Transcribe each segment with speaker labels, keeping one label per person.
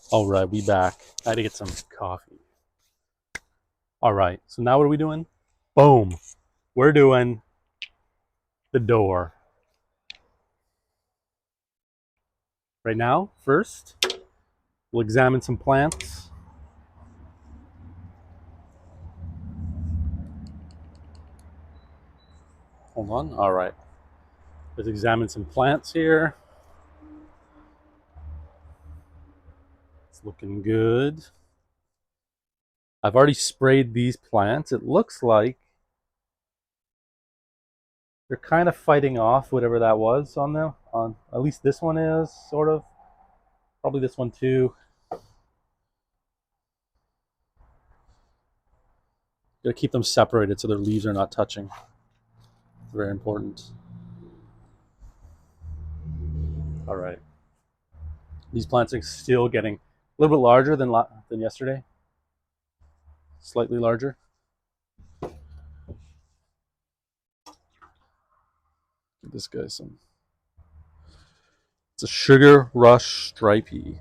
Speaker 1: All right, we back. I had to get some coffee. All right, so now what are we doing? Boom. We're doing the door. Right now, first, we'll examine some plants. Hold on. All right. Let's examine some plants here. It's looking good. I've already sprayed these plants. It looks like they're kind of fighting off whatever that was on them. On at least this one is sort of. Probably this one too. Gotta keep them separated so their leaves are not touching. Very important. All right. These plants are still getting a little bit larger than yesterday. Slightly larger. Give this guy some. It's a sugar rush stripey.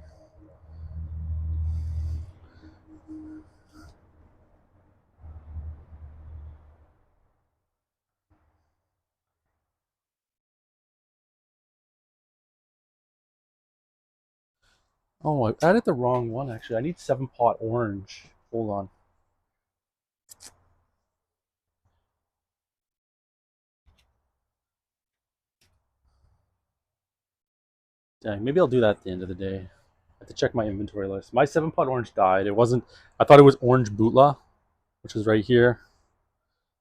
Speaker 1: Oh, I added the wrong one actually. I need 7-pot orange. Hold on. Dang, maybe I'll do that at the end of the day. I have to check my inventory list. My 7-pot orange died. It wasn't. I thought it was orange bootla, which is right here,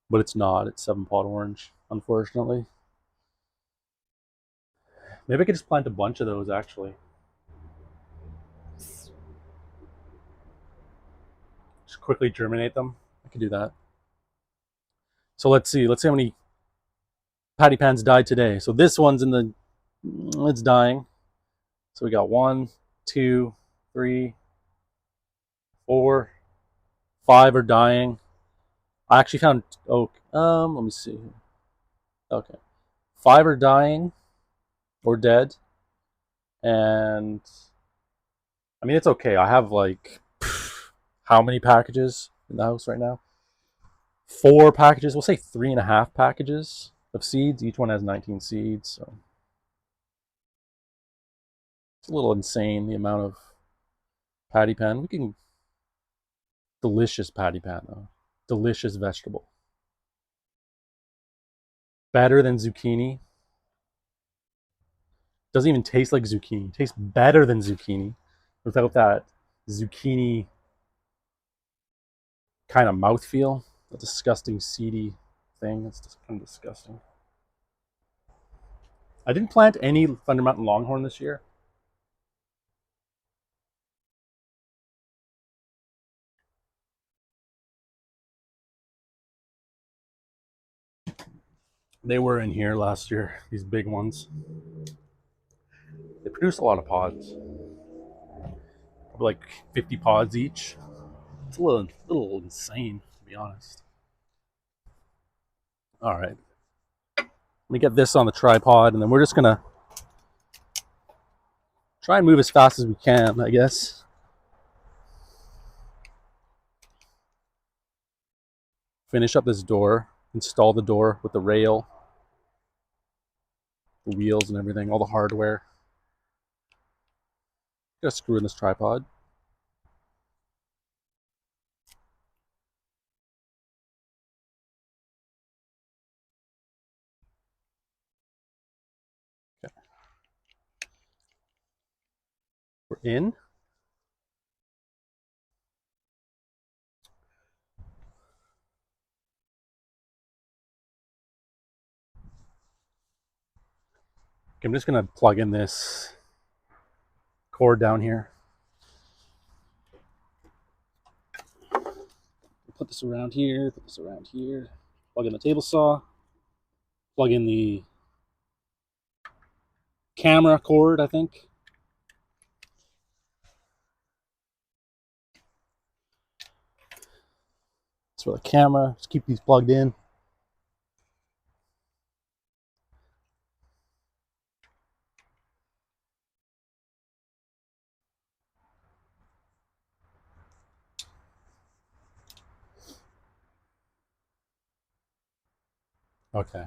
Speaker 1: but it's not. It's 7-pot orange, unfortunately. Maybe I could just plant a bunch of those actually. Just quickly germinate them. I could do that. So let's see. Let's see how many patty pans died today. So this one's in the. It's dying. So we got 1, 2, 3, 4, 5 are dying. I actually found oak. Let me see. Okay, 5 are dying or dead, and I mean it's okay. I have like how many packages in the house right now? 4 packages. We'll say 3.5 packages of seeds. Each one has 19 seeds, so it's a little insane the amount of patty pan. We can delicious patty pan though. Delicious vegetable. Better than zucchini. Doesn't even taste like zucchini. Tastes better than zucchini without that zucchini kind of mouthfeel. A disgusting seedy thing. It's just kind of disgusting. I didn't plant any Thunder Mountain Longhorn this year. They were in here last year, these big ones. They produce a lot of pods. Like 50 pods each. It's a little insane, to be honest. All right. Let me get this on the tripod, and then we're just going to try and move as fast as we can, I guess. Finish up this door, install the door with the rail, the wheels and everything, all the hardware. Got a screw in this tripod. Okay. We're in. Okay, I'm just gonna plug in this cord down here. Put this around here, put this around here. Plug in the table saw. Plug in the camera cord, I think. It's for the camera. Just keep these plugged in. Okay.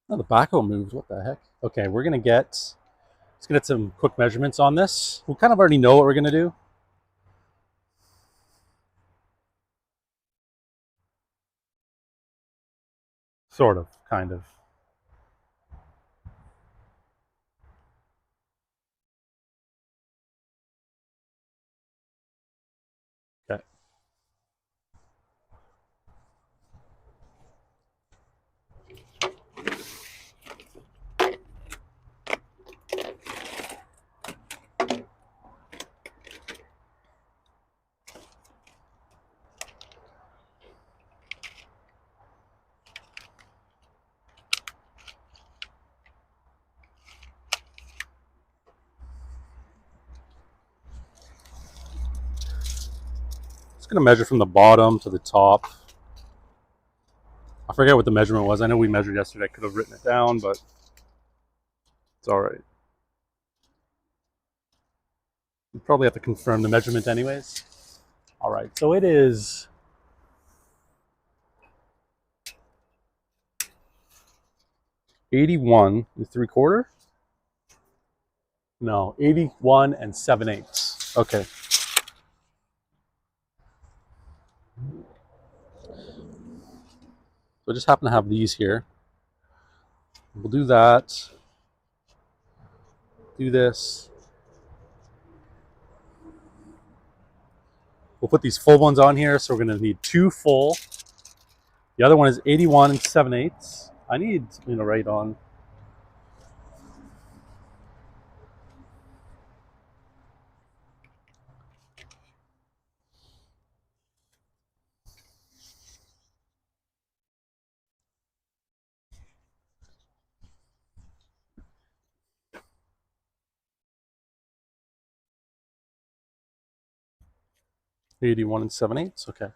Speaker 1: Oh, the backhoe moves. What the heck? Okay, let's get some quick measurements on this. We kind of already know what we're gonna do. Sort of, kind of. Okay. Just gonna measure from the bottom to the top. I forget what the measurement was. I know we measured yesterday. I could have written it down, but it's all right. We probably have to confirm the measurement anyways. All right, so it is 81 and 3/4. No, 81 and 7/8. Okay. So I just happen to have these here. We'll do that. Do this. We'll put these full ones on here. So we're going to need 2 full. The other one is 81 and 7/8. I need something to write on. .81 and 7/8. Okay. So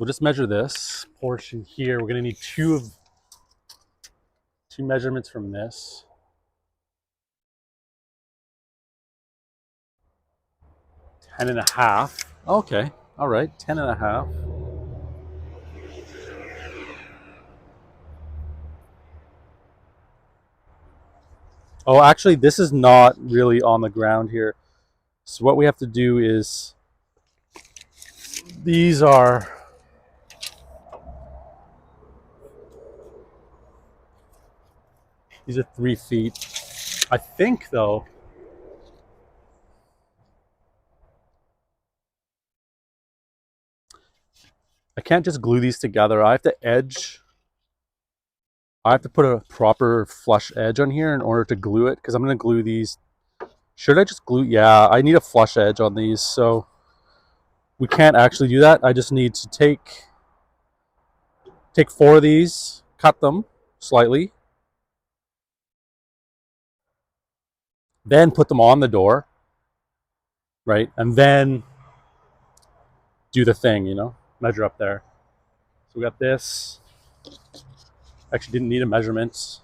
Speaker 1: we'll just measure this portion here. We're going to need two measurements from this. 10.5. Okay. All right. 10.5. Oh, actually, this is not really on the ground here. So what we have to do is, these are 3 feet. I think though, I can't just glue these together. I have to put a proper flush edge on here in order to glue it, because I'm going to glue these. Should I just glue? Yeah, I need a flush edge on these, so we can't actually do that. I just need to take 4 of these, cut them slightly, then put them on the door, right? And then do the thing, measure up there. So we got this. Actually didn't need a measurement.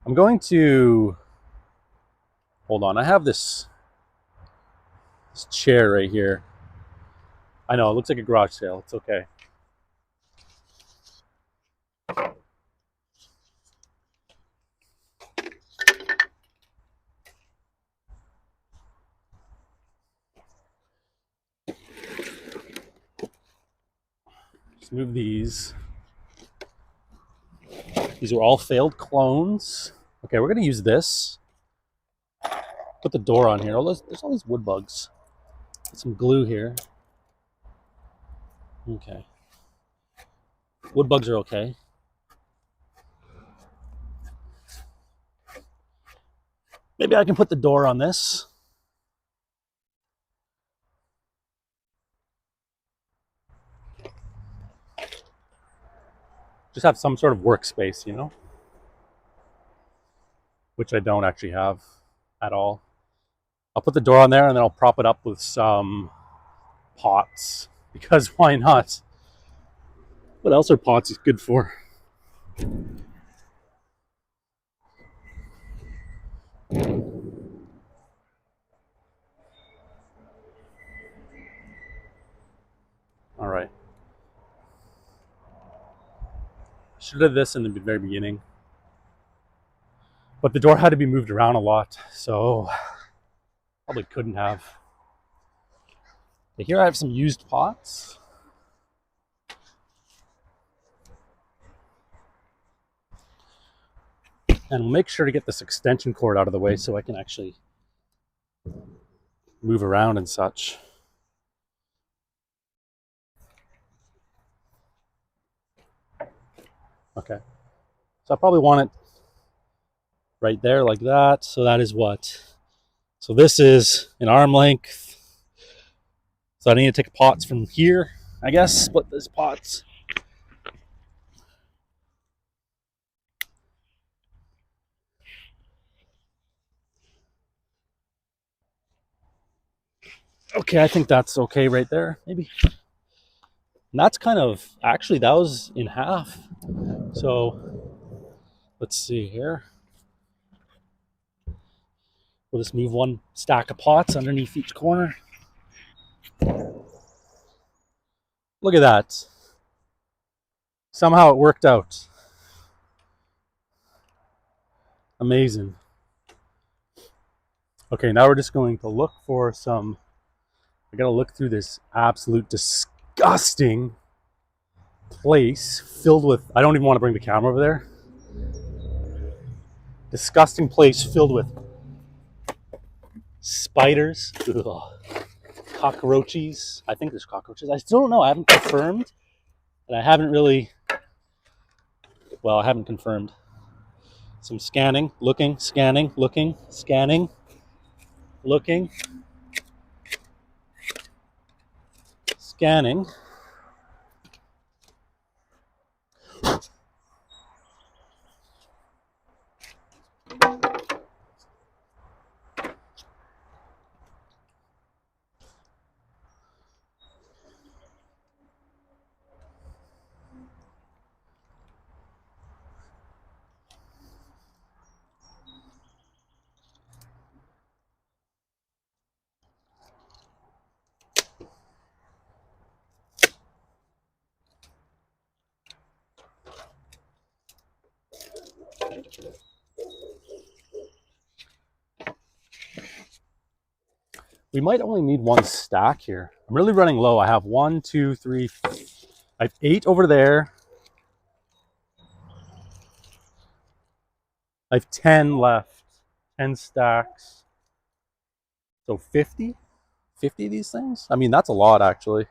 Speaker 1: I'm going to, hold on, I have this chair right here. I know, it looks like a garage sale. It's okay. Just move these. These are all failed clones. Okay, we're gonna use this. Put the door on here. There's all these wood bugs. Put some glue here. Okay. Wood bugs are okay. Maybe I can put the door on this. Just have some sort of workspace, which I don't actually have at all. I'll put the door on there and then I'll prop it up with some pots, because why not? What else are pots good for? Should have done this in the very beginning. But the door had to be moved around a lot, so probably couldn't have. Here I have some used pots. And we'll make sure to get this extension cord out of the way so I can actually move around and such. Okay. So I probably want it right there like that. So that is what? So this is an arm length. So I need to take pots from here, I guess, split these pots. Okay, I think that's okay right there, maybe. And that's kind of, actually that was in half. So let's see here. We'll just move one stack of pots underneath each corner. Look at that. Somehow it worked out. Amazing. Okay, now we're just going to look for some, I gotta look through this absolute disgusting place filled with, I don't even want to bring the camera over there. Disgusting place filled with spiders, cockroaches. I think there's cockroaches. I still don't know. I haven't confirmed. And I haven't really, well, I haven't confirmed. Some scanning, looking, scanning, looking, scanning, looking, scanning. We might only need one stack here. I'm really running low. I have 1, 2, 3, I have 8 over there. I have 10 left, 10 stacks. So 50? 50 of these things? I mean, that's a lot actually,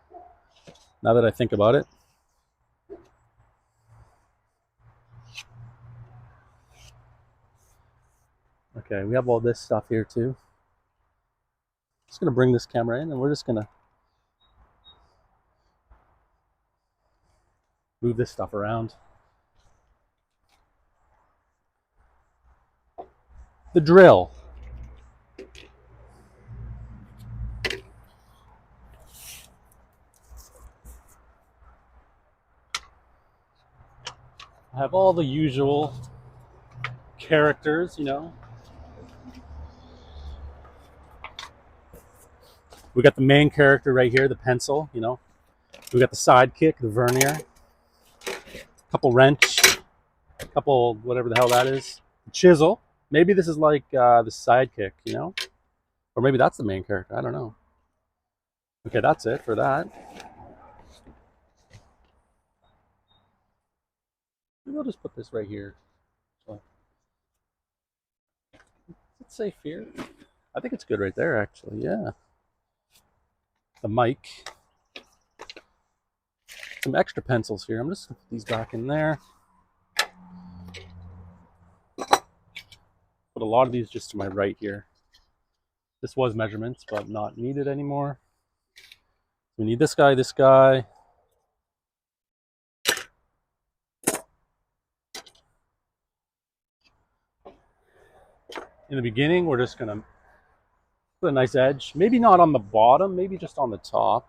Speaker 1: now that I think about it. Okay, we have all this stuff here too. Just gonna bring this camera in and we're just gonna move this stuff around. The drill. I have all the usual characters, you know. We got the main character right here, the pencil, you know. We got the sidekick, the vernier, a couple wrench, a couple whatever the hell that is, the chisel. Maybe this is like the sidekick, you know, or maybe that's the main character. I don't know. Okay, that's it for that. Maybe I'll just put this right here. So, is it safe here? I think it's good right there, actually. Yeah. The mic. Some extra pencils here. I'm just gonna put these back in there. Put a lot of these just to my right here. This was measurements, but not needed anymore. We need this guy, this guy. In the beginning, we're just gonna put a nice edge. Maybe not on the bottom, maybe just on the top.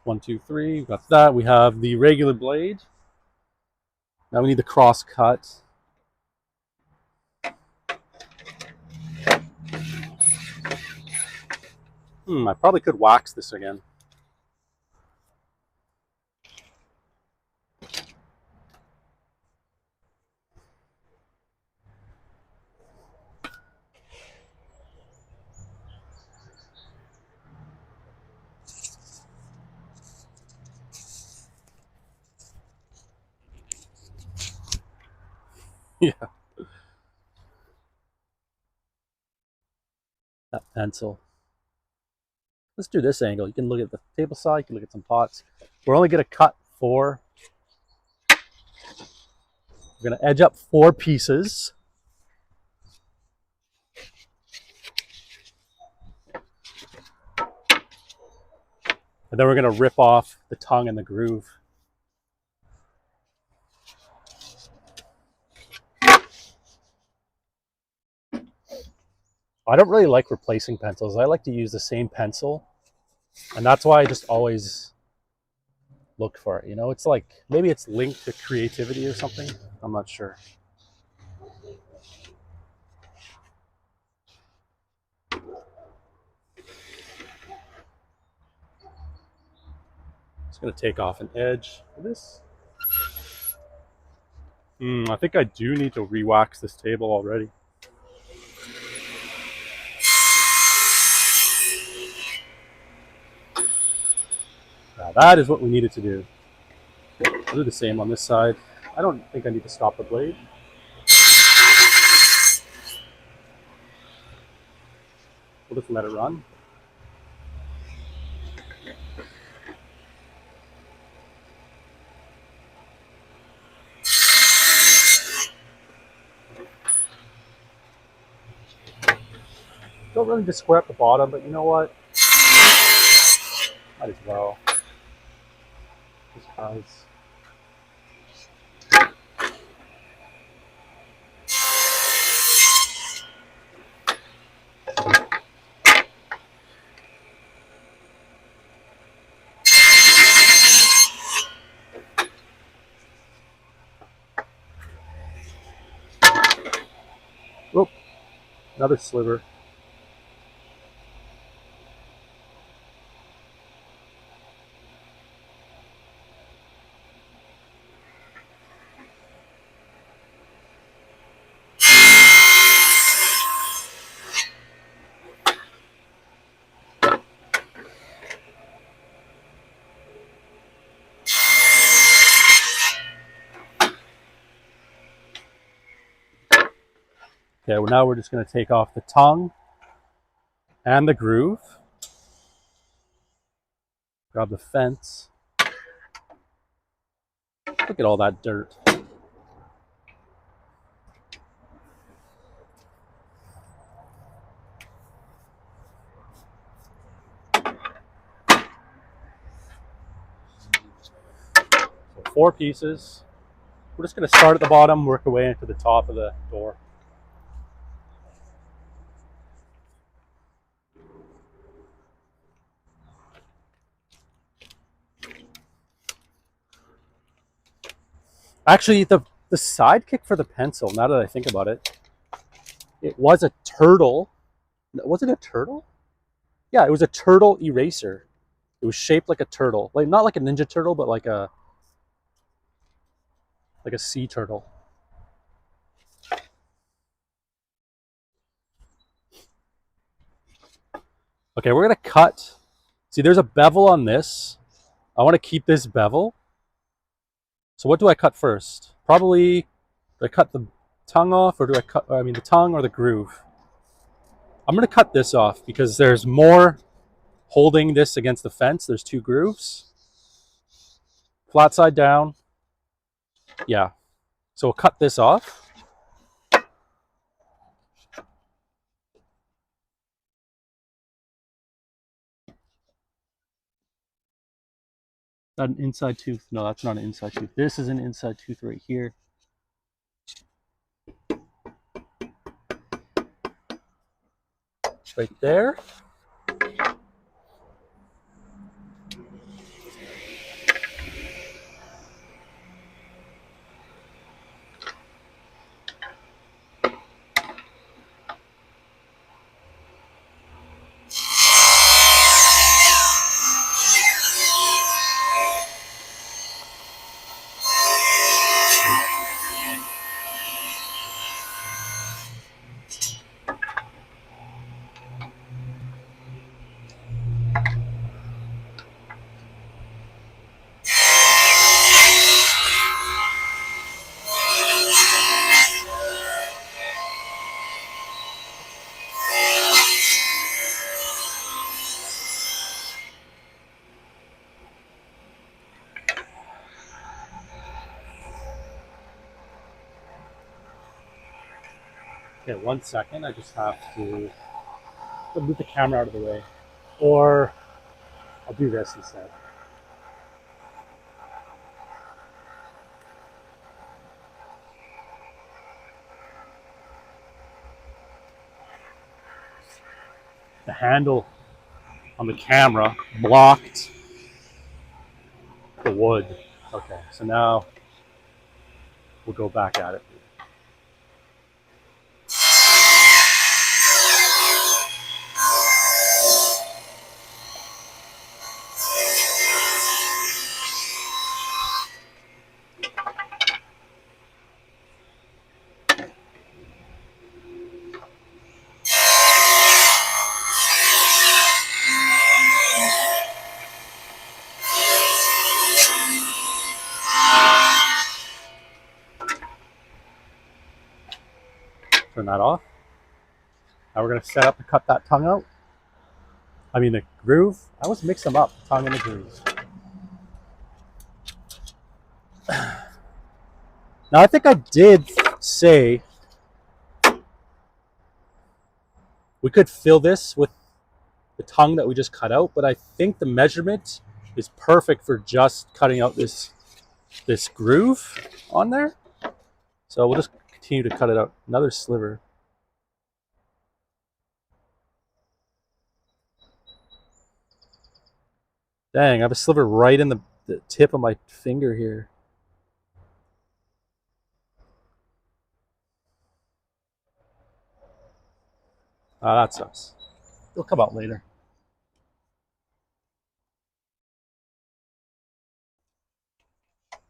Speaker 1: One, two, three. Got that. We have the regular blade. Now we need the cross cut. I probably could wax this again. Yeah, that pencil. Let's do this angle. You can look at the table saw, you can look at some pots. We're only going to cut 4. We're going to edge up 4 pieces. And then we're going to rip off the tongue and the groove. I don't really like replacing pencils. I like to use the same pencil. And that's why I just always look for it. You know, it's like, maybe it's linked to creativity or something. I'm not sure. Just going to take off an edge for this. I think I do need to re-wax this table already. Now that is what we needed to do. I'll do the same on this side. I don't think I need to stop the blade. We'll just let it run. Don't really just square up the bottom, but you know what? Might as well. Just because. Oh, another sliver. Okay, well now we're just going to take off the tongue and the groove. Grab the fence. Look at all that dirt. So 4 pieces. We're just going to start at the bottom, work our way into the top of the door. Actually, the sidekick for the pencil, now that I think about it, it was a turtle. Was it a turtle? Yeah, it was a turtle eraser. It was shaped like a turtle. Like, not like a ninja turtle, but like a sea turtle. Okay, we're going to cut. See, there's a bevel on this. I want to keep this bevel. So what do I cut first? Probably, do I cut the tongue off, or do I cut, the tongue or the groove? I'm going to cut this off because there's more holding this against the fence. There's 2 grooves. Flat side down. Yeah. So we'll cut this off. That an inside tooth? No, that's not an inside tooth. This is an inside tooth right here. Right there. Okay, 1 second. I just have to move the camera out of the way. Or I'll do this instead. The handle on the camera blocked the wood. Okay, so now we'll go back at it. Turn that off. Now we're going to set up to cut that tongue out. I mean the groove. I always mix them up, tongue and the groove. Now I think I did say we could fill this with the tongue that we just cut out, but I think the measurement is perfect for just cutting out this groove on there. So we'll just continue to cut it out. Another sliver. Dang, I have a sliver right in the tip of my finger here. Ah, that sucks. It'll come out later.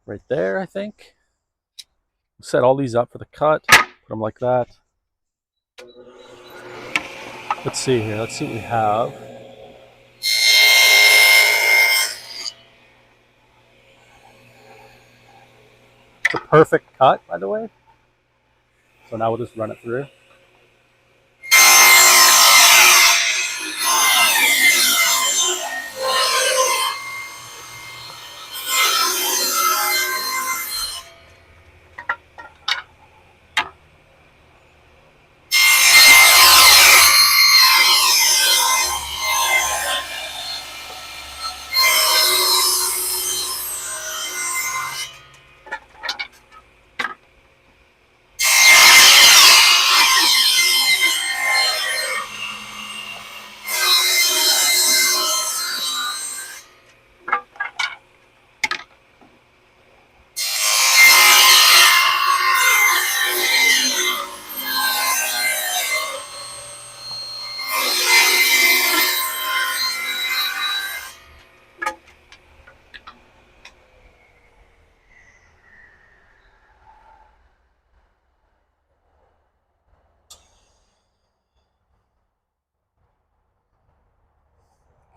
Speaker 1: Right there, I think. Set all these up for the cut. Put them like that. Let's see here. Let's see what we have. It's a perfect cut, by the way. So now we'll just run it through.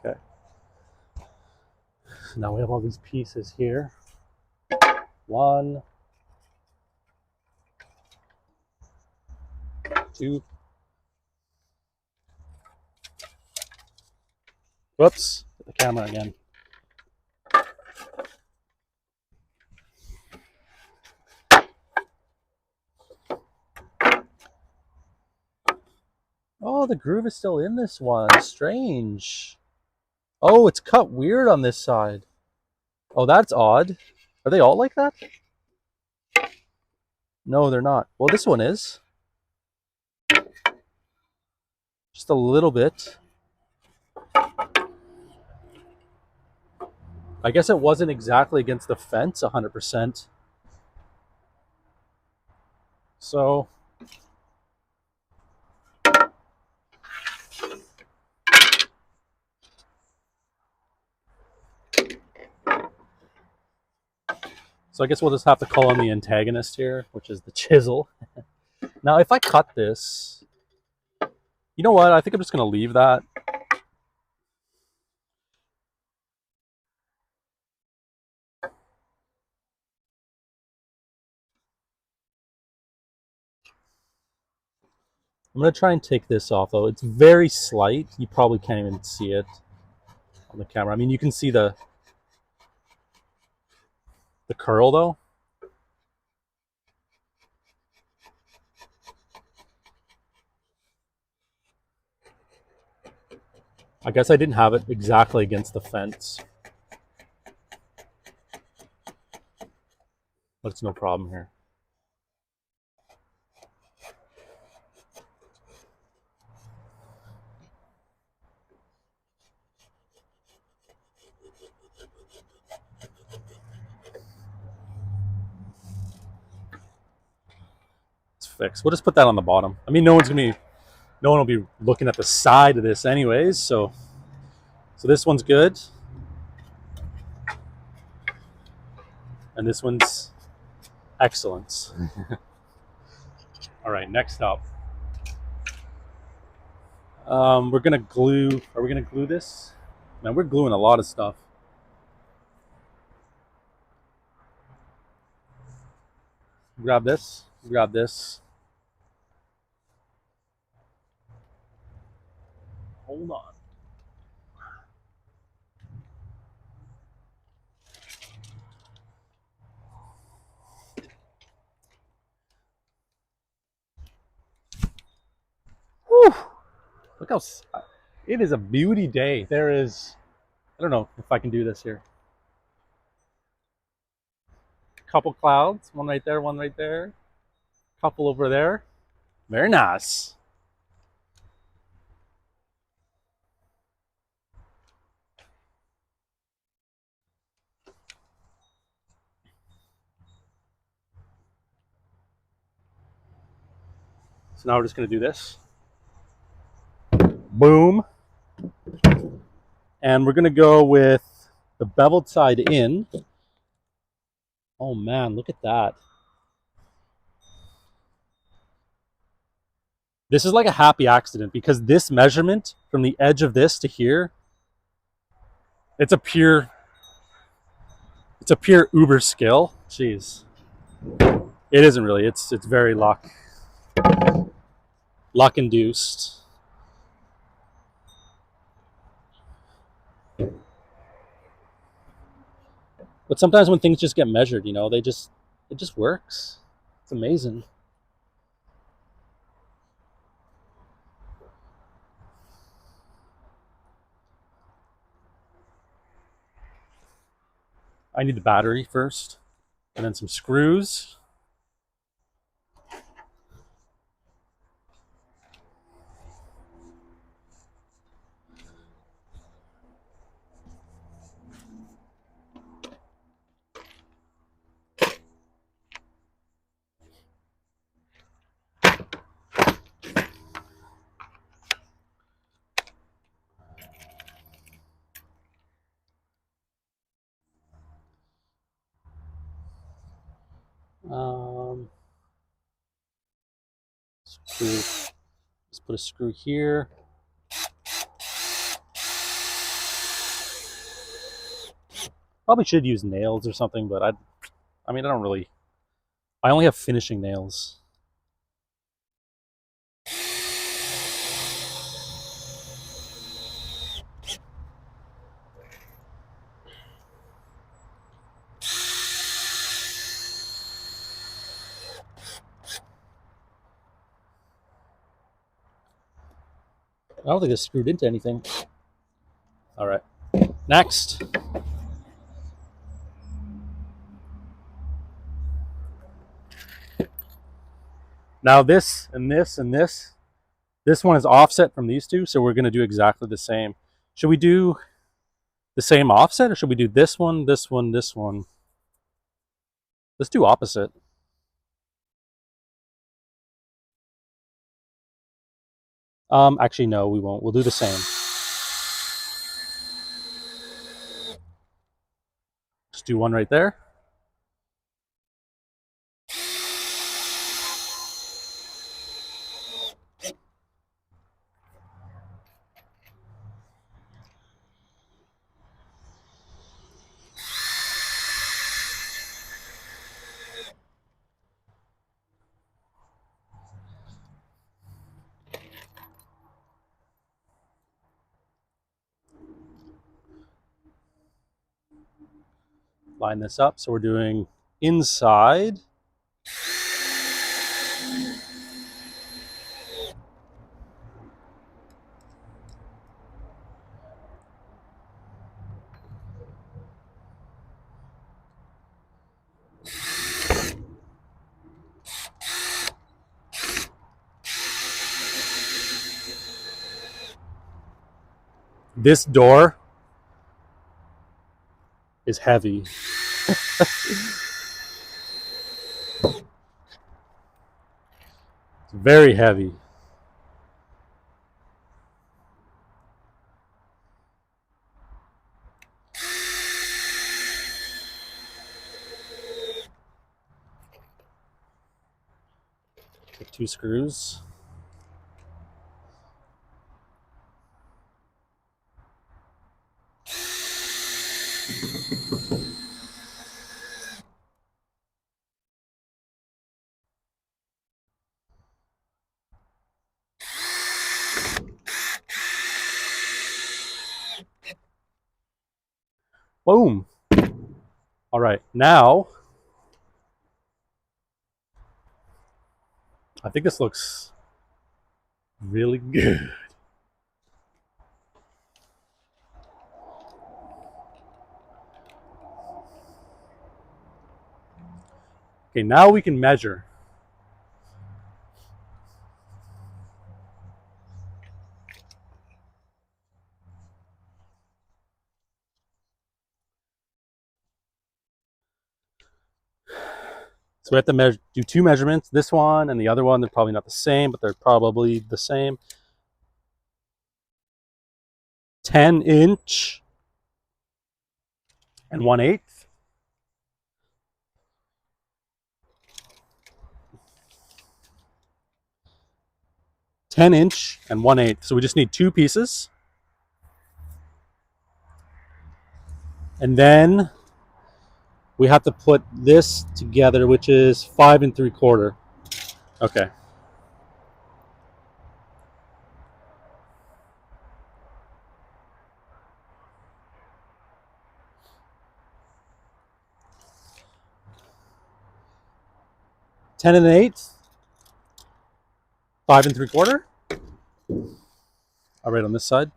Speaker 1: Okay. So now we have all these pieces here. 1, 2. Whoops, hit the camera again. Oh, the groove is still in this one. Strange. Oh, it's cut weird on this side. Oh, that's odd. Are they all like that? No, they're not. Well, this one is. Just a little bit. I guess it wasn't exactly against the fence 100%. So I guess we'll just have to call on the antagonist here, which is the chisel. Now, if I cut this, you know what? I think I'm just going to leave that. I'm going to try and take this off, though. It's very slight. You probably can't even see it on the camera. I mean, you can see the curl, though. I guess I didn't have it exactly against the fence, but it's no problem here. It's fixed. We'll just put that on the bottom. I mean, no one will be looking at the side of this anyways, so this one's good. And this one's excellence. All right, next up. We're gonna glue. Are we gonna glue this? Man, we're gluing a lot of stuff. Grab this. Grab this. Hold on. Whew. Look how it is a beauty day. There is, I don't know if I can do this here. Couple clouds, one right there, one right there. Couple over there. Very nice. So now we're just gonna do this. Boom. And we're gonna go with the beveled side in. Oh man, look at that. This is like a happy accident because this measurement from the edge of this to here, it's a pure uber skill. Jeez. It isn't really. It's very luck induced. But sometimes when things just get measured, you know, it just works. It's amazing. I need the battery first, and then some screws. Screw. Let's put a screw here. Probably should use nails or something, but I mean, I don't really. I only have finishing nails. I don't think it's screwed into anything. All right, next. Now this and this and this one is offset from these two, so we're going to do exactly the same. Should we do the same offset, or should we do this one, this one, this one? Let's do opposite. Actually, no, we won't. We'll do the same. Just do one right there. Line this up. So we're doing inside. This door is heavy. It's very heavy. Take 2 screws. Boom. All right, now I think this looks really good. Okay, now we can measure. So we have to do 2 measurements. This one and the other one, they're probably not the same, but they're probably the same. 10" and 1/8. 10" and 1/8. So we just need 2 pieces. And then we have to put this together, which is 5 3/4. Okay. Ten and 1/8. 5 3/4. All right, on this side.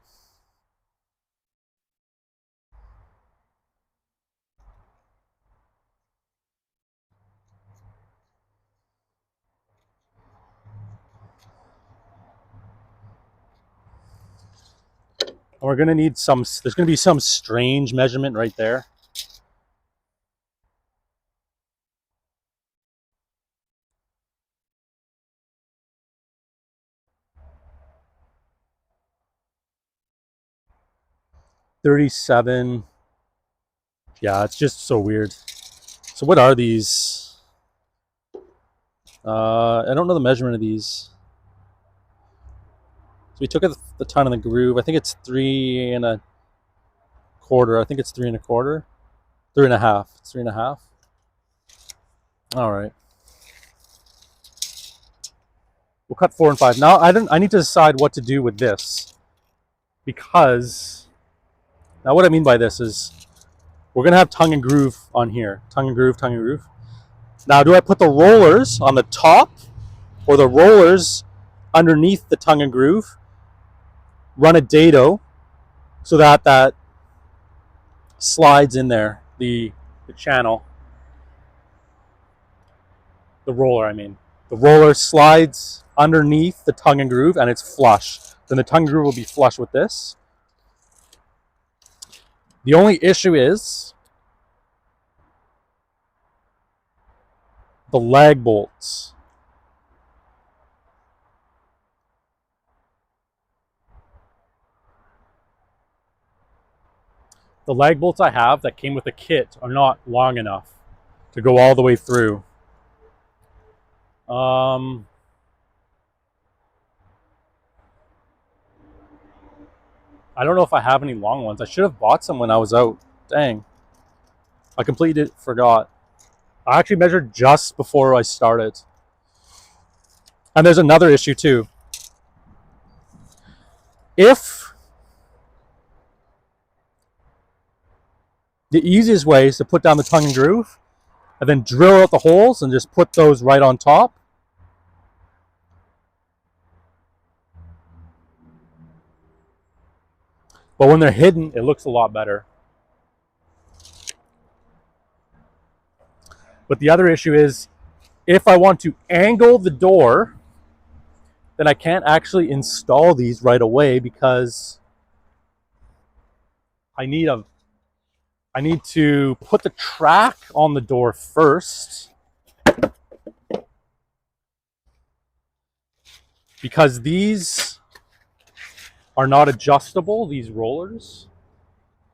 Speaker 1: And we're gonna need some, there's gonna be some strange measurement right there. $37. Yeah, it's just so weird. So what are these? I don't know the measurement of these. So we took the ton of the groove. I think it's 3 1/4. I think it's 3 1/4. 3 1/2. It's 3 1/2. All right. We'll cut 4 and 5. Now I need to decide what to do with this, because now what I mean by this is we're gonna have tongue and groove on here. Tongue and groove, tongue and groove. Now, do I put the rollers on the top or the rollers underneath the tongue and groove? Run a dado so that that slides in there, the channel. The roller, I mean. The roller slides underneath the tongue and groove and it's flush. Then the tongue and groove will be flush with this. The only issue is the lag bolts. The lag bolts I have that came with the kit are not long enough to go all the way through. I don't know if I have any long ones. I should have bought some when I was out. Dang. I completely forgot. I actually measured just before I started. And there's another issue too. If the easiest way is to put down the tongue and groove and then drill out the holes and just put those right on top. But when they're hidden, it looks a lot better. But the other issue is, if I want to angle the door, then I can't actually install these right away because I need to put the track on the door first, because these are not adjustable, these rollers.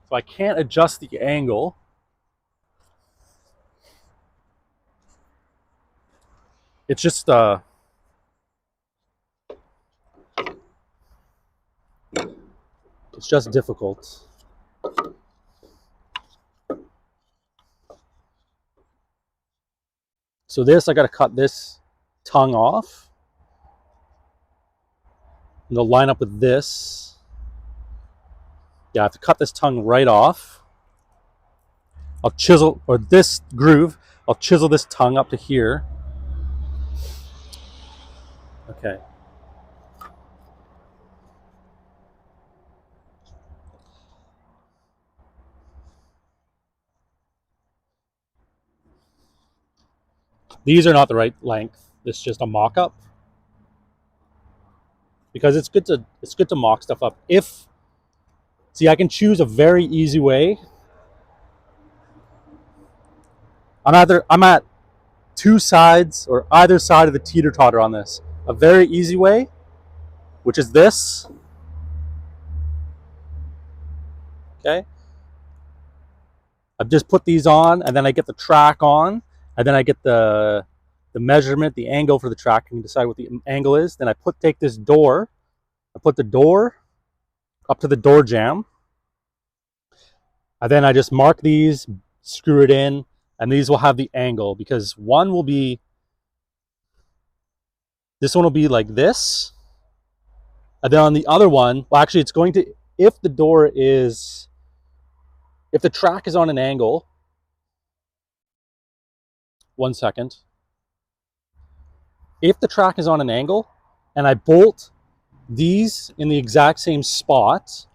Speaker 1: So I can't adjust the angle. It's just difficult. So this, I got to cut this tongue off. And they'll line up with this. Yeah, I have to cut this tongue right off. I'll chisel, or this groove, I'll chisel this tongue up to here. Okay. These are not the right length. This is just a mock-up. Because it's good to mock stuff up. See, I can choose a very easy way. I'm at two sides or either side of the teeter-totter on this. A very easy way, which is this. Okay. I've just put these on, and then I get the track on, and then I get the measurement, the angle for the track, and decide what the angle is. Then I take this door, I put the door up to the door jamb, and then I just mark these, screw it in, and these will have the angle, because this one will be like this, and then on the other one, well, actually, it's going to, if the track is on an angle, 1 second. If the track is on an angle and I bolt these in the exact same spot,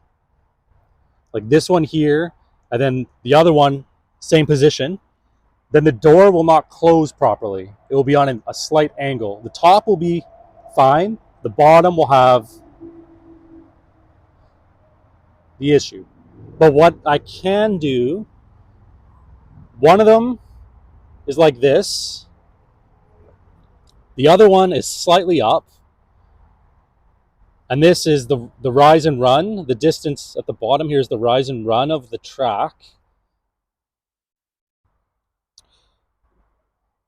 Speaker 1: like this one here, and then the other one, same position, then the door will not close properly. It will be on a slight angle. The top will be fine. The bottom will have the issue. But what I can do, one of them is like this. The other one is slightly up. And this is the rise and run. The distance at the bottom here is the rise and run of the track.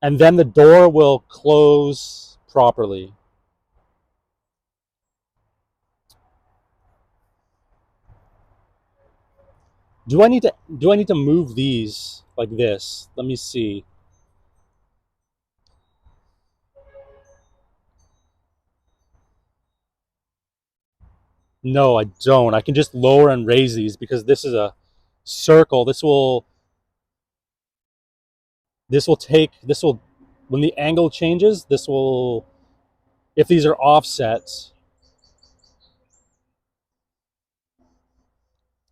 Speaker 1: And then the door will close properly. Do I need to move these like this? Let me see. No, I don't. I can just lower and raise these because this is a circle. This will when the angle changes, if these are offsets,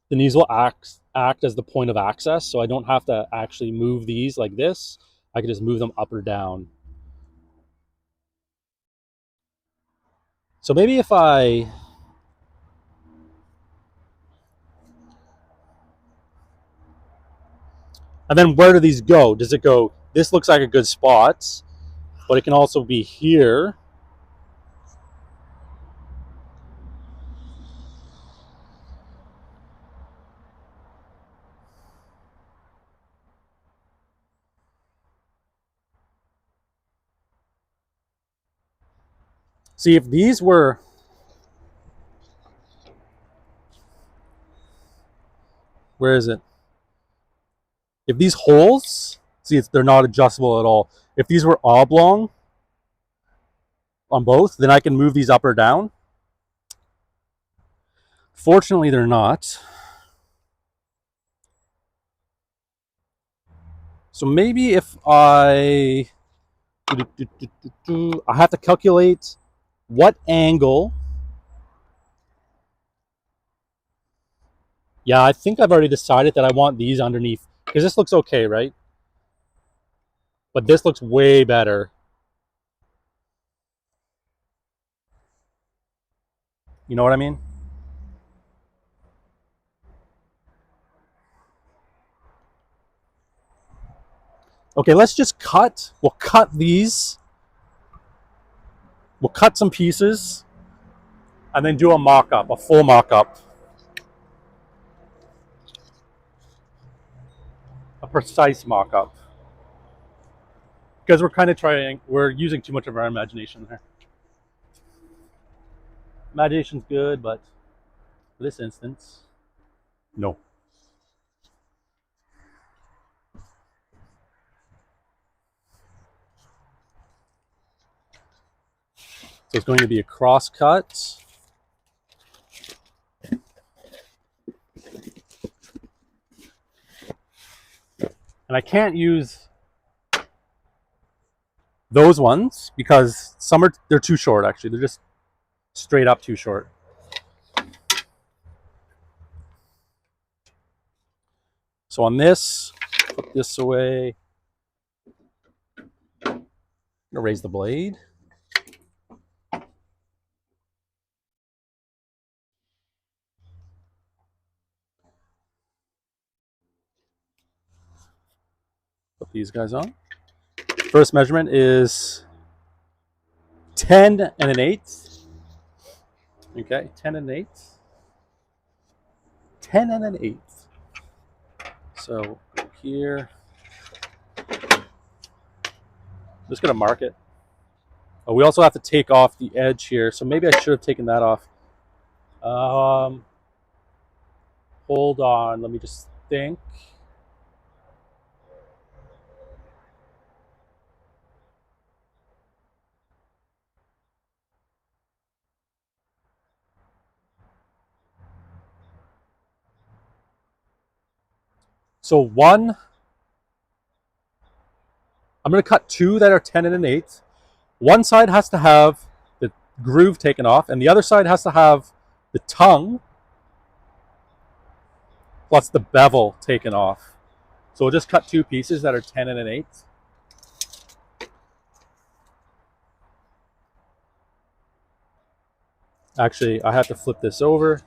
Speaker 1: then these will act as the point of access. So I don't have to actually move these like this. I can just move them up or down. So maybe if I and then where do these go? Does it go, this looks like a good spot, but it can also be here. See, if these were, where is it? If these holes, see, they're not adjustable at all. If these were oblong on both, then I can move these up or down. Fortunately, they're not. So maybe if I have to calculate what angle. Yeah, I think I've already decided that I want these underneath, because this looks okay, right? But this looks way better. You know what I mean? Okay, let's just cut. We'll cut these. We'll cut some pieces and then do a mock-up, a full mock-up. A precise mock-up. Because we're kind of we're using too much of our imagination there. Imagination's good, but for this instance, no. So it's going to be a cross cut. And I can't use those ones because they're too short actually. They're just straight up too short. So on this, put this away. I'm gonna raise the blade. Put these guys on. First measurement is 10 and an 1/8. Okay, 10 and an 1/8. 10 and an 1/8. So here, I'm just gonna mark it. Oh, we also have to take off the edge here, so maybe I should have taken that off. Hold on, let me just think. So I'm going to cut two that are 10 and an 1/8. One side has to have the groove taken off, and the other side has to have the tongue plus the bevel taken off. So we'll just cut two pieces that are 10 and an 1/8. Actually, I have to flip this over.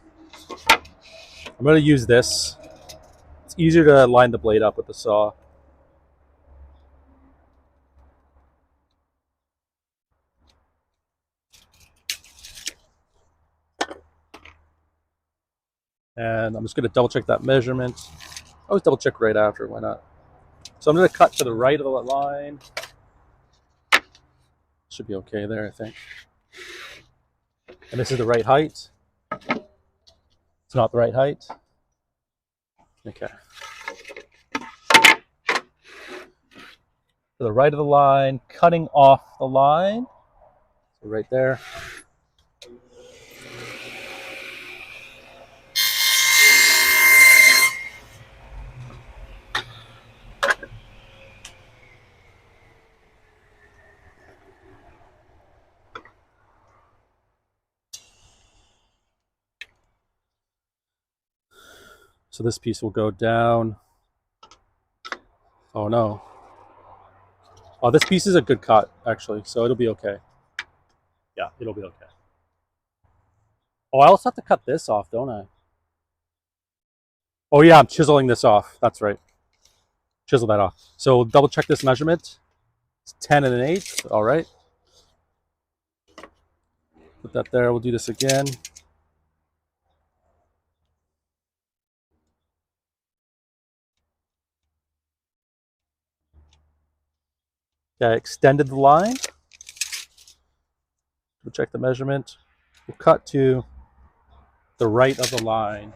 Speaker 1: I'm going to use this. It's easier to line the blade up with the saw. And I'm just going to double check that measurement. I always double check right after, why not? So I'm going to cut to the right of the line. Should be okay there, I think. And this is the right height. It's not the right height. Okay. To the right of the line, cutting off the line. So right there. So this piece will go down. Oh no. Oh, this piece is a good cut, actually, so it'll be okay. Yeah, it'll be okay. Oh, I also have to cut this off, don't I? Oh yeah, I'm chiseling this off. That's right. Chisel that off. So double check this measurement. It's 10 and an 1/8. All right. Put that there. We'll do this again. Okay, I extended the line. We'll check the measurement. We'll cut to the right of the line.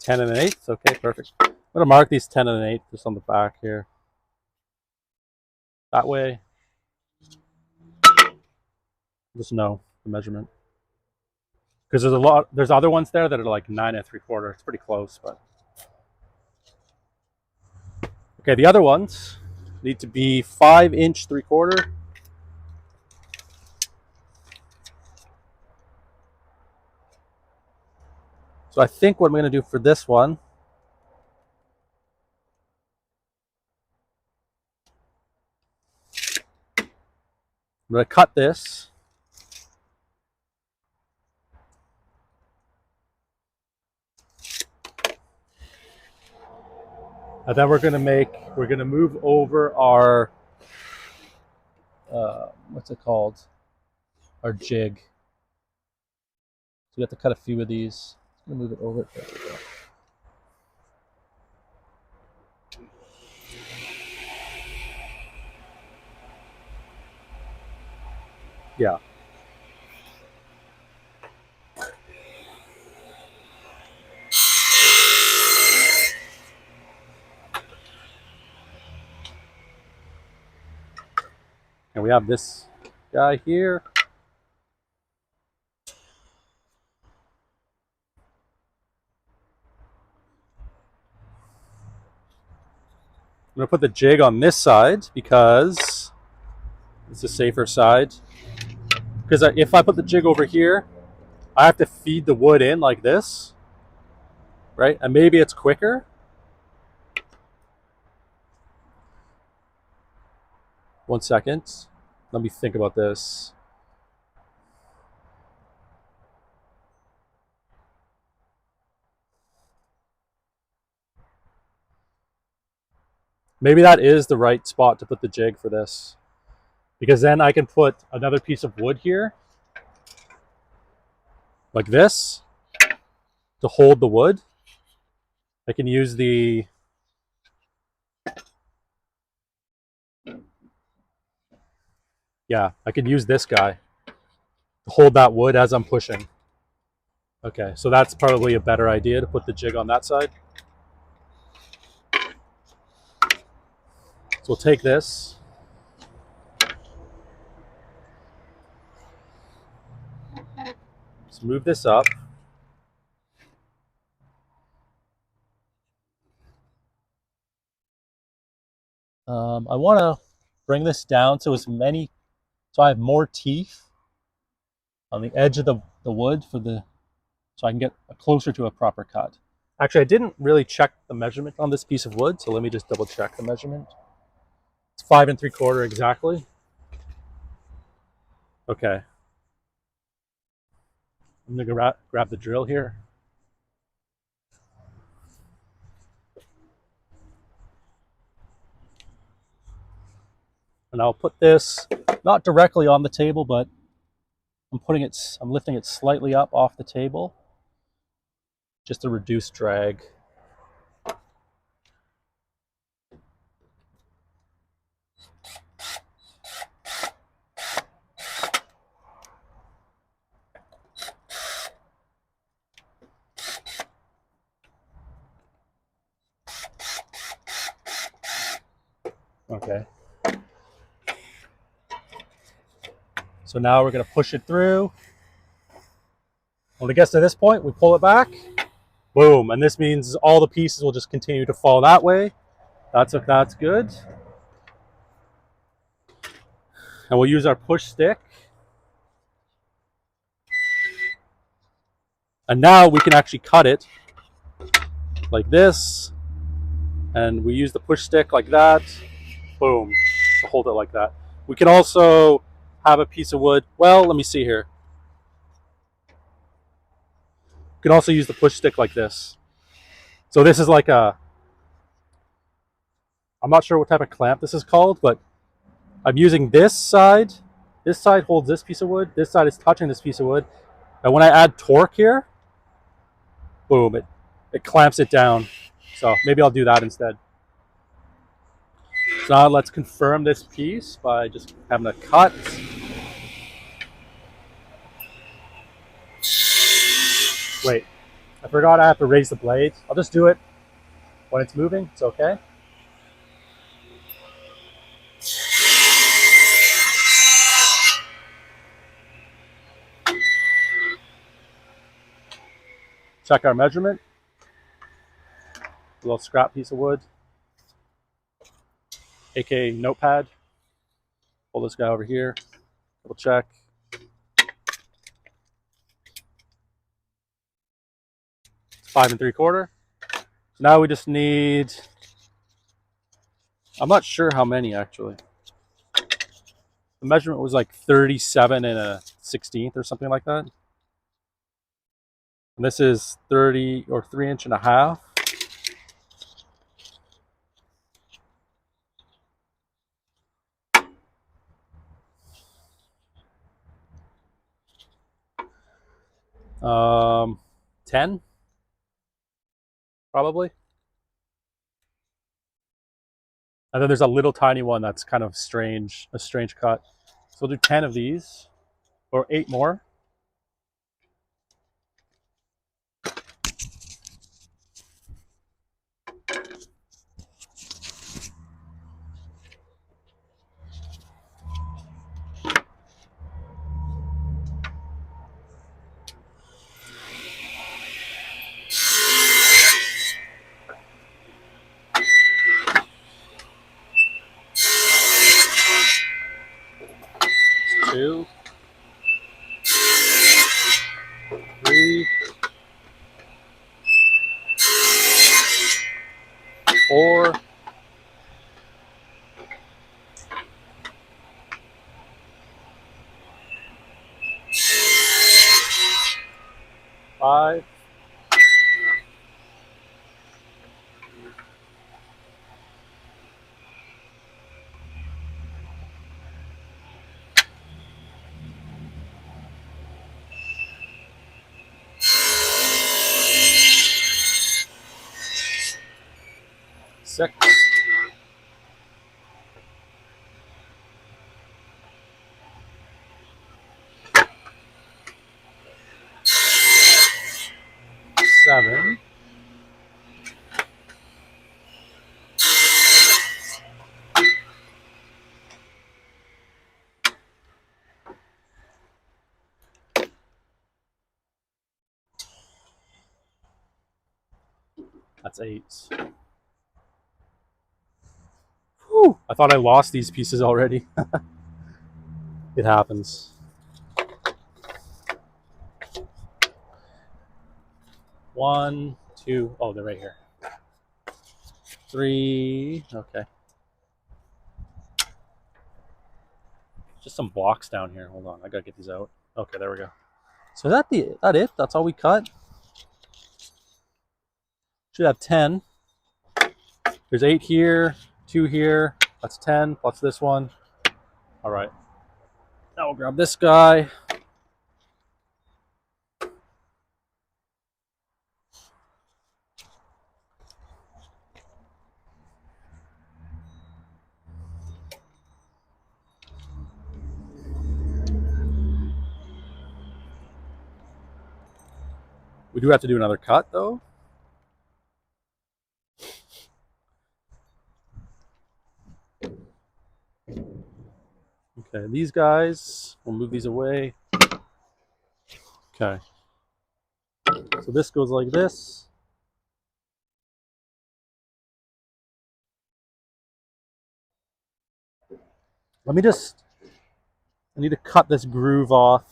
Speaker 1: Ten and an 1/8. Okay, perfect. I'm gonna mark these 10 and an 1/8 just on the back here. That way, just know the measurement. Because there's other ones there that are like 9 3/4. It's pretty close, but okay. The other ones, need to be 5" 3/4. So I think what I'm going to do for this one, I'm going to cut this. And then we're going to move over our, what's it called? Our jig. So we have to cut a few of these. I'm going to move it over. There we go. Yeah. And we have this guy here. I'm going to put the jig on this side because it's a safer side. Because if I put the jig over here, I have to feed the wood in like this, right? And maybe it's quicker. One second. Let me think about this. Maybe that is the right spot to put the jig for this. Because then I can put another piece of wood here, like this, to hold the wood. I can use the... Yeah, I can use this guy to hold that wood as I'm pushing. Okay, so that's probably a better idea to put the jig on that side. So we'll take this. Let's move this up. I want to bring this down so I have more teeth on the edge of the wood so I can get closer to a proper cut. Actually, I didn't really check the measurement on this piece of wood, so let me just double check the measurement. It's 5 3/4 exactly. Okay. I'm gonna grab the drill here. And I'll put this not directly on the table, but I'm lifting it slightly up off the table, just to reduce drag. Okay. So now we're going to push it through. When it gets to this point, we pull it back. Boom. And this means all the pieces will just continue to fall that way. That's good. And we'll use our push stick. And now we can actually cut it like this. And we use the push stick like that. Boom. To hold it like that. We can also have a piece of wood. Well, let me see here. You can also use the push stick like this. So this is like I'm not sure what type of clamp this is called, but I'm using this side. This side holds this piece of wood. This side is touching this piece of wood. And when I add torque here, boom, it clamps it down. So maybe I'll do that instead. So now let's confirm this piece by just having a cut. Wait, I forgot I have to raise the blade. I'll just do it when it's moving. It's okay. Check our measurement. A little scrap piece of wood. aka notepad. Pull this guy over here. Double check. It's 5 3/4. Now we just need, I'm not sure how many actually. The measurement was like 37 1/16 or something like that. And this is 30 or 3.5 inches. 10 probably. And then there's a little tiny one that's kind of strange, a strange cut. So we'll do 10 of these, or 8 more. Two, 3, 4, 5, 6, 7, 8. Whew, I thought I lost these pieces already. It happens. One, two, oh, they're right here. 3, okay. Just some blocks down here. Hold on, I gotta get these out. Okay, there we go. So that it? That's all we cut? Should have 10. There's 8 here, 2 here. That's 10 plus this one. All right. Now we'll grab this guy. We do have to do another cut though. Okay, these guys, we'll move these away. Okay. So this goes like this. Let me just, I need to cut this groove off.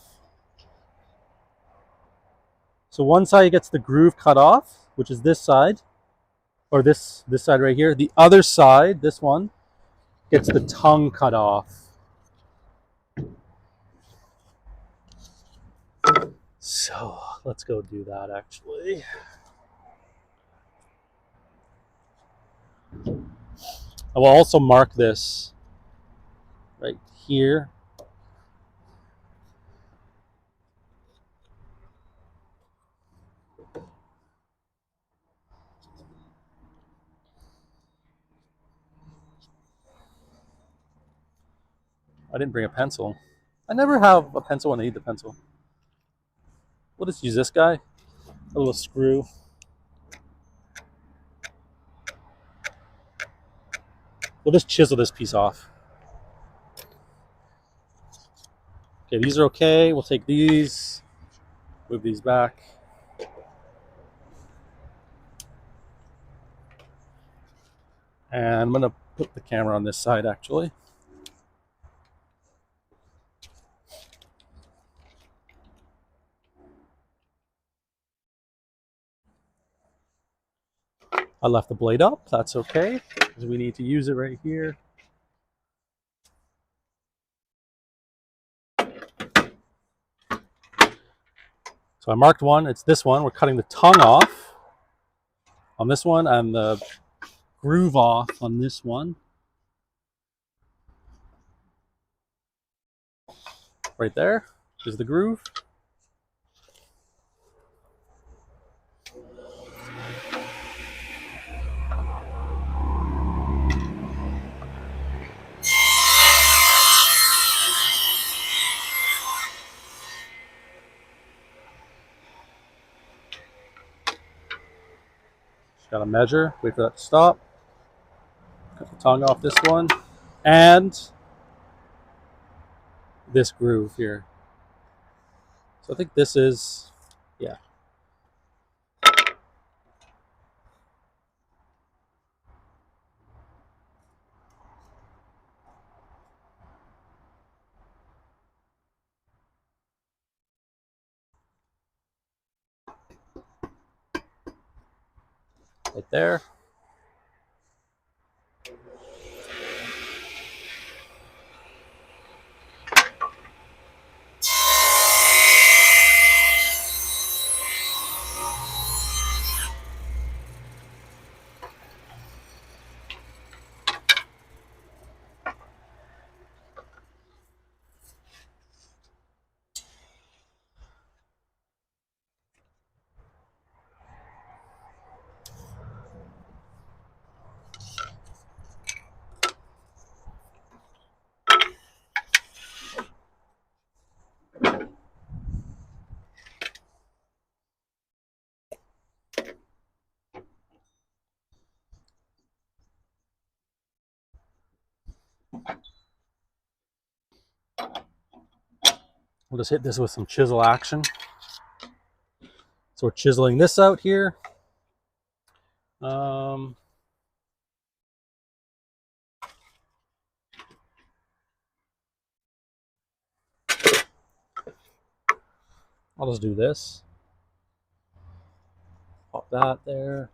Speaker 1: So one side gets the groove cut off, which is this side, or this side right here. The other side, this one, gets the tongue cut off. So let's go do that actually. I will also mark this right here. I didn't bring a pencil. I never have a pencil when I need the pencil. We'll just use this guy, a little screw. We'll just chisel this piece off. Okay, these are okay. We'll take these, move these back. And I'm gonna Put the camera on this side actually. I left the blade up, that's okay, because we need to use it right here. So I marked one, it's this one. We're cutting the tongue off on this one and the groove off on this one. Right there is the groove. Just gotta measure, wait for that to stop. Cut the tongue off this one. And this groove here. So I think this is, yeah. Right there. We'll just hit this with some chisel action. So we're chiseling this out here. I'll just do this. Pop that there.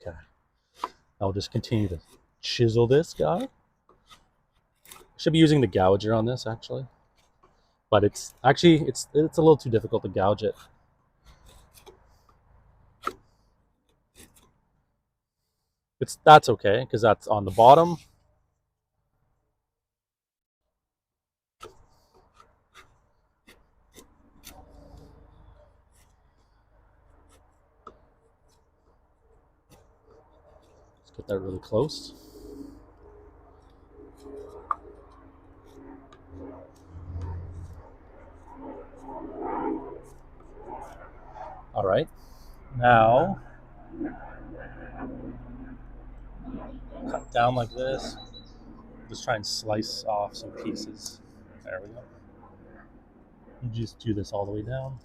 Speaker 1: Okay. I'll just continue to chisel this guy. Should be using the gouger on this actually, but it's actually it's a little too difficult to gouge it. That's okay because that's on the bottom. Let's get that really close. All right, now cut down like this. Just try and slice off some pieces. There we go. You just do this all the way down.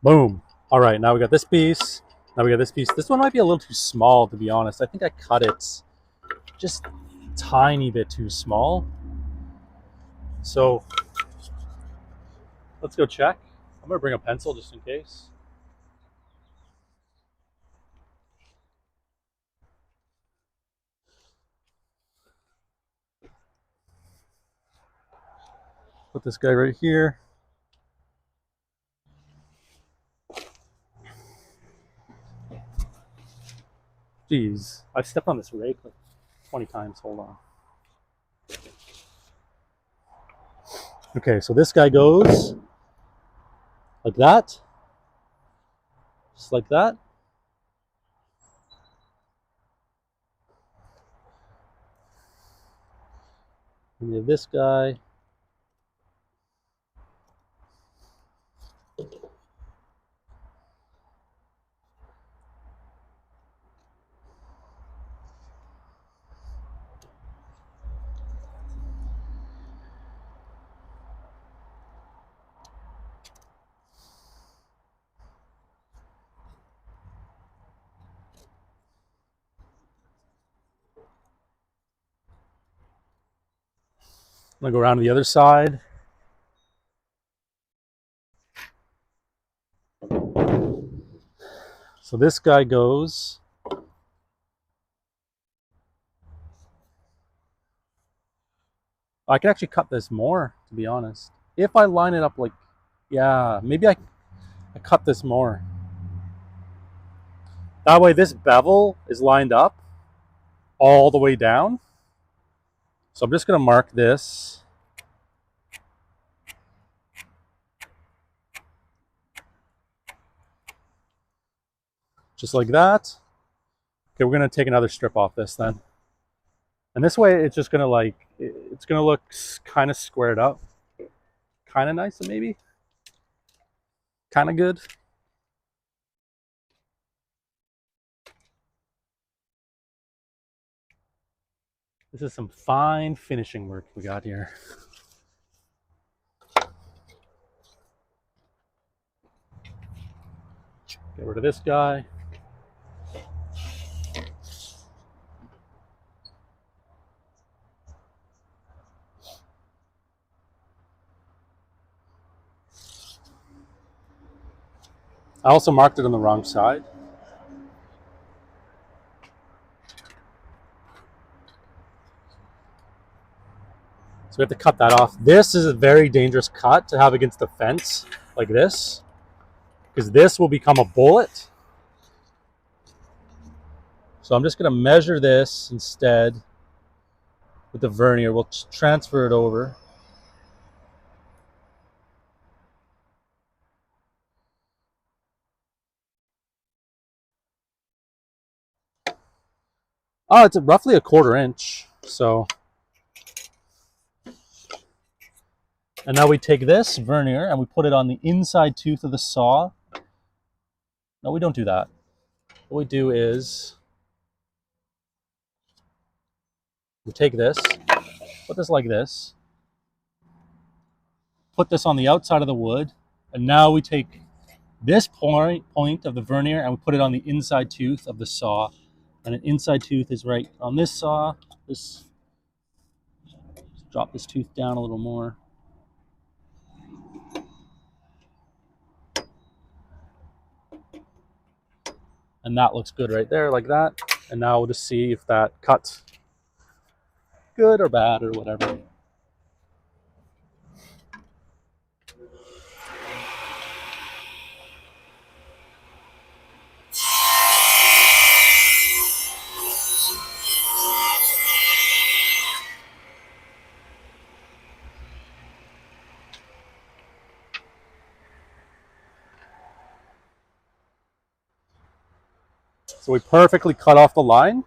Speaker 1: Boom. All right, now we got this piece. Now we got this piece. This one might be a little too small, to be honest. I think I cut it just a tiny bit too small. So let's go check. I'm gonna bring a pencil just in case. Put this guy right here. Jeez, I've stepped on this rake like 20 times. Hold on. Okay, so this guy goes like that. Just like that. And we have this guy. I'm gonna go around to the other side. So this guy goes. I could actually cut this more, to be honest. If I line it up like, yeah, maybe I cut this more. That way this bevel is lined up all the way down. So I'm just gonna mark this. Just like that. Okay, we're gonna take another strip off this then. And this way it's just gonna like, it's gonna look kind of squared up. Kind of nice, maybe. Kind of good. This is some fine finishing work we got here. Get rid of this guy. I also marked it on the wrong side. So we have to cut that off. This is a very dangerous cut to have against the fence, like this, because this will become a bullet. So I'm just gonna measure this instead with the vernier. We'll transfer it over. Oh, it's roughly a 1/4 inch. So, and now we take this vernier and we put it on the inside tooth of the saw. No, we don't do that. What we do is we take this, put this like this, put this on the outside of the wood, and now we take this point of the vernier and we put it on the inside tooth of the saw. And an inside tooth is right on this saw. This, drop this tooth down a little more. And that looks good right there, like that. And now we'll just see if that cuts good or bad or whatever. So we perfectly cut off the line.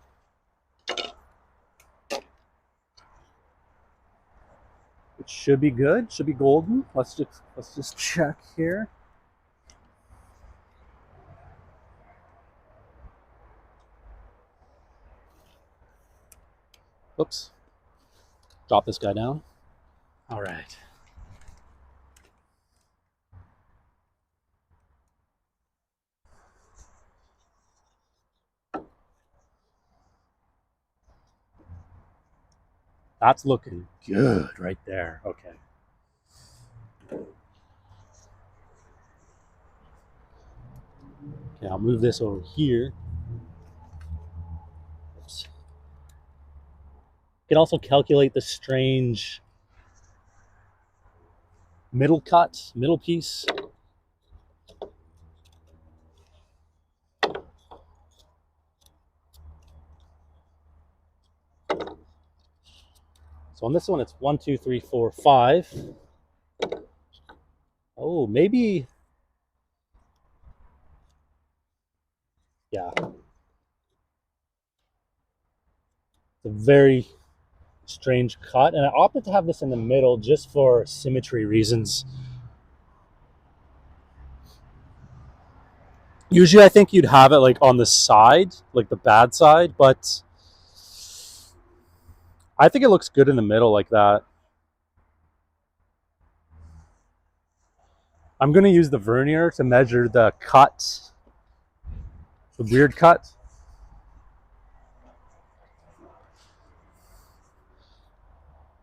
Speaker 1: It should be good, should be golden. Let's just check here. Oops. Drop this guy down. All right. That's looking good right there. Okay. Okay, I'll move this over here. Oops. You can also calculate the strange middle cut, middle piece. So on this one, it's 1, 2, 3, 4, 5. Oh, maybe, yeah. It's a very strange cut, and I opted to have this in the middle just for symmetry reasons. Usually I think you'd have it like on the side, like the bad side, but I think it looks good in the middle like that. I'm going to use the vernier to measure the cut, the weird cut.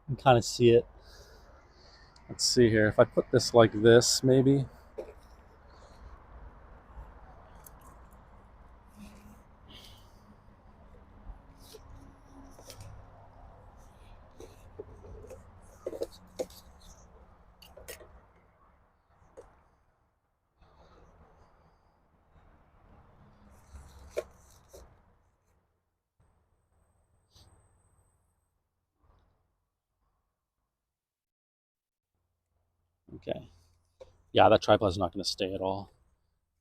Speaker 1: You can kind of see it. Let's see here. If I put this like this, maybe. Okay. Yeah, that tripod's not going to stay at all.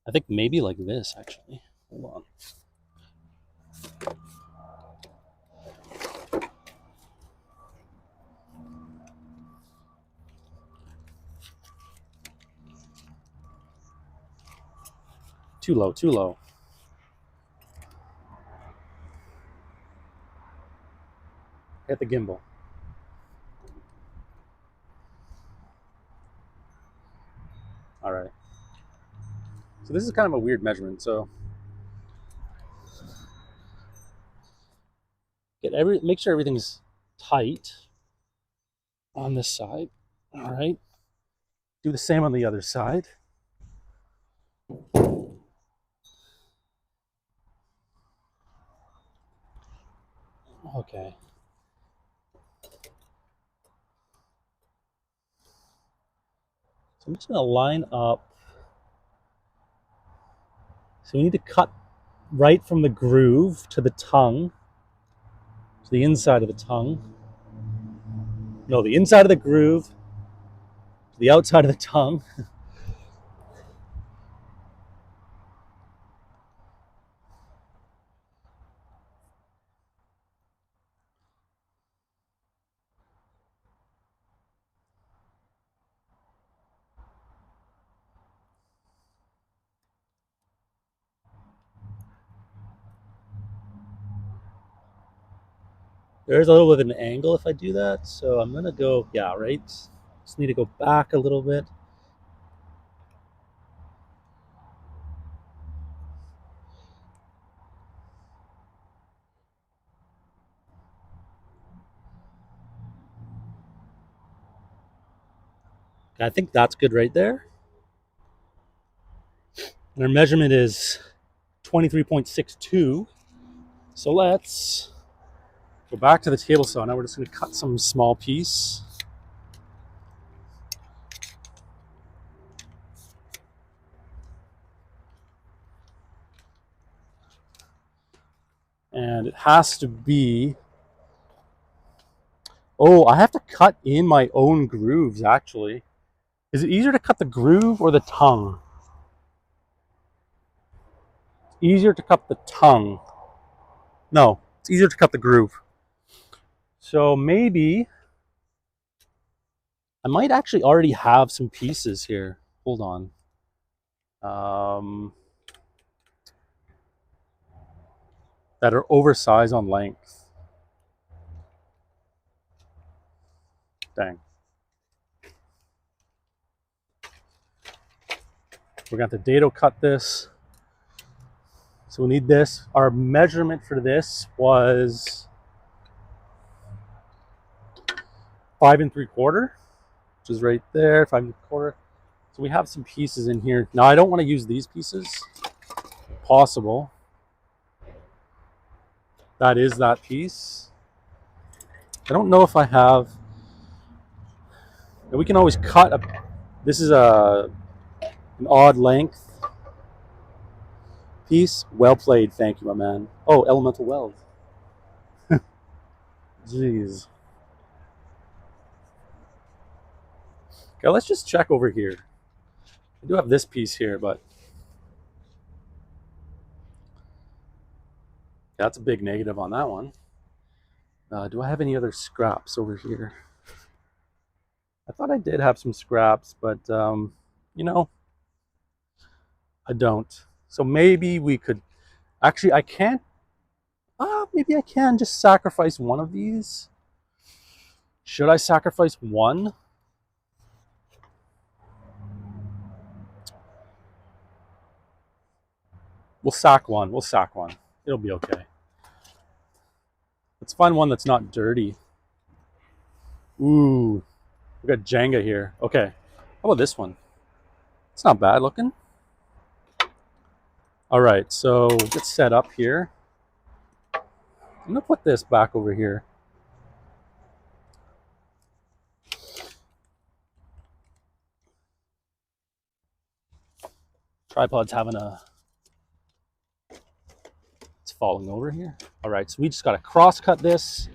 Speaker 1: I think maybe like this, actually. Hold on. Too low, too low. Hit the gimbal. All right. So this is kind of a weird measurement. So make sure everything's tight on this side. All right. Do the same on the other side. Okay. So I'm just going to line up. So we need to cut right from the groove to the tongue, to the inside of the tongue. No, the inside of the groove to the outside of the tongue. There's a little bit of an angle if I do that. So I'm going to go, yeah, right. Just need to go back a little bit. I think that's good right there. And our measurement is 23.62. So let's go back to the table saw. Now we're just going to cut some small piece. And it has to be, oh, I have to cut in my own grooves actually. Is it easier to cut the groove or the tongue? Easier to cut the tongue. No, it's easier to cut the groove. So maybe I might actually already have some pieces here. Hold on. That are oversized on length. Dang. We're going to have to dado cut this. So we need this. Our measurement for this was 5 3/4, which is right there, 5 3/4. So we have some pieces in here. Now I don't want to use these pieces. Possible. That is that piece. I don't know if I have. We can always cut a. This is an odd length piece. Well played, thank you, my man. Oh, elemental weld. Jeez. Okay, let's just check over here. I do have this piece here, but that's a big negative on that one. Do I have any other scraps over here? I thought I did have some scraps, but you know, I don't. So maybe we could. Actually, I can't. Maybe I can just sacrifice one of these. Should I sacrifice one? We'll sack one. We'll sack one. It'll be okay. Let's find one that's not dirty. Ooh, we got Jenga here. Okay, how about this one? It's not bad looking. All right, so we'll get set up here. I'm gonna put this back over here. Tripod's having a... It's falling over here. All right, so we just gotta cross cut this,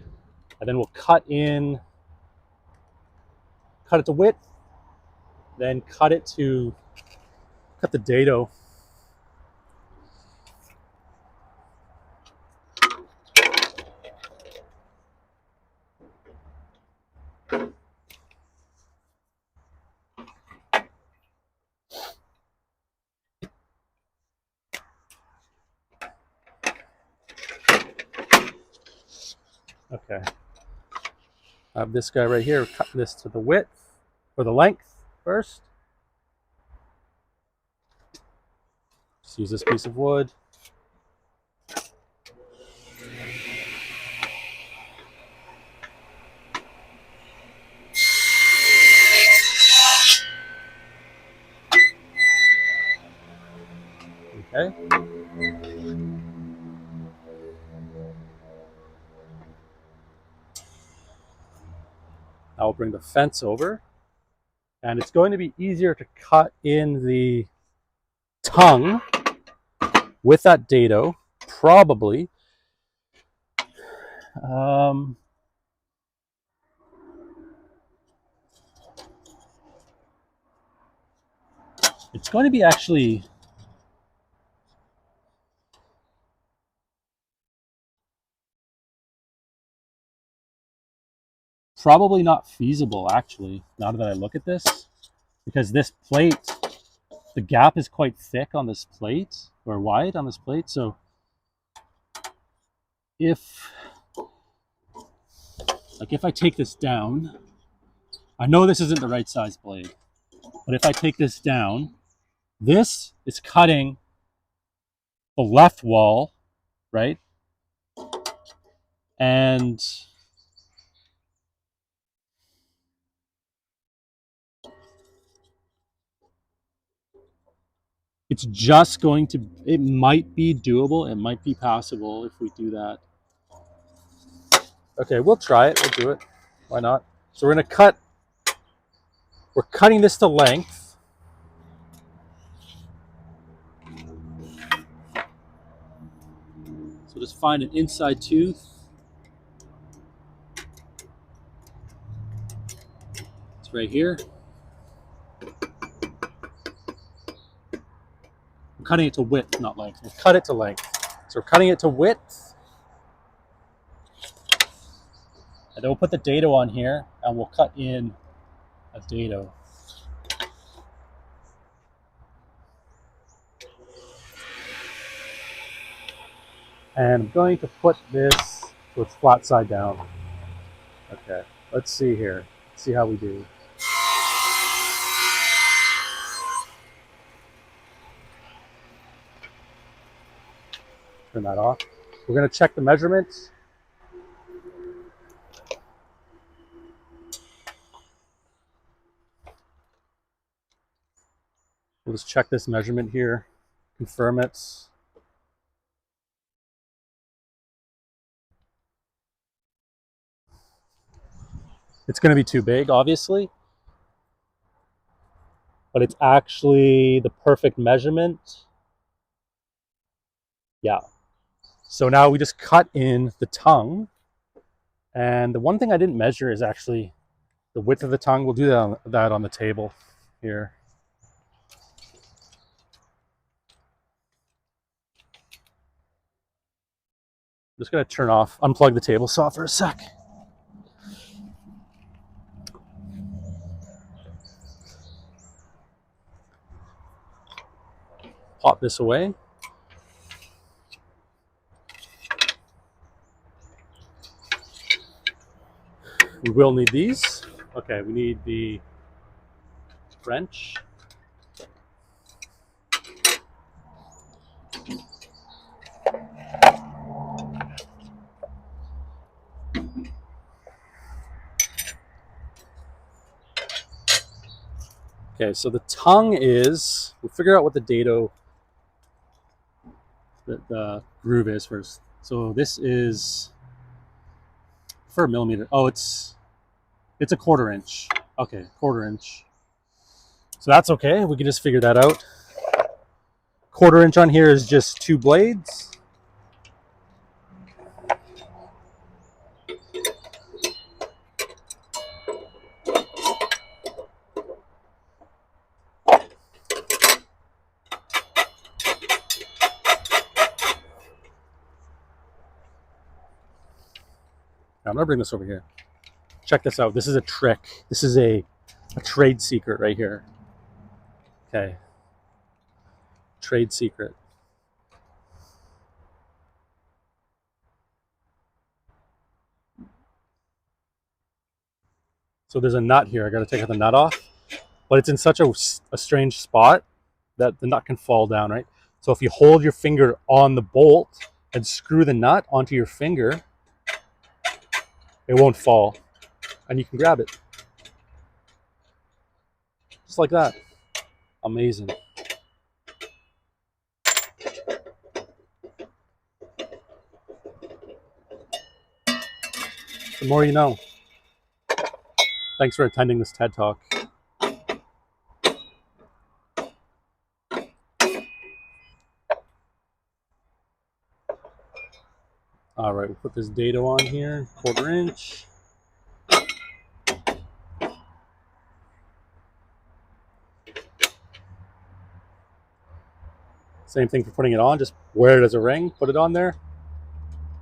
Speaker 1: and then we'll cut it to width, then cut the dado. Okay. I have this guy right here. Cut this to the width, or the length first. Just use this piece of wood. Okay. I'll bring the fence over, and it's going to be easier to cut in the tongue with that dado, probably. It's going to be actually probably not feasible, actually, now that I look at this, because this plate, the gap is quite thick on this plate, or wide on this plate. So if I take this down, I know this isn't the right size blade, but if I take this down, this is cutting the left wall, right? And it's just going to, it might be doable, it might be possible if we do that. Okay, we'll try it, we'll do it. Why not? So we're cutting this to length. So just find an inside tooth. It's right here. I'm cutting it to width, not length. We'll cut it to length. So we're cutting it to width. And then we'll put the dado on here, and we'll cut in a dado. And I'm going to put this so it's flat side down. Okay, let's see here. Let's see how we do. Turn that off. We're going to check the measurements. We'll just check this measurement here, confirm it. It's going to be too big, obviously, but it's actually the perfect measurement. Yeah. So now we just cut in the tongue. And the one thing I didn't measure is actually the width of the tongue. We'll do that on the table here. I'm just going to unplug the table saw for a sec. Pop this away. We will need these. Okay, we need the wrench. Okay, so the tongue is, we'll figure out what the dado, the groove is first. So this is for a millimeter. Oh, it's a 1/4 inch. Okay, 1/4 inch. So that's okay. We can just figure that out. 1/4 inch on here is just 2 blades. Now, I'm gonna bring this over here. Check this out. This is a trick. This is a trade secret right here. Okay. Trade secret. So there's a nut here. I got to take the nut off, but it's in such a strange spot that the nut can fall down, right? So if you hold your finger on the bolt and screw the nut onto your finger, it won't fall, and you can grab it. Just like that. Amazing. The more you know. Thanks for attending this TED Talk. All right, we'll put this dado on here, 1/4 inch. Same thing for putting it on, just wear it as a ring, put it on there,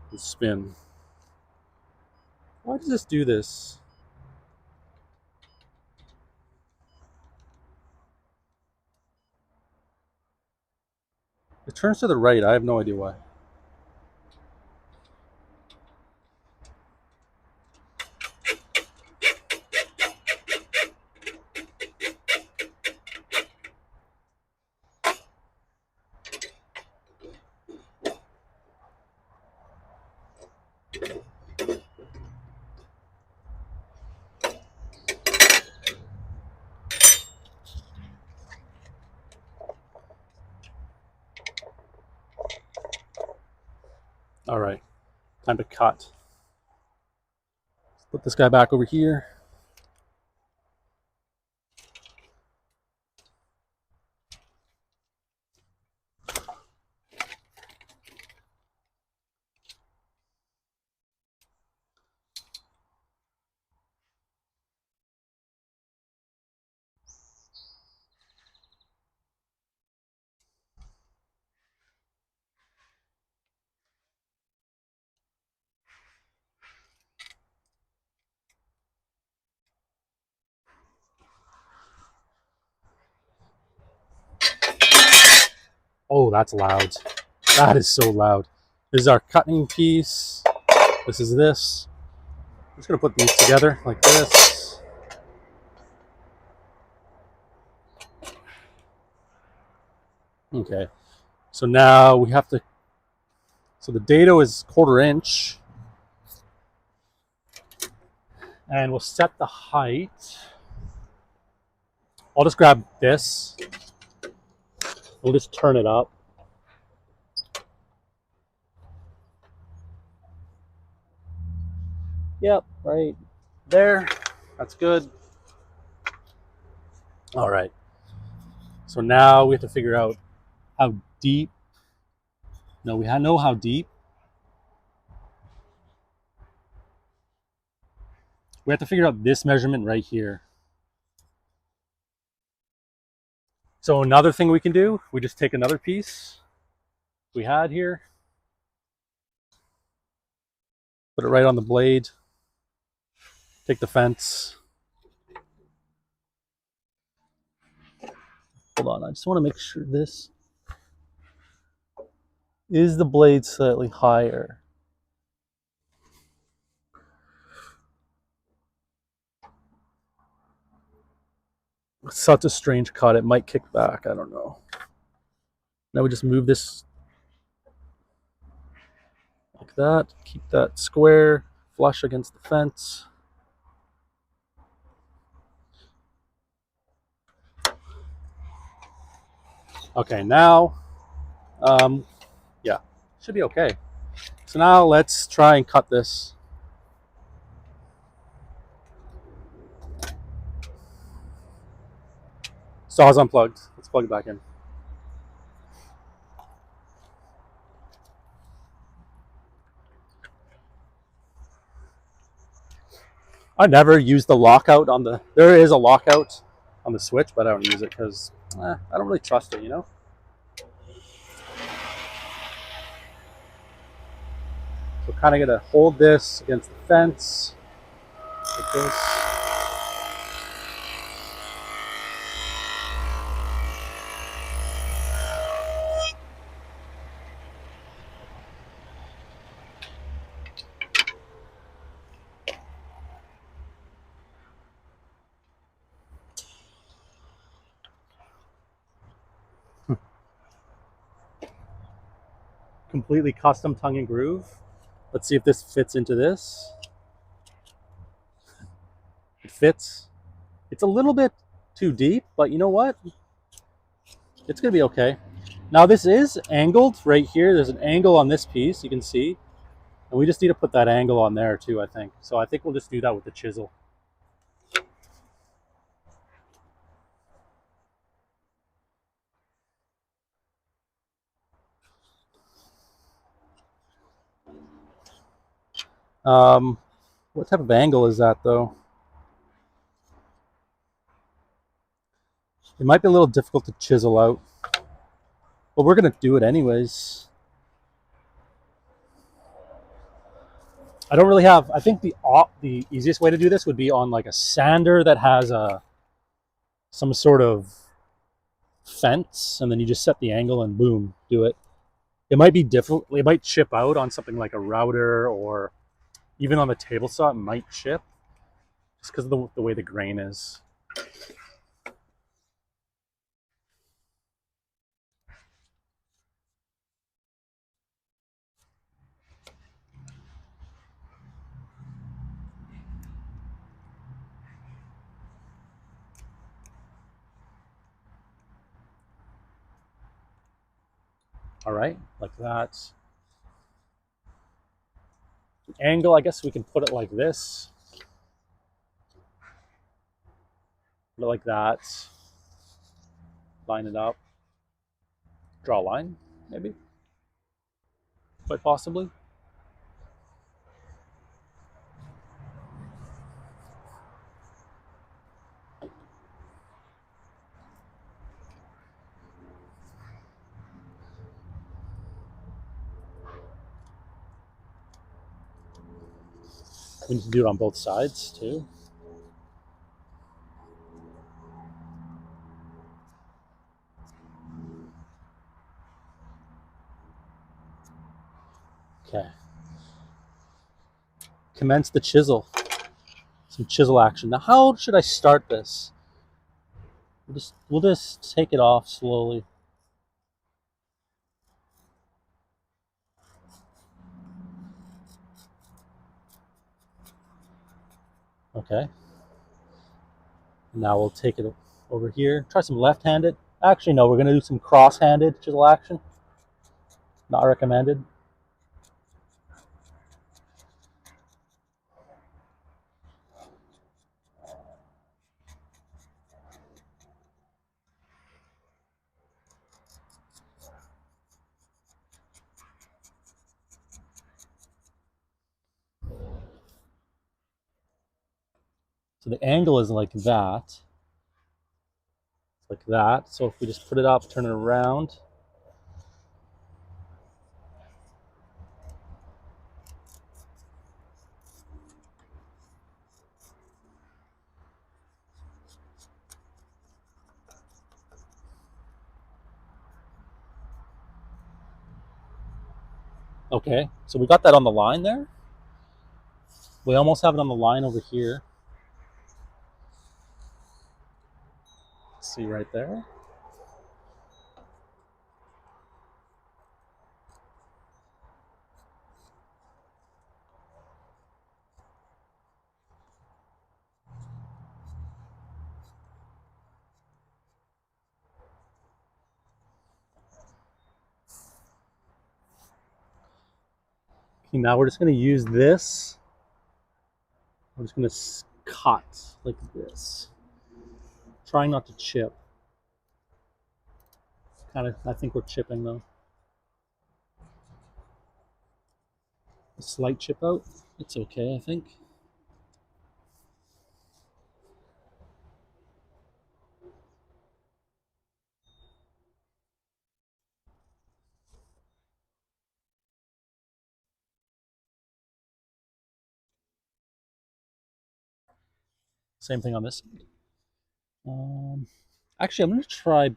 Speaker 1: and spin. Why does this do this? It turns to the right, I have no idea why. All right, time to cut. Let's put this guy back over here. Oh, that's loud. That is so loud. This is our cutting piece. This is this. I'm just gonna put these together like this. Okay, so now we have to, so the dado is 1/4 inch. And we'll set the height. I'll just grab this. We'll just turn it up. Yep, right there. That's good. All right. So now we have to figure out how deep. No, we know how deep. We have to figure out this measurement right here. So another thing we can do, we just take another piece we had here, put it right on the blade, take the fence. Hold on, I just want to make sure this is the blade slightly higher. It's such a strange cut, it might kick back, I don't know. Now we just move this like that, keep that square, flush against the fence. Okay, now, yeah, should be okay. So now let's try and cut this. Saw's unplugged. Let's plug it back in. I never use the lockout on the... There is a lockout on the switch, but I don't use it because I don't really trust it, you know? So kind of going to hold this against the fence like this. Completely custom tongue and groove. Let's see if this fits into this. It fits. It's a little bit too deep, but you know what? It's going to be okay. Now this is angled right here. There's an angle on this piece, you can see. And we just need to put that angle on there too, I think. So I think we'll just do that with the chisel. What type of angle is that though? It might be a little difficult to chisel out, but we're gonna do it anyways. I don't really have, I think the easiest way to do this would be on like a sander that has some sort of fence, and then you just set the angle and boom, do it. It might be difficult, it might chip out on something like a router, or even on the table saw it might chip just because of the way the grain is. All right, like that. Angle, I guess we can put it like this. Put it like that. Line it up. Draw a line, maybe. Quite possibly. We need to do it on both sides too. Okay. Commence the chisel. Some chisel action. Now, how should I start this? We'll just take it off slowly. Okay. Now we'll take it over here. Try some left-handed. Actually, no, we're going to do some cross-handed chisel action. Not recommended. So the angle is like that. Like that. So if we just put it up, turn it around. Okay, so we got that on the line there. We almost have it on the line over here. See right there. Okay, now we're just going to use this. We're just going to cut like this. Trying not to chip. Kind of, I think we're chipping though. A slight chip out. It's okay, I think. Same thing on this side. Actually, I'm going to try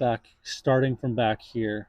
Speaker 1: starting from back here.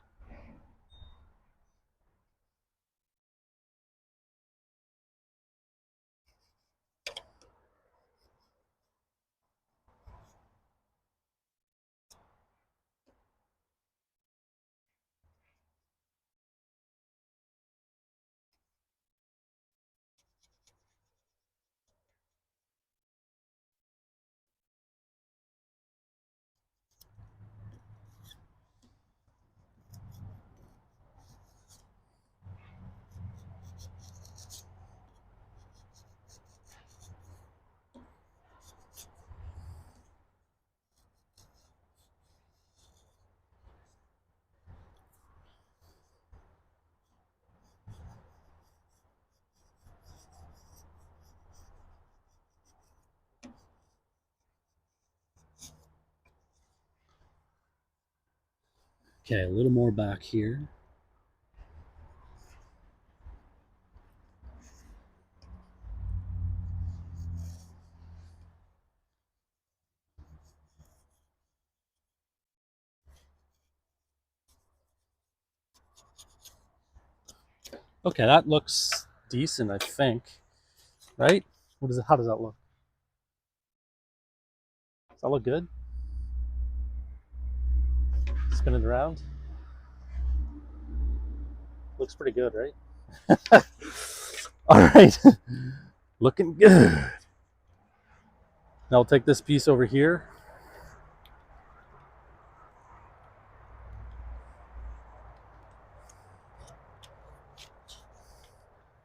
Speaker 1: Okay, a little more back here. Okay, that looks decent, I think. Right? What is it? How does that look? Does that look good? Spin it around. Looks pretty good, right? All right. Looking good. Now I'll take this piece over here.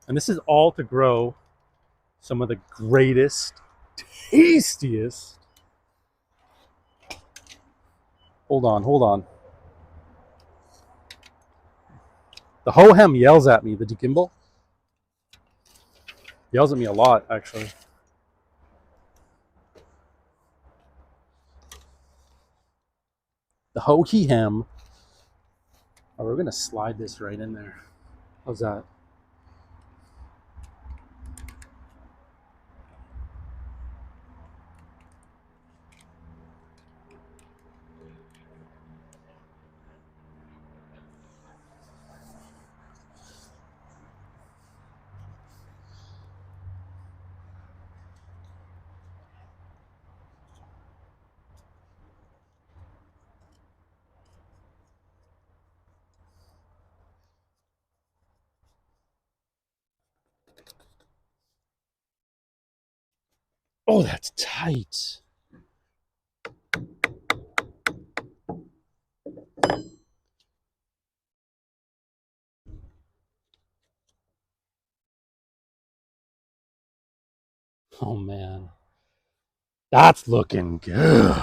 Speaker 1: And this is all to grow some of the greatest, tastiest. Hold on, hold on. The Hohem yells at me, the gimbal. Yells at me a lot, actually. The Hohem. Oh, we're going to slide this right in there. How's that? Oh, that's tight. Oh man, that's looking good.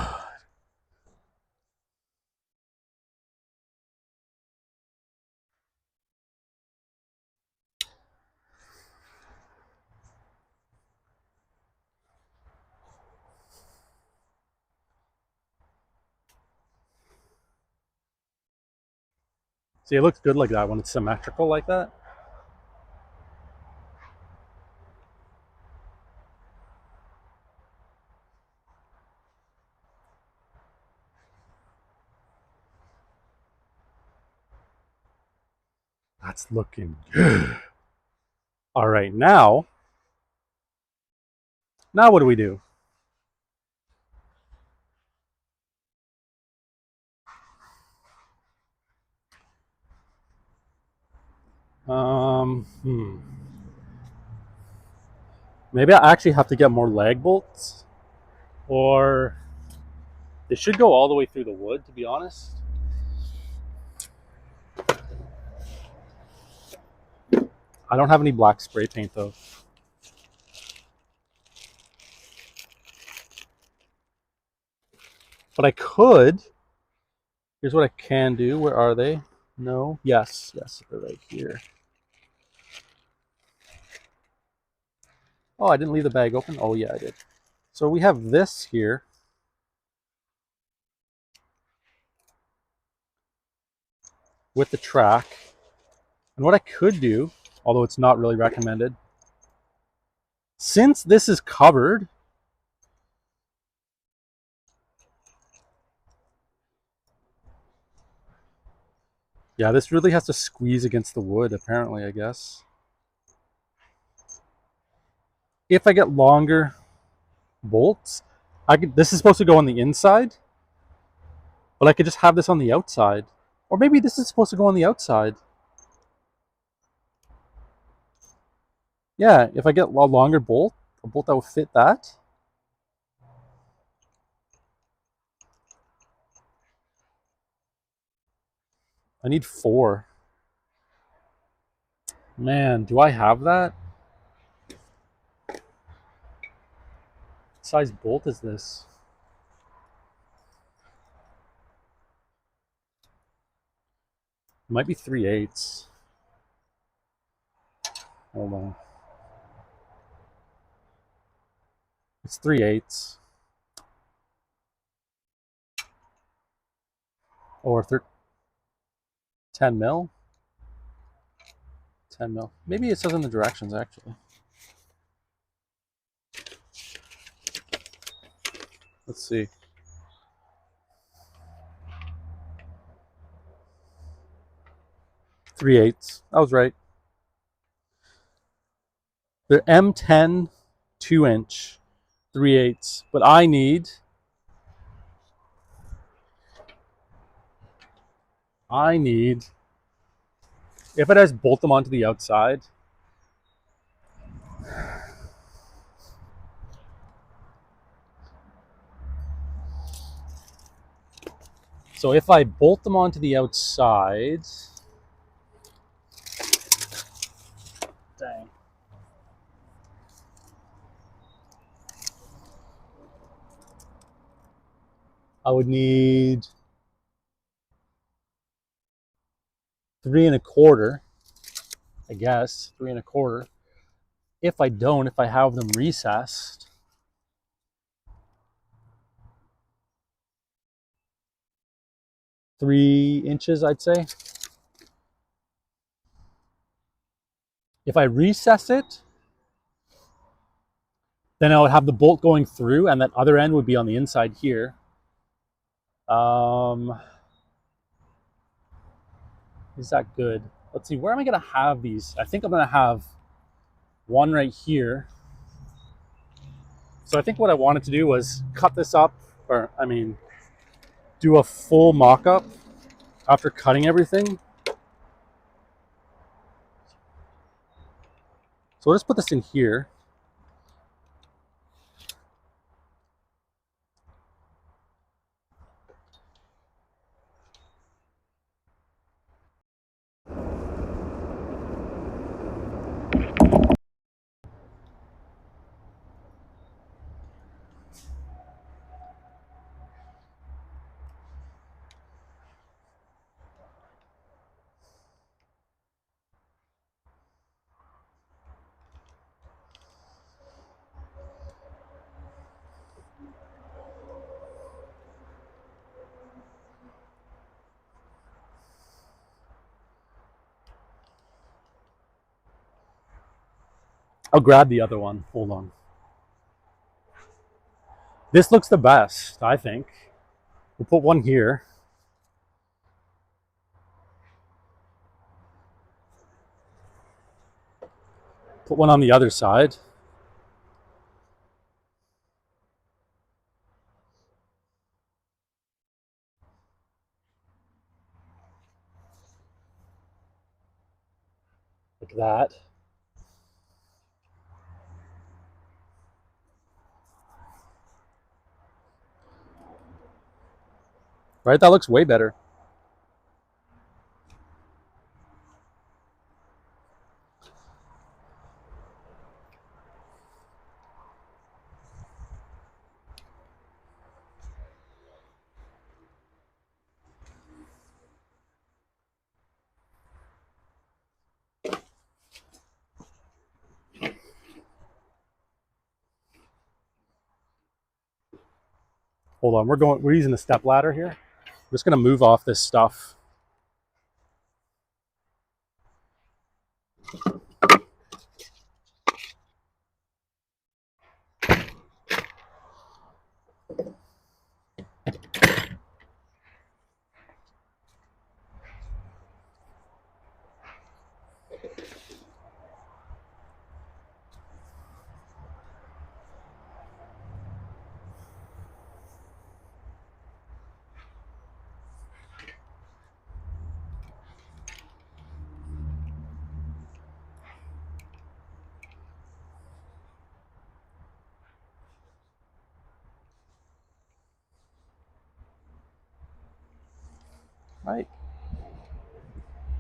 Speaker 1: See, it looks good like that when it's symmetrical like that. That's looking good. All right, now what do we do? Um, hmm. Maybe I actually have to get more lag bolts, or they should go all the way through the wood, to be honest. I don't have any black spray paint though. But I could. Here's what I can do. Where are they? No. Yes. Yes, they're right here. Oh, I didn't leave the bag open. Oh, yeah, I did. So we have this here. With the track. And what I could do, although it's not really recommended, since this is covered, yeah, this really has to squeeze against the wood, apparently, I guess. If I get longer bolts, this is supposed to go on the inside, but I could just have this on the outside. Or maybe this is supposed to go on the outside. Yeah, if I get a longer bolt, a bolt that will fit that. I need 4. Man, do I have that? What size bolt is this? It might be 3/8. Hold on. It's 3/8. Or 10 mil? 10 mil. Maybe it says in the directions, actually. Let's see. 3/8. I was right. They're M10 2-inch 3/8. But I need if it has bolt them onto the outside. So if I bolt them onto the outside, dang. I would need 3 1/4, I guess, 3 1/4. If I have them recessed, 3 inches, I'd say. If I recess it, then I would have the bolt going through, and that other end would be on the inside here. Is that good? Let's see, where am I gonna have these? I think I'm gonna have one right here. So I think what I wanted to do was cut this up, or I mean, do a full mock-up after cutting everything. So we'll just put this in here. I'll grab the other one. Hold on. This looks the best, I think. We'll put one here. Put one on the other side. Like that. Right? That looks way better. Hold on, we're using the step ladder here. I'm just gonna move off this stuff. Right?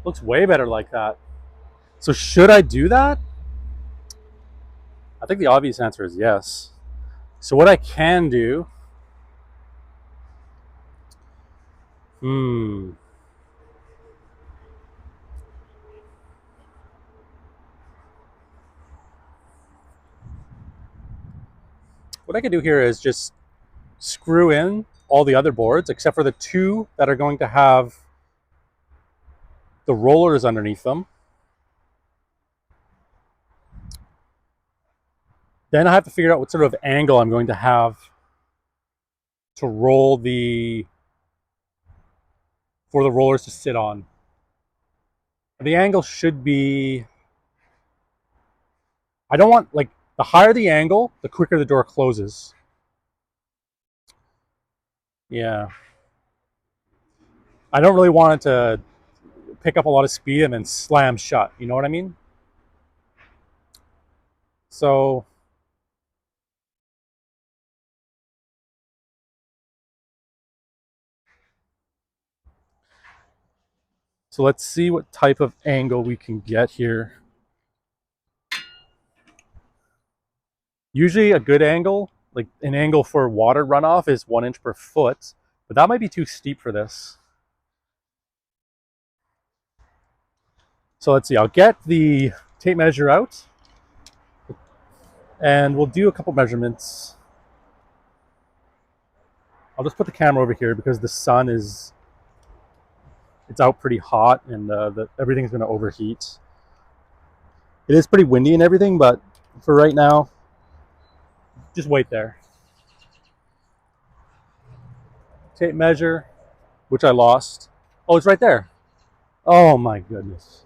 Speaker 1: Looks way better like that. So should I do that? I think the obvious answer is yes. So what I can do, what I can do here is just screw in all the other boards except for the two that are going to have the rollers underneath them. Then I have to figure out what sort of angle I'm going to have to roll for the rollers to sit on. The angle should be, I don't want, like, the higher the angle, the quicker the door closes. Yeah. I don't really want it to pick up a lot of speed and then slam shut. You know what I mean? So let's see what type of angle we can get here. Usually a good angle, like an angle for water runoff, is 1 inch per foot, but that might be too steep for this. So let's see, I'll get the tape measure out and we'll do a couple measurements. I'll just put the camera over here because the sun is, it's out pretty hot and everything's going to overheat. It is pretty windy and everything, but for right now, just wait there. Tape measure, which I lost. Oh, it's right there. Oh my goodness.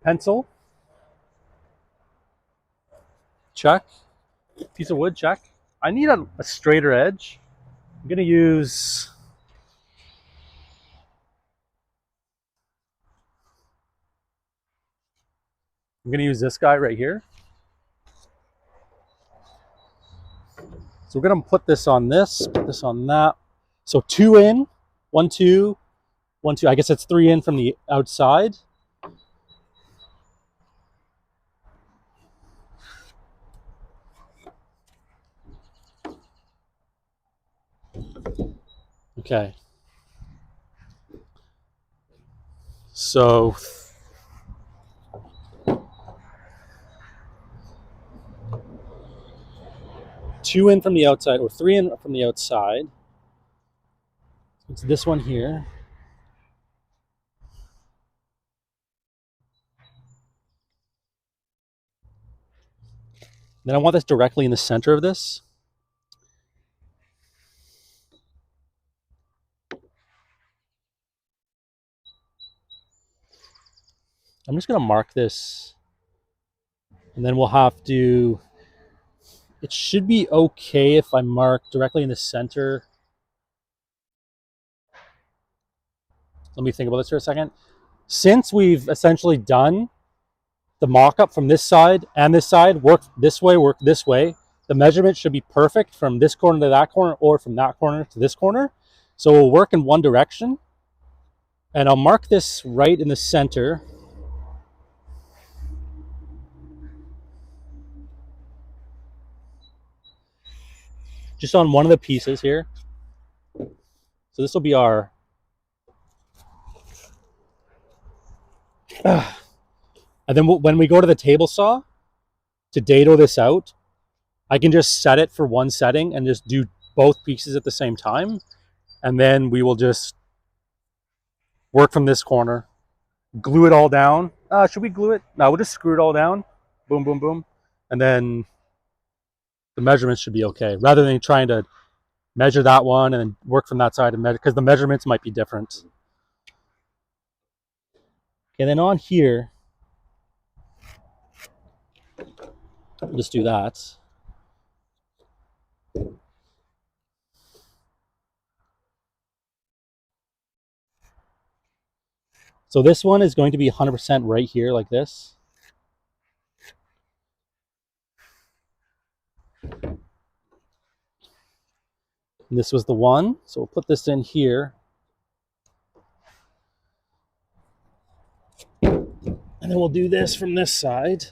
Speaker 1: Pencil. Check. Piece of wood, check. I need a straighter edge. I'm going to use this guy right here. So we're going to put this on this, put this on that. So 2 in, 1, 2, 1, 2. I guess it's 3 in from the outside. Okay. So 2 in from the outside, or 3 in from the outside. It's this one here. Then I want this directly in the center of this. I'm just going to mark this, and then we'll have to, it should be okay if I mark directly in the center. Let me think about this for a second. Since we've essentially done the mock-up from this side and this side, work this way, the measurement should be perfect from this corner to that corner or from that corner to this corner. So we'll work in one direction. And I'll mark this right in the center. Just on one of the pieces here. So this will be our... and then when we go to the table saw to dado this out, I can just set it for one setting and just do both pieces at the same time. And then we will just work from this corner, glue it all down. Should we glue it? No, we'll just screw it all down. Boom, boom, boom. And then the measurements should be okay, rather than trying to measure that one and then work from that side and measure, because the measurements might be different. And then on here, we'll just do that. So this one is going to be 100% right here like this. And this was the one, so we'll put this in here. And then we'll do this from this side.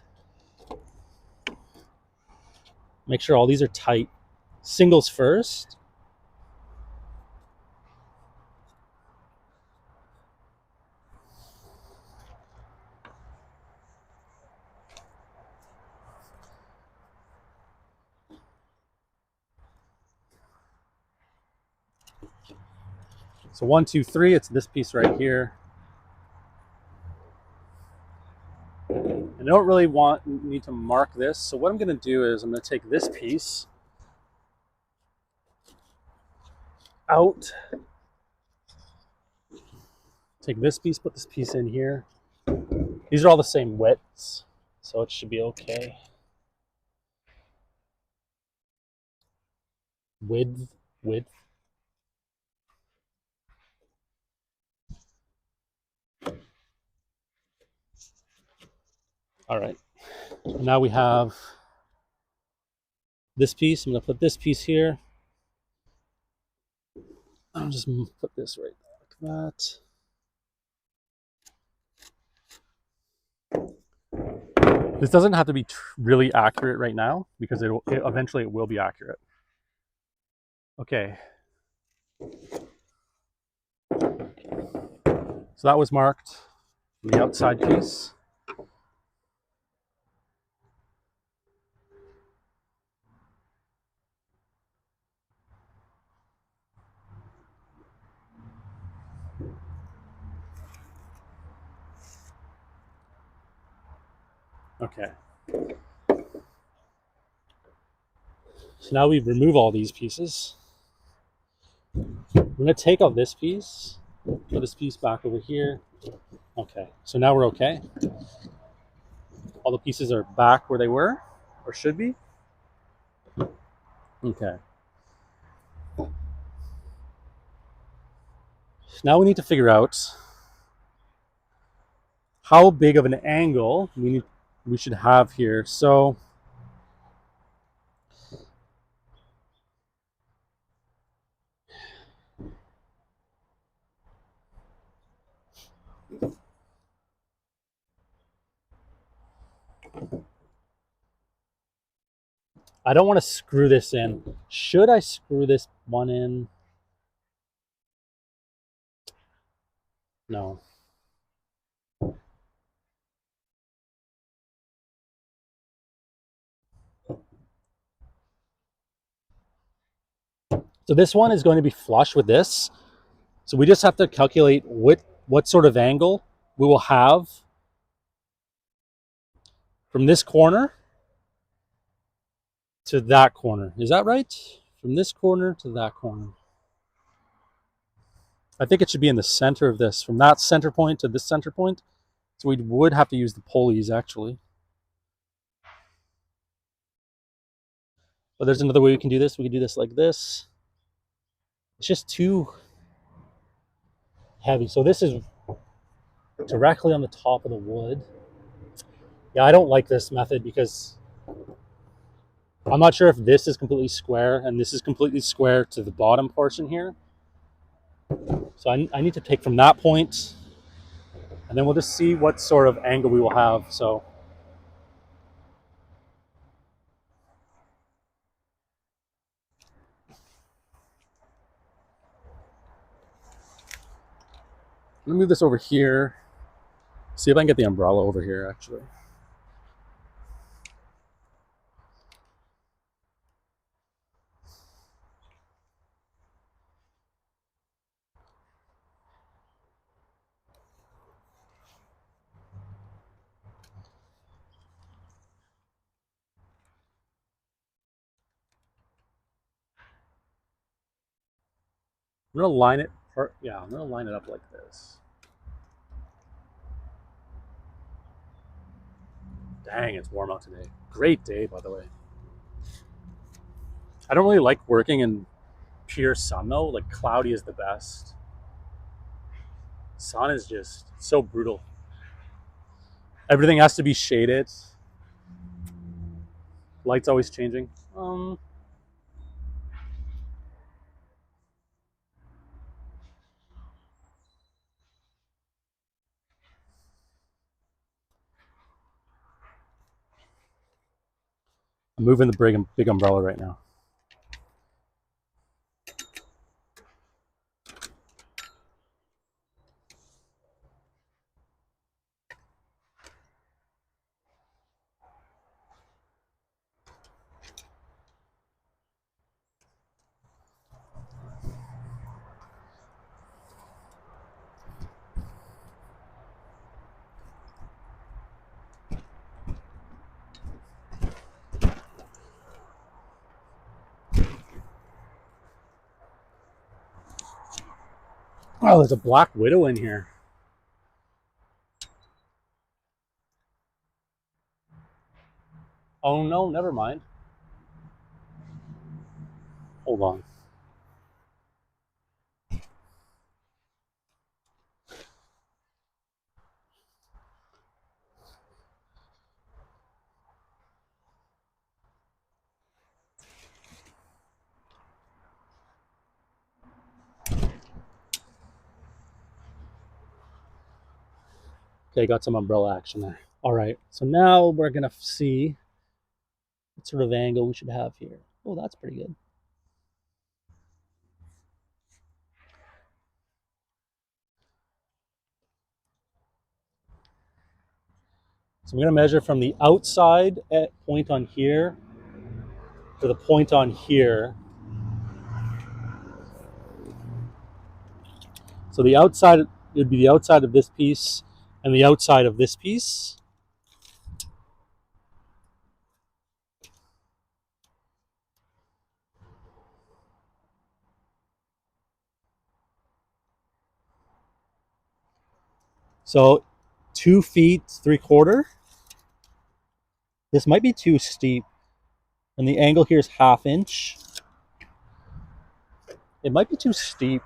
Speaker 1: Make sure all these are tight. Singles first. So 1, 2, 3, it's this piece right here. And I don't really need to mark this. So what I'm going to do is I'm going to take this piece out. Take this piece, put this piece in here. These are all the same widths, so it should be okay. Width. All right, now we have this piece. I'm going to put this piece here. I'll just put this right like that. This doesn't have to be really accurate right now, because eventually it will be accurate. Okay. So that was marked, the outside piece. Okay. So now we remove all these pieces. We're going to take out this piece, put this piece back over here. Okay, so now we're okay. All the pieces are back where they were, or should be. Okay. So now we need to figure out how big of an angle we should have here. So I don't want to screw this in. Should I screw this one in? No. So this one is going to be flush with this. So we just have to calculate what sort of angle we will have from this corner to that corner. Is that right? From this corner to that corner. I think it should be in the center of this, from that center point to this center point. So we would have to use the pulleys actually. But there's another way we can do this. We can do this like this. It's just too heavy. So this is directly on the top of the wood. Yeah, I don't like this method because I'm not sure if this is completely square and this is completely square to the bottom portion here. So I need to take from that point, and then we'll just see what sort of angle we will have. So I'm gonna move this over here. See if I can get the umbrella over here actually. I'm gonna line it, I'm gonna line it up like this. Dang, it's warm out today. Great day, by the way. I don't really like working in pure sun though. Like cloudy is the best. Sun is just so brutal. Everything has to be shaded. Light's always changing. I'm moving the big umbrella right now. Oh, there's a black widow in here. Oh no, never mind. Hold on. Okay, got some umbrella action there. All right, so now we're gonna see what sort of angle we should have here. Oh, that's pretty good. So I'm gonna measure from the outside at point on here to the point on here. So the outside would be the outside of this piece and the outside of this piece. So 2 feet 3/4. This might be too steep. And the angle here is 1/2 inch. It might be too steep.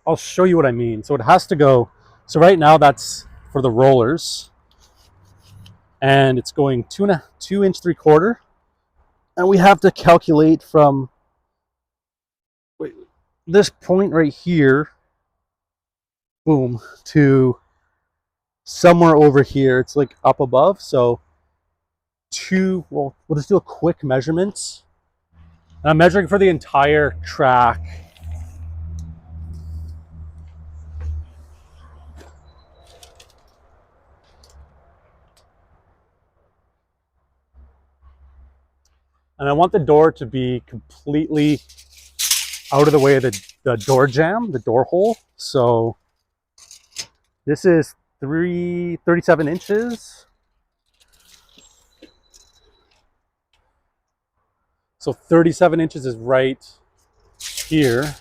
Speaker 1: I'll show you what I mean. So it has to go, so right now that's for the rollers. And it's going 2 inch 3/4. And we have to calculate from this point right here, boom, to somewhere over here. It's like up above. So we'll just do a quick measurement. And I'm measuring for the entire track. And I want the door to be completely out of the way of the door jamb, the door hole. So this is 37 inches. So 37 inches is right here.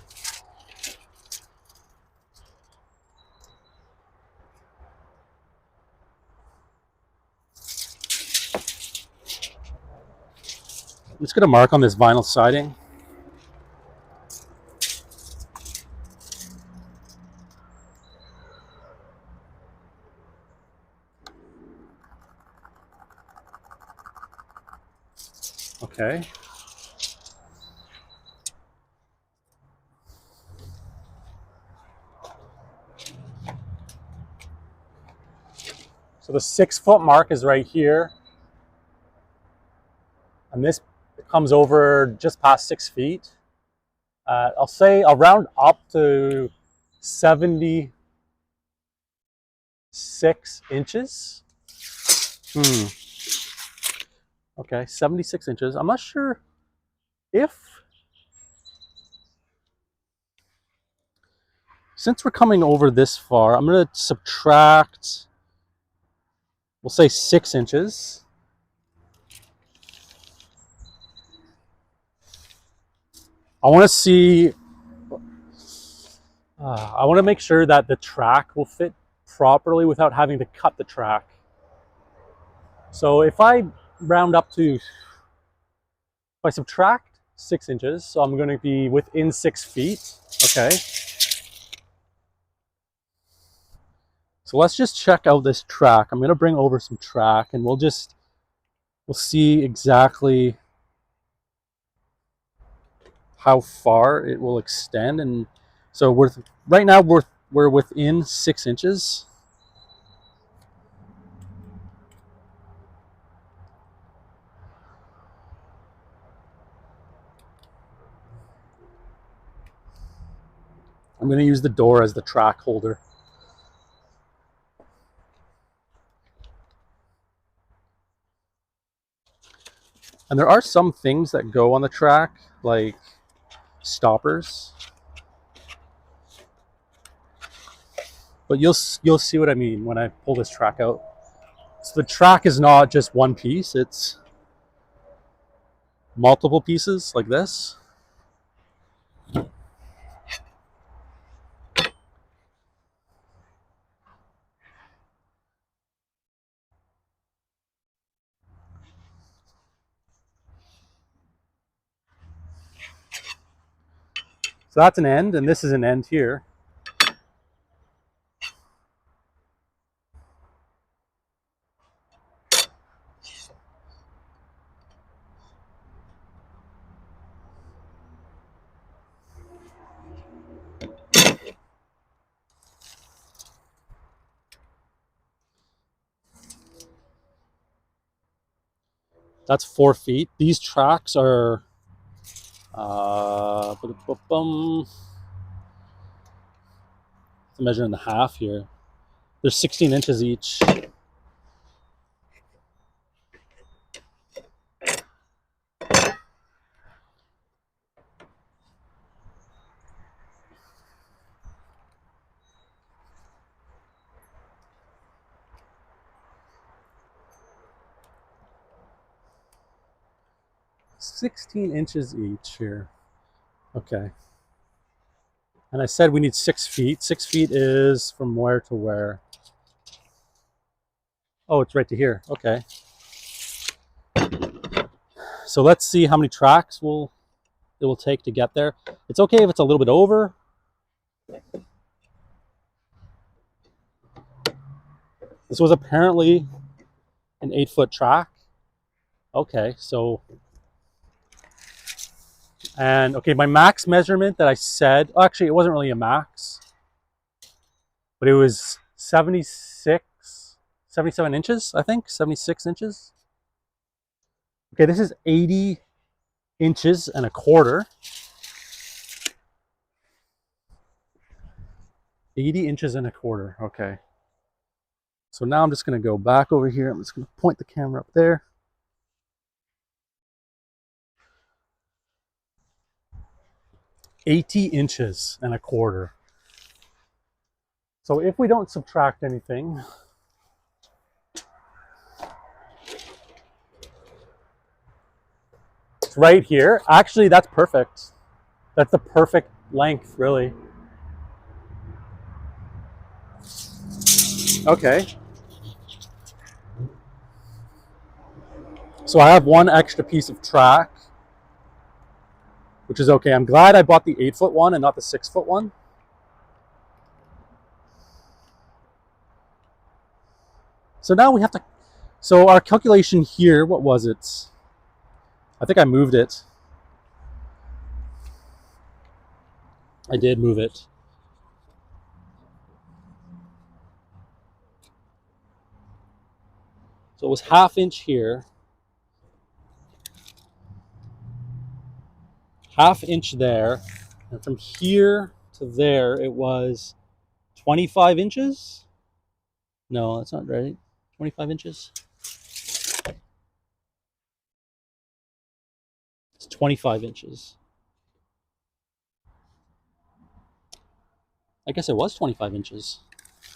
Speaker 1: I'm just gonna mark on this vinyl siding. Okay. So the 6-foot mark is right here. And this comes over just past 6 feet. I'll say I'll round up to 76 inches. Okay, 76 inches. I'm not sure if, since we're coming over this far, I'm going to subtract, we'll say 6 inches. I want to see, I want to make sure that the track will fit properly without having to cut the track. So if I round up to, if I subtract 6 inches, so I'm going to be within 6 feet, okay? So let's just check out this track. I'm going to bring over some track and we'll see exactly how far it will extend. And so right now we're within 6 inches. I'm going to use the door as the track holder. And there are some things that go on the track, like stoppers. But you'll see what I mean when I pull this track out. So the track is not just one piece, it's multiple pieces like this. So that's an end, and this is an end here. That's 4 feet. These tracks are to measure in the half here. They're 16 inches each. Here. Okay. And I said we need 6 feet. 6 feet is from where to where? Oh, it's right to here. Okay. So let's see how many tracks it will take to get there. It's okay if it's a little bit over. This was apparently an 8-foot track. Okay, so, and okay, my max measurement that I said, actually it wasn't really a max, but it was 77 inches, I think, 76 inches. Okay, this is 80 inches and a quarter. 80 inches and a quarter, okay. So now I'm just gonna go back over here. I'm just gonna point the camera up there. 80 inches and a quarter. So if we don't subtract anything, it's right here. Actually, that's perfect. That's the perfect length, really. Okay. So I have one extra piece of track, which is okay. I'm glad I bought the 8-foot one and not the 6-foot one. So now we have to, so our calculation here, what was it? I think I moved it. I did move it. So it was 1/2 inch here, 1/2 inch there, and from here to there it was 25 inches. No, that's not right. 25 inches. It's 25 inches. I guess it was 25 inches.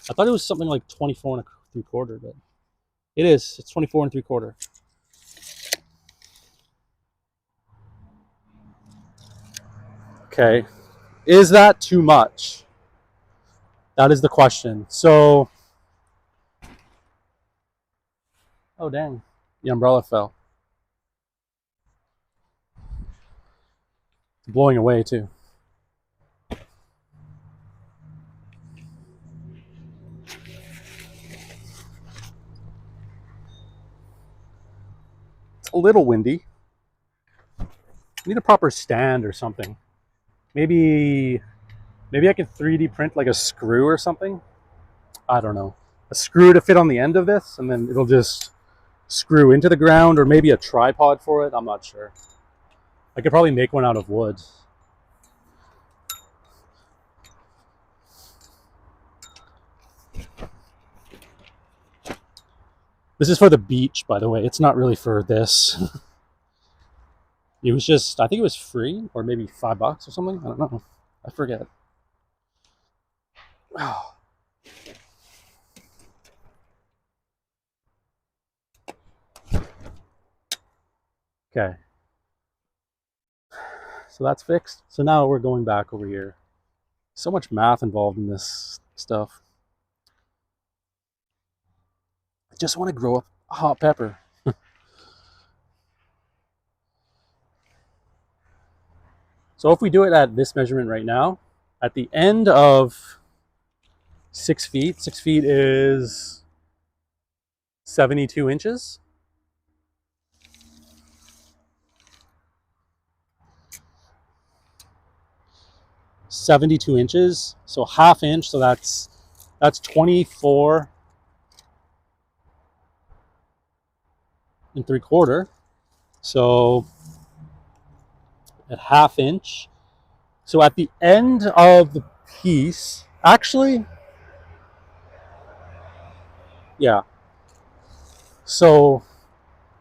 Speaker 1: I thought it was something like 24 3/4, but it is. It's 24 3/4. Okay. Is that too much? That is the question. So, oh dang, the umbrella fell. It's blowing away too. It's a little windy. I need a proper stand or something. Maybe I can 3D print like a screw or something. I don't know. A screw to fit on the end of this, and then it'll just screw into the ground, or maybe a tripod for it. I'm not sure. I could probably make one out of wood. This is for the beach, by the way. It's not really for this. It was just, I think it was free, or maybe $5 or something. I don't know. I forget. Oh. Okay. So that's fixed. So now we're going back over here. So much math involved in this stuff. I just want to grow up a hot pepper. So if we do it at this measurement right now, at the end of 6 feet, 6 feet is 72 inches. So 1/2 inch, so that's 24 3/4. So at 1/2 inch. So at the end of the piece, actually, yeah. So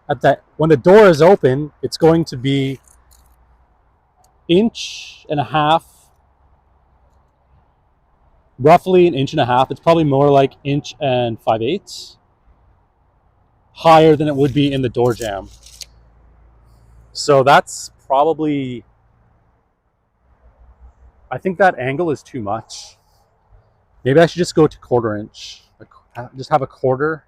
Speaker 1: at that, when the door is open, it's going to be 1.5 inches, roughly 1.5 inches. It's probably more like 1 5/8 inches higher than it would be in the door jamb. So that's probably, I think that angle is too much. Maybe I should just go to 1/4 inch. Just have a quarter.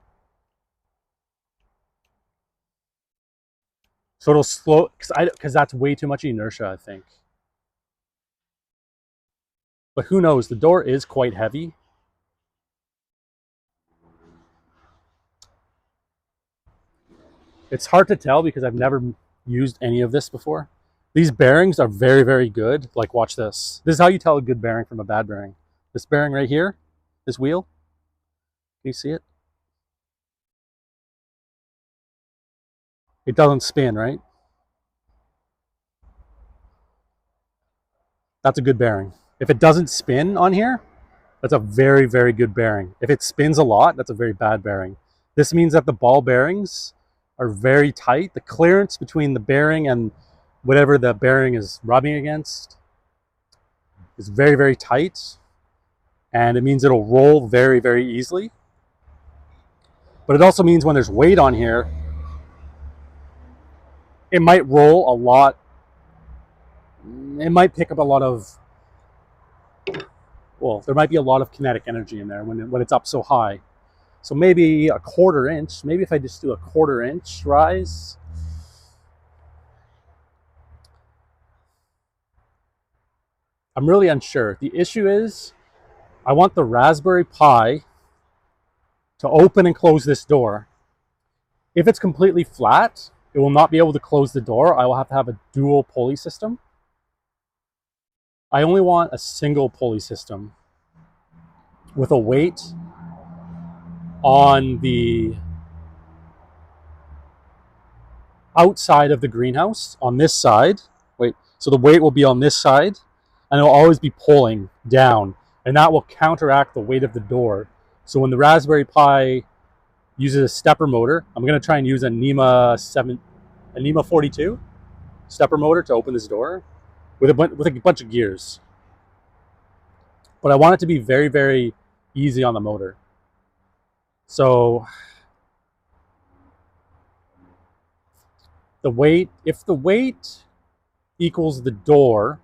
Speaker 1: So it'll slow, because that's way too much inertia, I think. But who knows? The door is quite heavy. It's hard to tell because I've never used any of this before. These bearings are very, very good. Like, watch this. This is how you tell a good bearing from a bad bearing. This bearing right here, this wheel, can you see it? It doesn't spin, right? That's a good bearing. If it doesn't spin on here, that's a very, very good bearing. If it spins a lot, that's a very bad bearing. This means that the ball bearings are very tight. The clearance between the bearing and whatever the bearing is rubbing against is very, very tight, and it means it'll roll very, very easily. But it also means when there's weight on here, it might roll a lot. It might pick up a lot of, well, there might be a lot of kinetic energy in there when it's up so high. So maybe a 1/4 inch, maybe if I just do a 1/4 inch rise. I'm really unsure. The issue is I want the Raspberry Pi to open and close this door. If it's completely flat, it will not be able to close the door. I will have to have a dual pulley system. I only want a single pulley system with a weight on the outside of the greenhouse on this side. Wait, so the weight will be on this side and it'll always be pulling down, and that will counteract the weight of the door. So when the Raspberry Pi uses a stepper motor, I'm going to try and use a NEMA 42 stepper motor to open this door with a bunch of gears. But I want it to be very, very easy on the motor. So the weight, if the weight equals the door,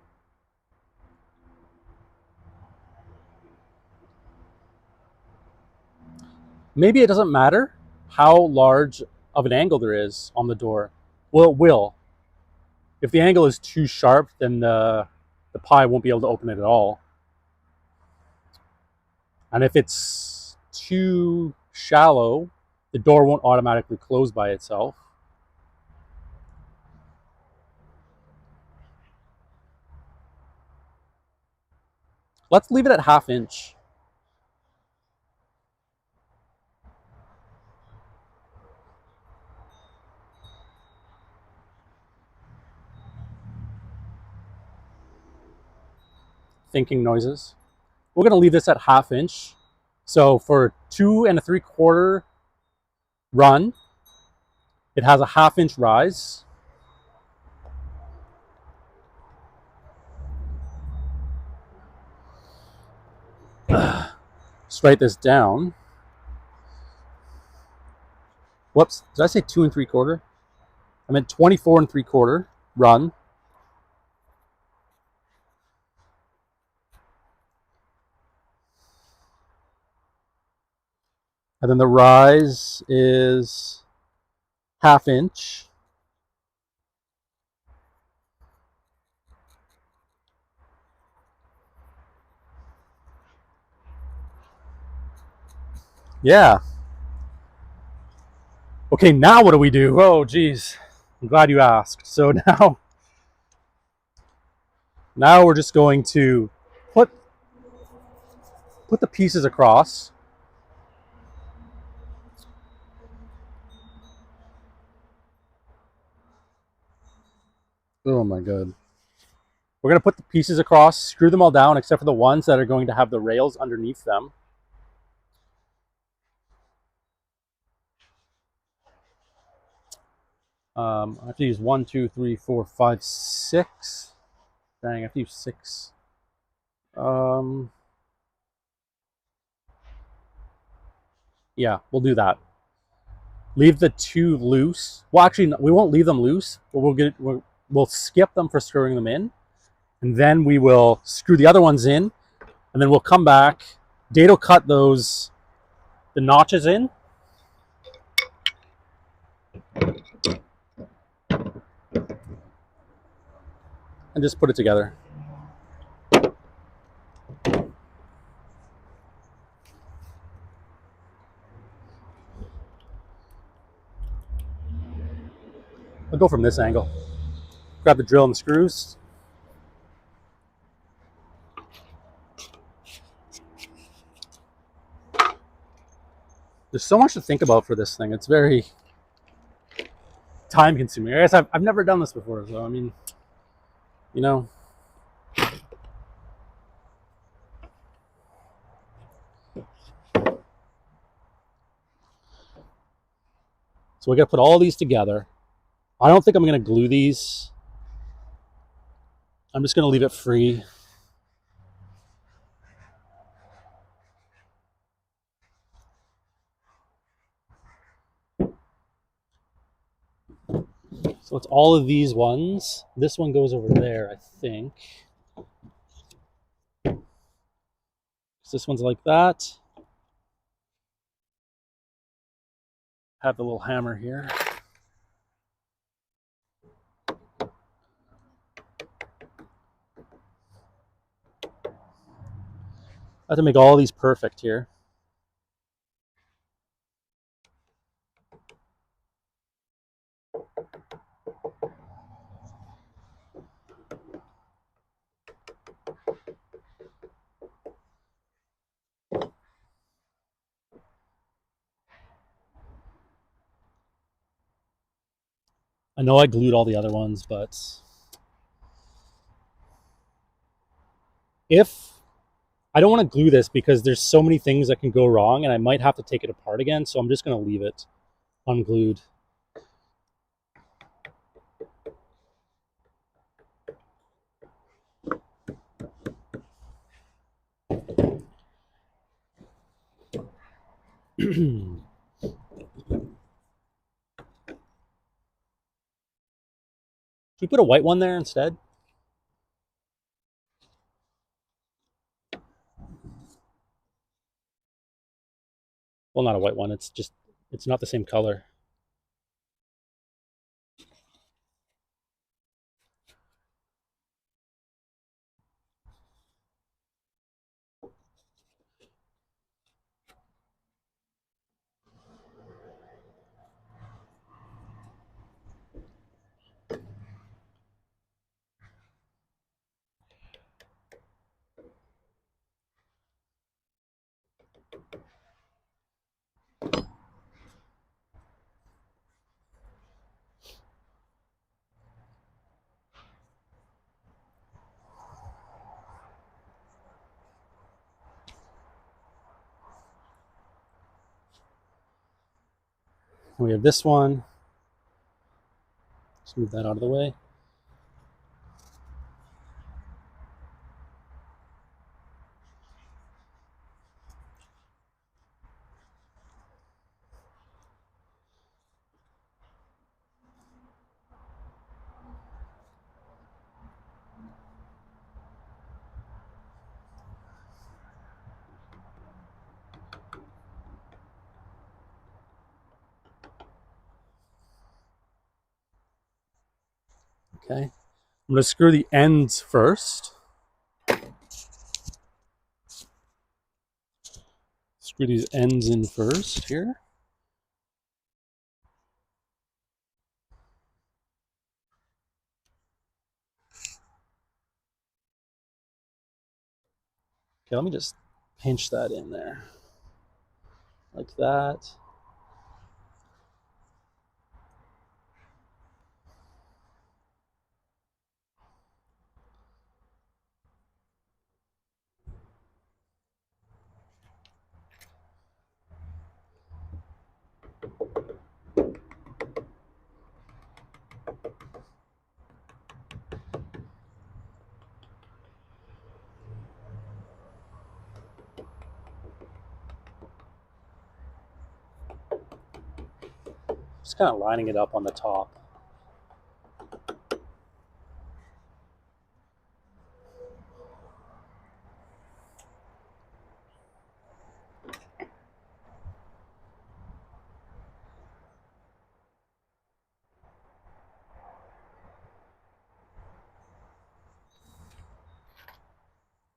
Speaker 1: maybe it doesn't matter how large of an angle there is on the door. Well, it will. If the angle is too sharp, then the Pi won't be able to open it at all. And if it's too shallow, the door won't automatically close by itself. Let's leave it at 1/2 inch. Thinking noises. We're going to leave this at 1/2 inch. So for 2 3/4 run, it has a 1/2 inch rise. Just write this down. Whoops, did I say 2 3/4? I meant 24 3/4 run. And then the rise is 1/2 inch. Yeah. Okay, now what do we do? Oh, geez. I'm glad you asked. So now we're just going to put the pieces across. Oh my god. We're going to put the pieces across, screw them all down except for the ones that are going to have the rails underneath them. I have to use 1, 2, 3, 4, 5, 6. Dang, I have to use 6. Yeah, we'll do that. Leave the 2 loose. Well, actually, we won't leave them loose, but we'll skip them for screwing them in, and then we will screw the other ones in, and then we'll come back. Date will cut the notches in. And just put it together. I'll go from this angle. Grab the drill and the screws. There's so much to think about for this thing. It's very time consuming. I guess I've never done this before, so I mean, you know. So we got to put all these together. I don't think I'm going to glue these. I'm just going to leave it free. So it's all of these ones. This one goes over there, I think. So this one's like that. Have the little hammer here. I have to make all these perfect here. I know I glued all the other ones, but if I don't want to glue this because there's so many things that can go wrong and I might have to take it apart again, so I'm just going to leave it unglued. Should we put a white one there instead? Well, not a white one. It's just, it's not the same color. We have this one. Let's move that out of the way. Okay. I'm going to screw the ends first. Screw these ends in first here. Okay, let me just pinch that in there. Like that. Just kind of lining it up on the top.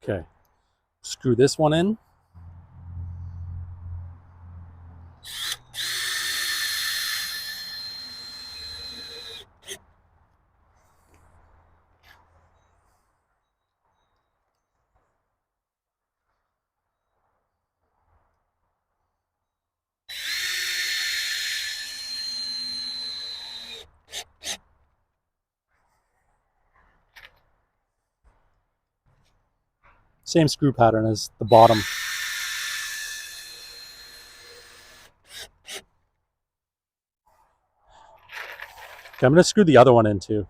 Speaker 1: Okay. Screw this one in. Same screw pattern as the bottom. Okay, I'm going to screw the other one in too.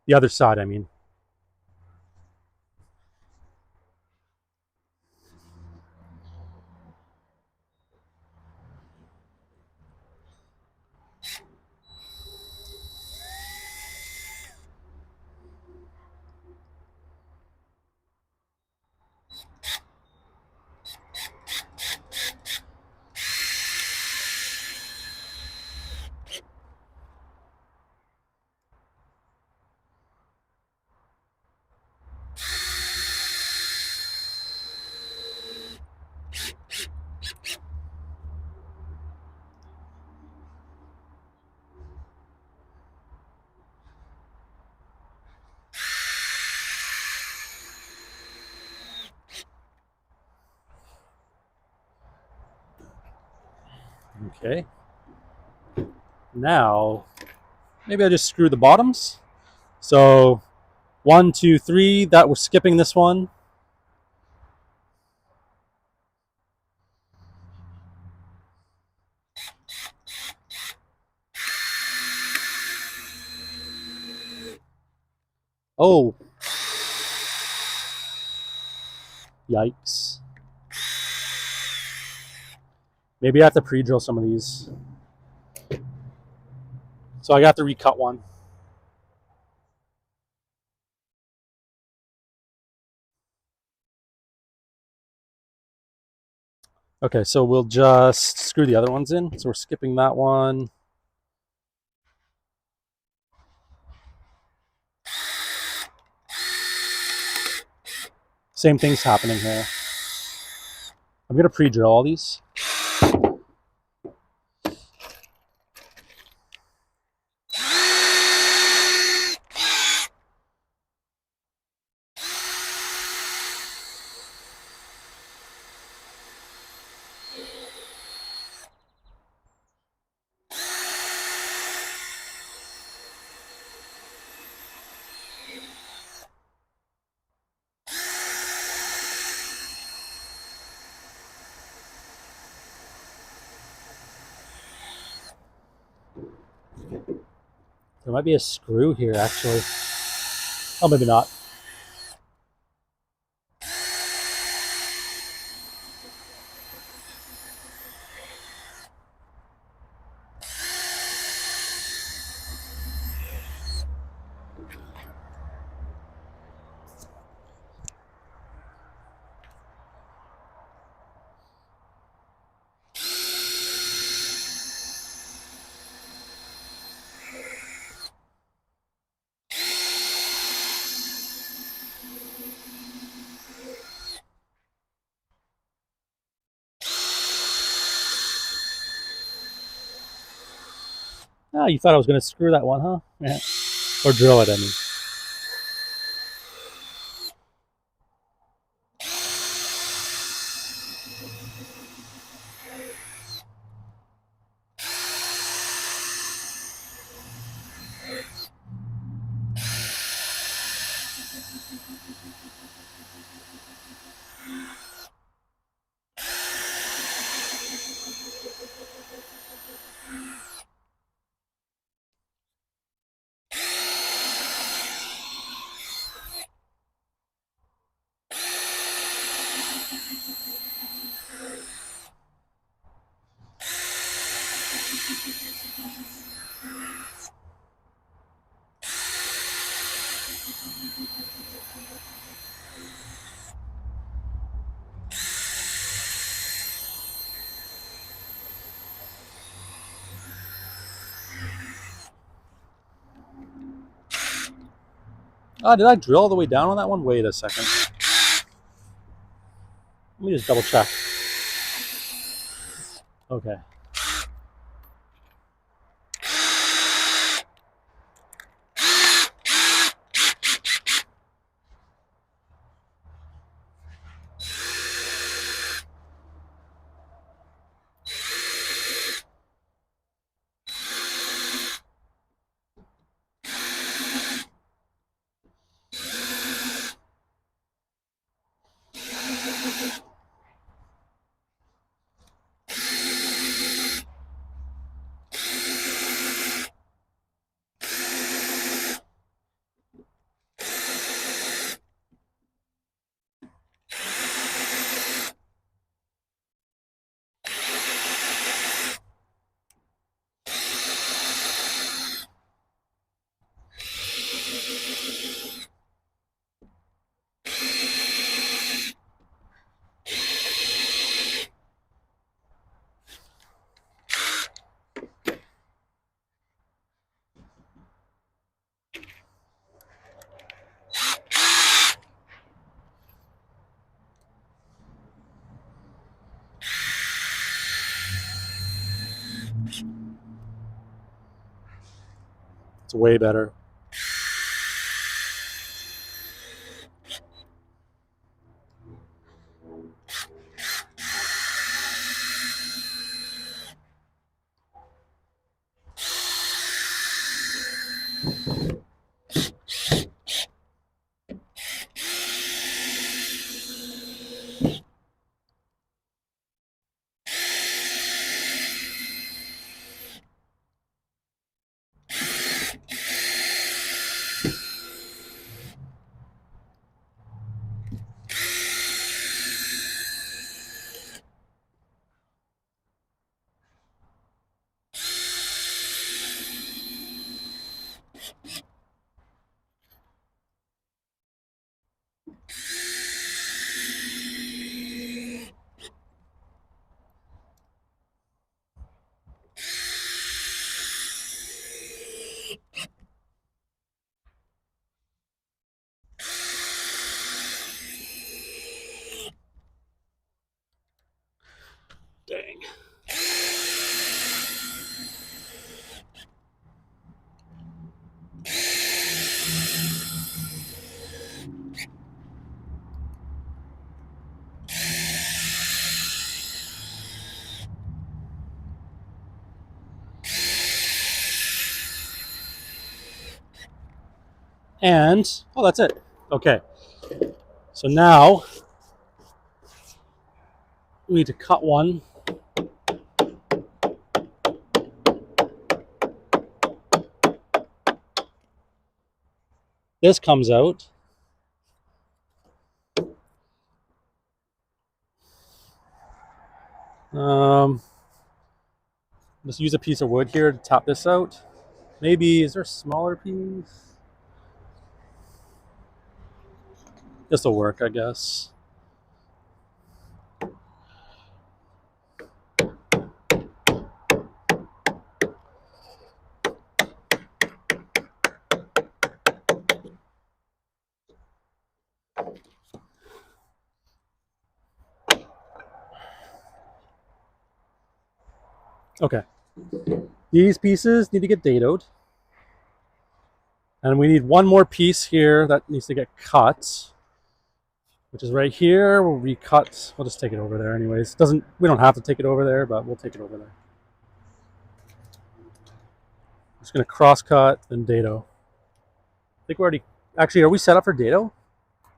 Speaker 1: The other side, I mean. Okay. Now, maybe I just screw the bottoms. So 1, 2, 3, that we're skipping this one. Oh. Yikes. Maybe I have to pre-drill some of these. So I got to recut one. Okay, so we'll just screw the other ones in. So we're skipping that one. Same thing's happening here. I'm going to pre-drill all these. There might be a screw here, actually. Oh, maybe not. Oh, you thought I was going to screw that one, huh? Yeah. Or drill it, I mean. Oh, did I drill all the way down on that one? Wait a second. Let me just double check. Okay. It's way better. Dang. And, oh, that's it. Okay. So now we need to cut one. This comes out. Let's use a piece of wood here to top this out. Maybe, is there a smaller piece? This will work, I guess. Okay. These pieces need to get dadoed. And we need one more piece here that needs to get cut, which is right here. We'll recut. We'll just take it over there anyways. We don't have to take it over there, but we'll take it over there. I'm just going to cross cut, then dado. I think we're already... Actually, are we set up for dado?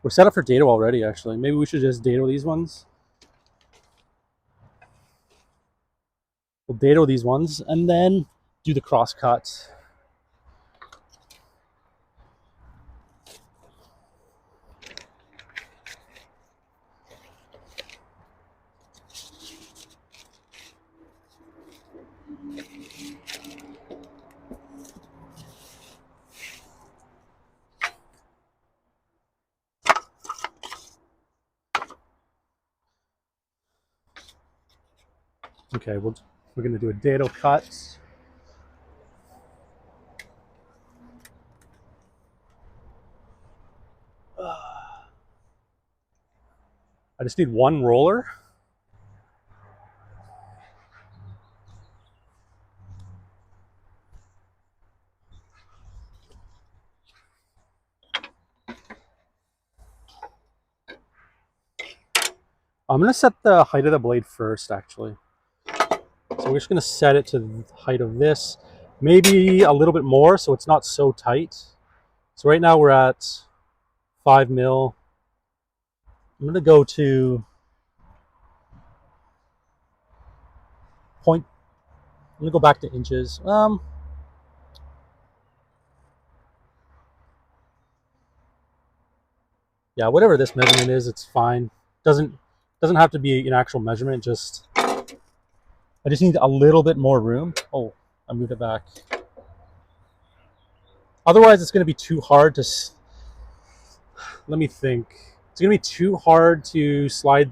Speaker 1: We're set up for dado already, actually. Maybe we should just dado these ones. We'll dado these ones, and then do the cross cut. Okay, we're going to do a dado cut. I just need one roller. I'm going to set the height of the blade first, actually. So we're just going to set it to the height of this. Maybe a little bit more so it's not so tight. So right now we're at 5 mil. I'm going to go to point. I'm going to go back to inches. Yeah, whatever this measurement is, it's fine. Doesn't have to be an actual measurement. I just need a little bit more room. Oh, I moved it back. Otherwise, it's going to be too hard to... Let me think. It's going to be too hard to slide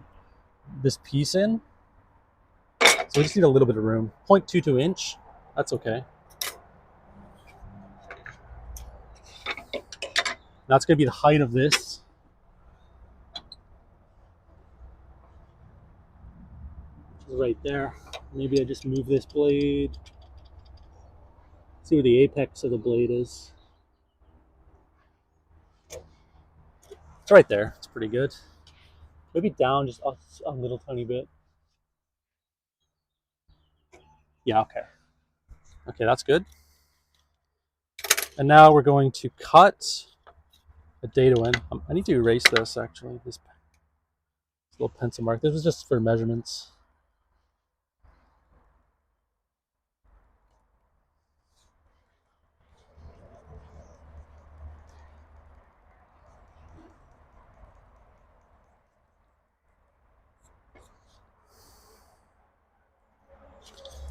Speaker 1: this piece in. So we just need a little bit of room. 0.22 inch. That's okay. That's going to be the height of this. Right there. Maybe I just move this blade. See where the apex of the blade is. It's right there. It's pretty good. Maybe down just a little tiny bit. Yeah, okay. Okay, that's good. And now we're going to cut a dado in. I need to erase this actually, this little pencil mark. This was just for measurements.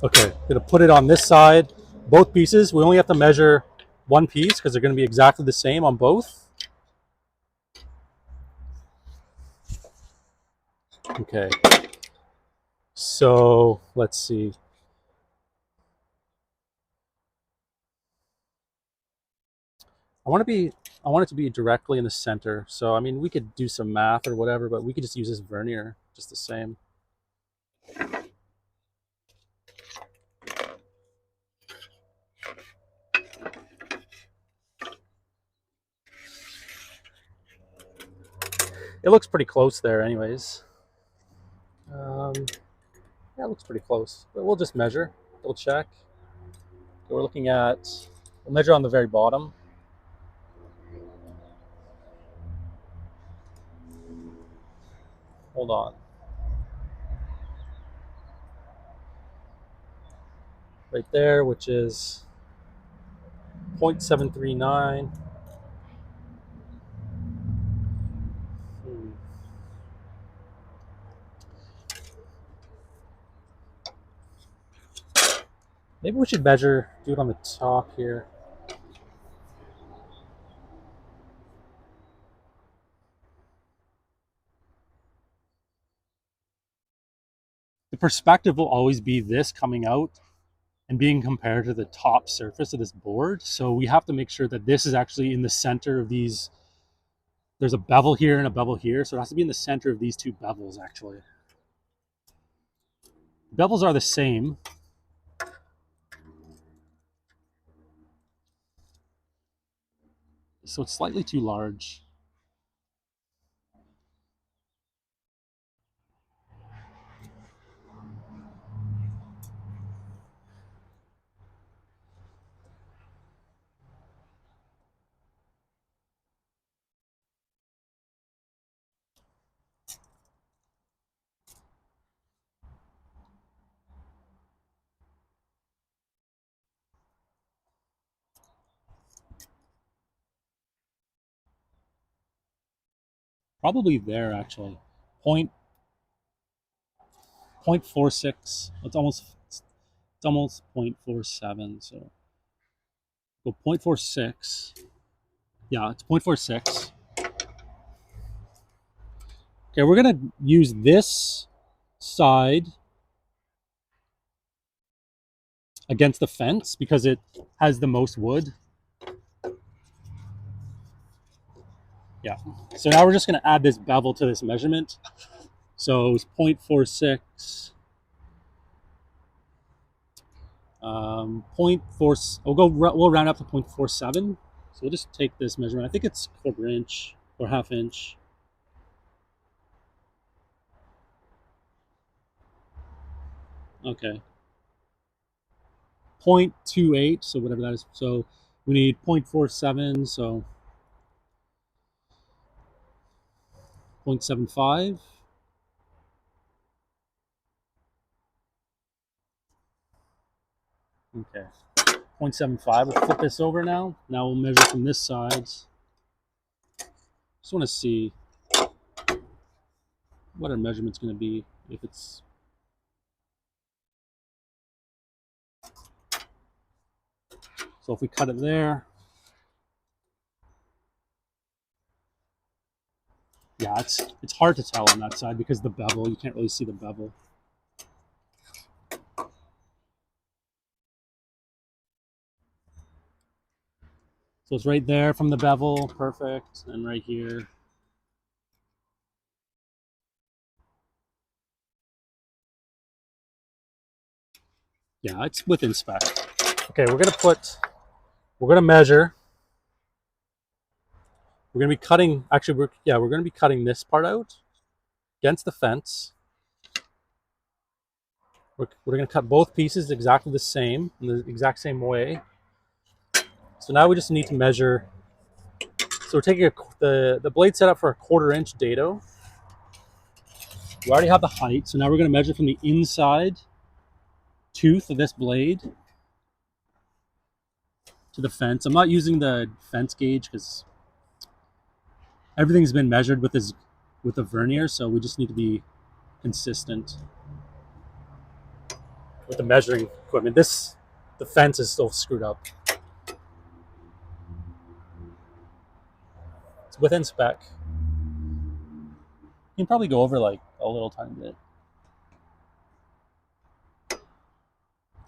Speaker 1: Okay, gonna put it on this side. Both pieces, we only have to measure one piece because they're gonna be exactly the same on both. Okay, so let's see. I want it to be directly in the center. So I mean, we could do some math or whatever, but we could just use this vernier just the same. It looks pretty close there, anyways. Yeah, it looks pretty close. But we'll just measure. We'll check. So we're looking at. We'll measure on the very bottom. Hold on. Right there, which is 0.739. Maybe we should measure, do it on the top here. The perspective will always be this coming out and being compared to the top surface of this board. So we have to make sure that this is actually in the center of these. There's a bevel here and a bevel here, so it has to be in the center of these two bevels actually. The bevels are the same. So it's slightly too large. Probably there actually. 0.46. It's almost 0.47. So go 0.46. Yeah, it's 0.46. Okay, we're gonna use this side against the fence because it has the most wood. Yeah. So now we're just gonna add this bevel to this measurement. So it's 0.46. 0.4. We'll round up to 0.47. So we'll just take this measurement. I think it's 1/4 inch or 1/2 inch. Okay. 0.28. So whatever that is. So we need 0.47. So 0.75. Okay. 0.75. We'll flip this over now. Now we'll measure from this side. Just want to see what our measurement's going to be. If it's so, if we cut it there, yeah, it's hard to tell on that side because the bevel. You can't really see the bevel. So it's right there from the bevel, perfect, and right here. Yeah, it's within spec. Okay, we're gonna measure. We're gonna be cutting. Actually, we're gonna be cutting this part out against the fence. We're gonna cut both pieces exactly the same in the exact same way. So now we just need to measure. So we're taking the blade set up for a 1/4 inch dado. We already have the height, so now we're going to measure from the inside tooth of this blade to the fence. I'm not using the fence gauge because everything's been measured with a vernier, so we just need to be consistent with the measuring equipment. The fence is still screwed up. It's within spec. You can probably go over like a little tiny bit.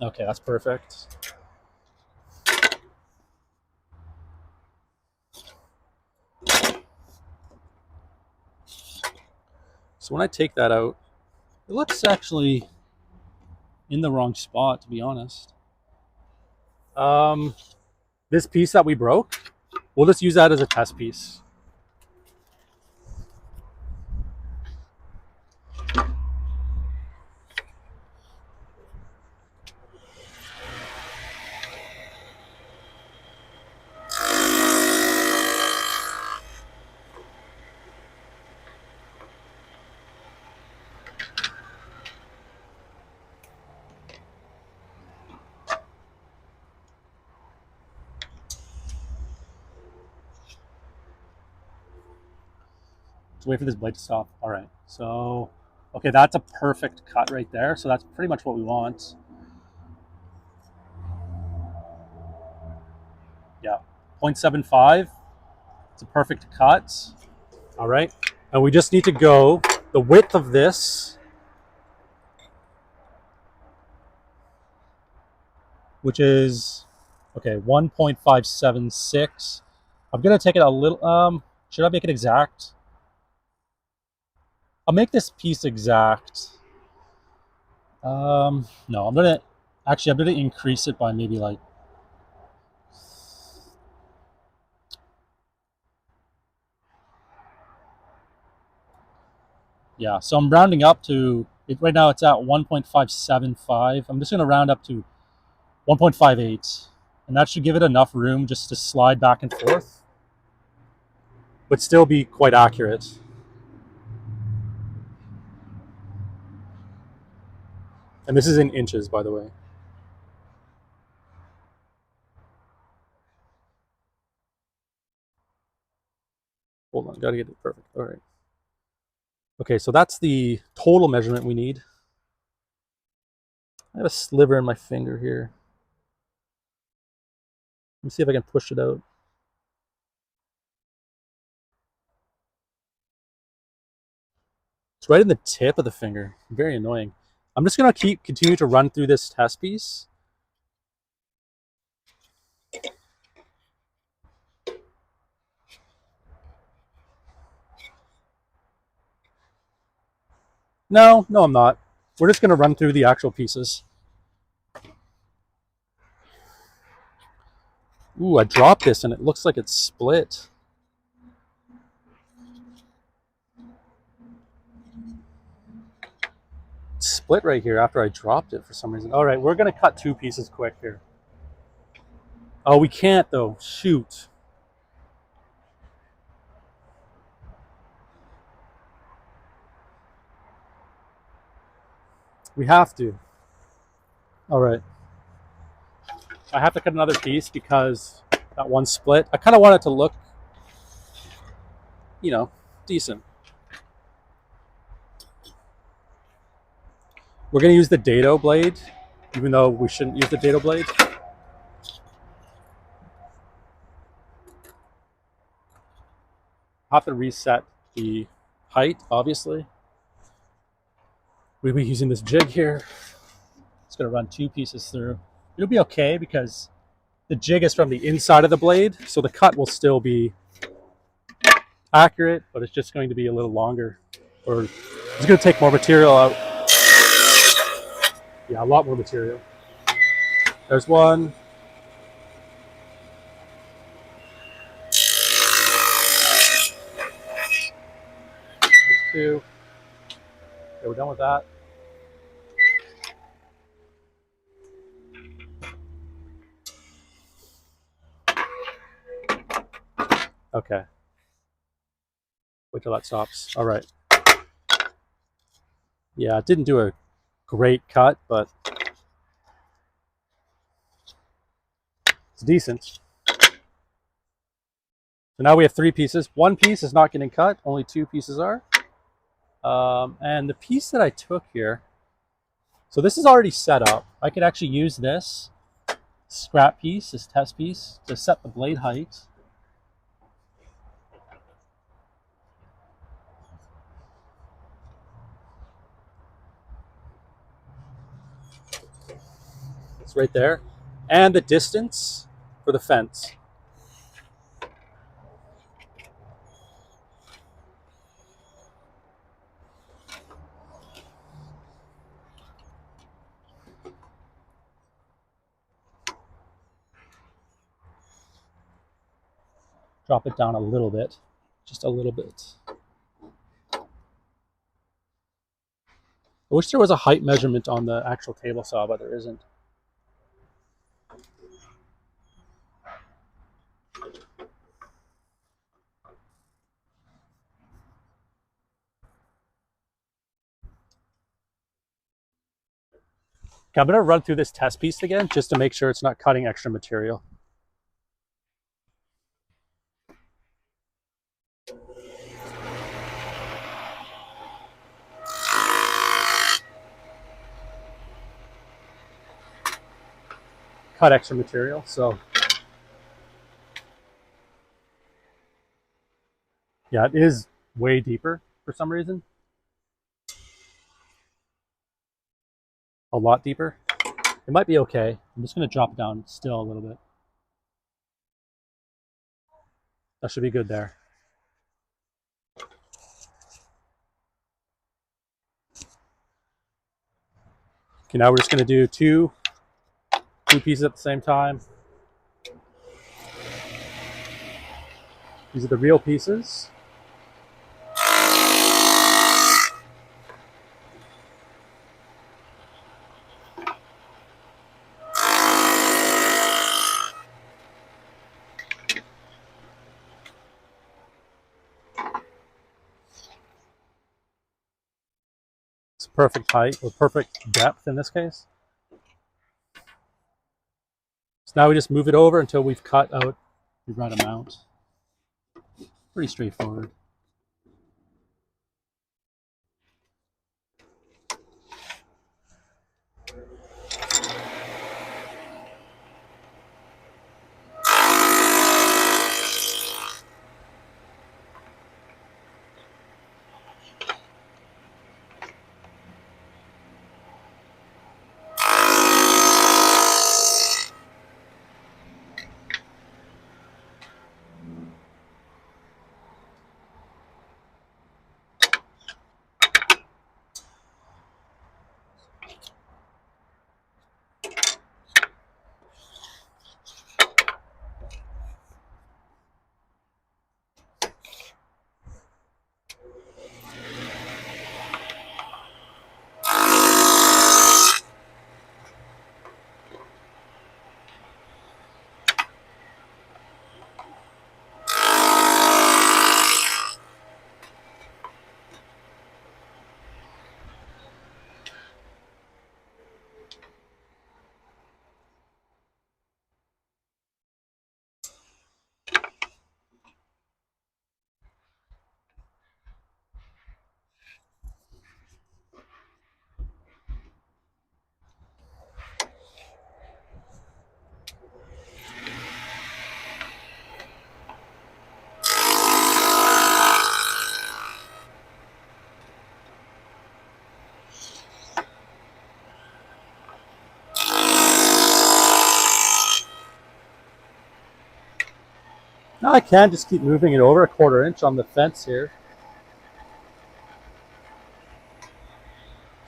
Speaker 1: Okay, that's perfect. So when I take that out, it looks actually in the wrong spot, to be honest. This piece that we broke, we'll just use that as a test piece. Just wait for this blade to stop. All right, so, okay, that's a perfect cut right there. So that's pretty much what we want. Yeah, 0.75. It's a perfect cut. All right, and we just need to go the width of this, which is, okay, 1.576. I'm gonna take it a little, should I make it exact? I'll make this piece exact. No, I'm gonna increase it by maybe like, yeah, so I'm rounding up to it. Right now it's at 1.575. I'm just gonna round up to 1.58, and that should give it enough room just to slide back and forth, but still be quite accurate. And this is in inches, by the way. Hold on, gotta get it perfect. All right. Okay, so that's the total measurement we need. I have a sliver in my finger here. Let me see if I can push it out. It's right in the tip of the finger. Very annoying. I'm just gonna continue to run through this test piece. No, I'm not. We're just gonna run through the actual pieces. Ooh, I dropped this and it looks like it's split. It's split right here after I dropped it for some reason. All right, we're gonna cut 2 pieces quick here. Oh, we can't though. Shoot. We have to. All right. I have to cut another piece because that one split. I kind of want it to look, decent. We're going to use the dado blade, even though we shouldn't use the dado blade. I'll have to reset the height, obviously. We'll be using this jig here. It's going to run 2 pieces through. It'll be okay because the jig is from the inside of the blade, so the cut will still be accurate, but it's just going to be a little longer. Or it's going to take more material out. Yeah, a lot more material. There's one. There's 2. Okay, we're done with that. Okay. Wait till that stops. All right. Yeah, it didn't do a great cut, but it's decent. So now we have 3 pieces. 1 piece is not getting cut. Only 2 pieces are. And the piece that I took here, so this is already set up. I could actually use this scrap piece, this test piece, to set the blade height. It's right there. And the distance for the fence. Drop it down a little bit, just a little bit. I wish there was a height measurement on the actual table saw, but there isn't. Okay, I'm going to run through this test piece again just to make sure it's not cutting extra material. Cut extra material, so yeah, it is way deeper for some reason. A lot deeper. It might be okay. I'm just going to drop it down still a little bit. That should be good there. Okay, now we're just going to do two pieces at the same time. These are the real pieces. It's perfect height, or perfect depth in this case. So now we just move it over until we've cut out the right amount. Pretty straightforward. Now I can just keep moving it over a 1/4 inch on the fence here.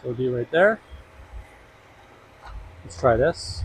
Speaker 1: So it'll be right there. Let's try this.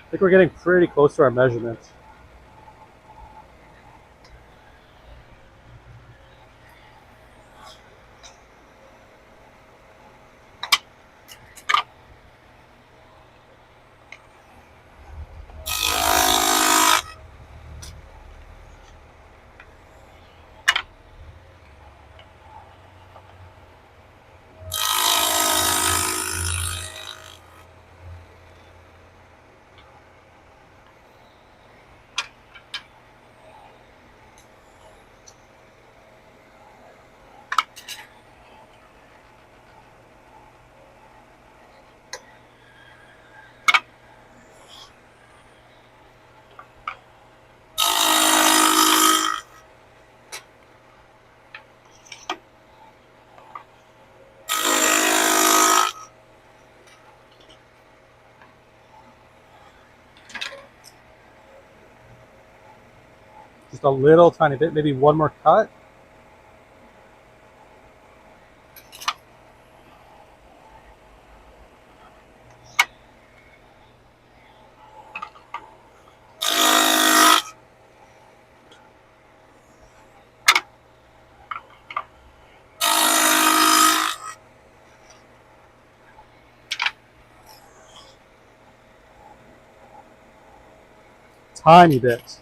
Speaker 1: I think we're getting pretty close to our measurements. Just a little tiny bit, maybe one more cut. Tiny bit.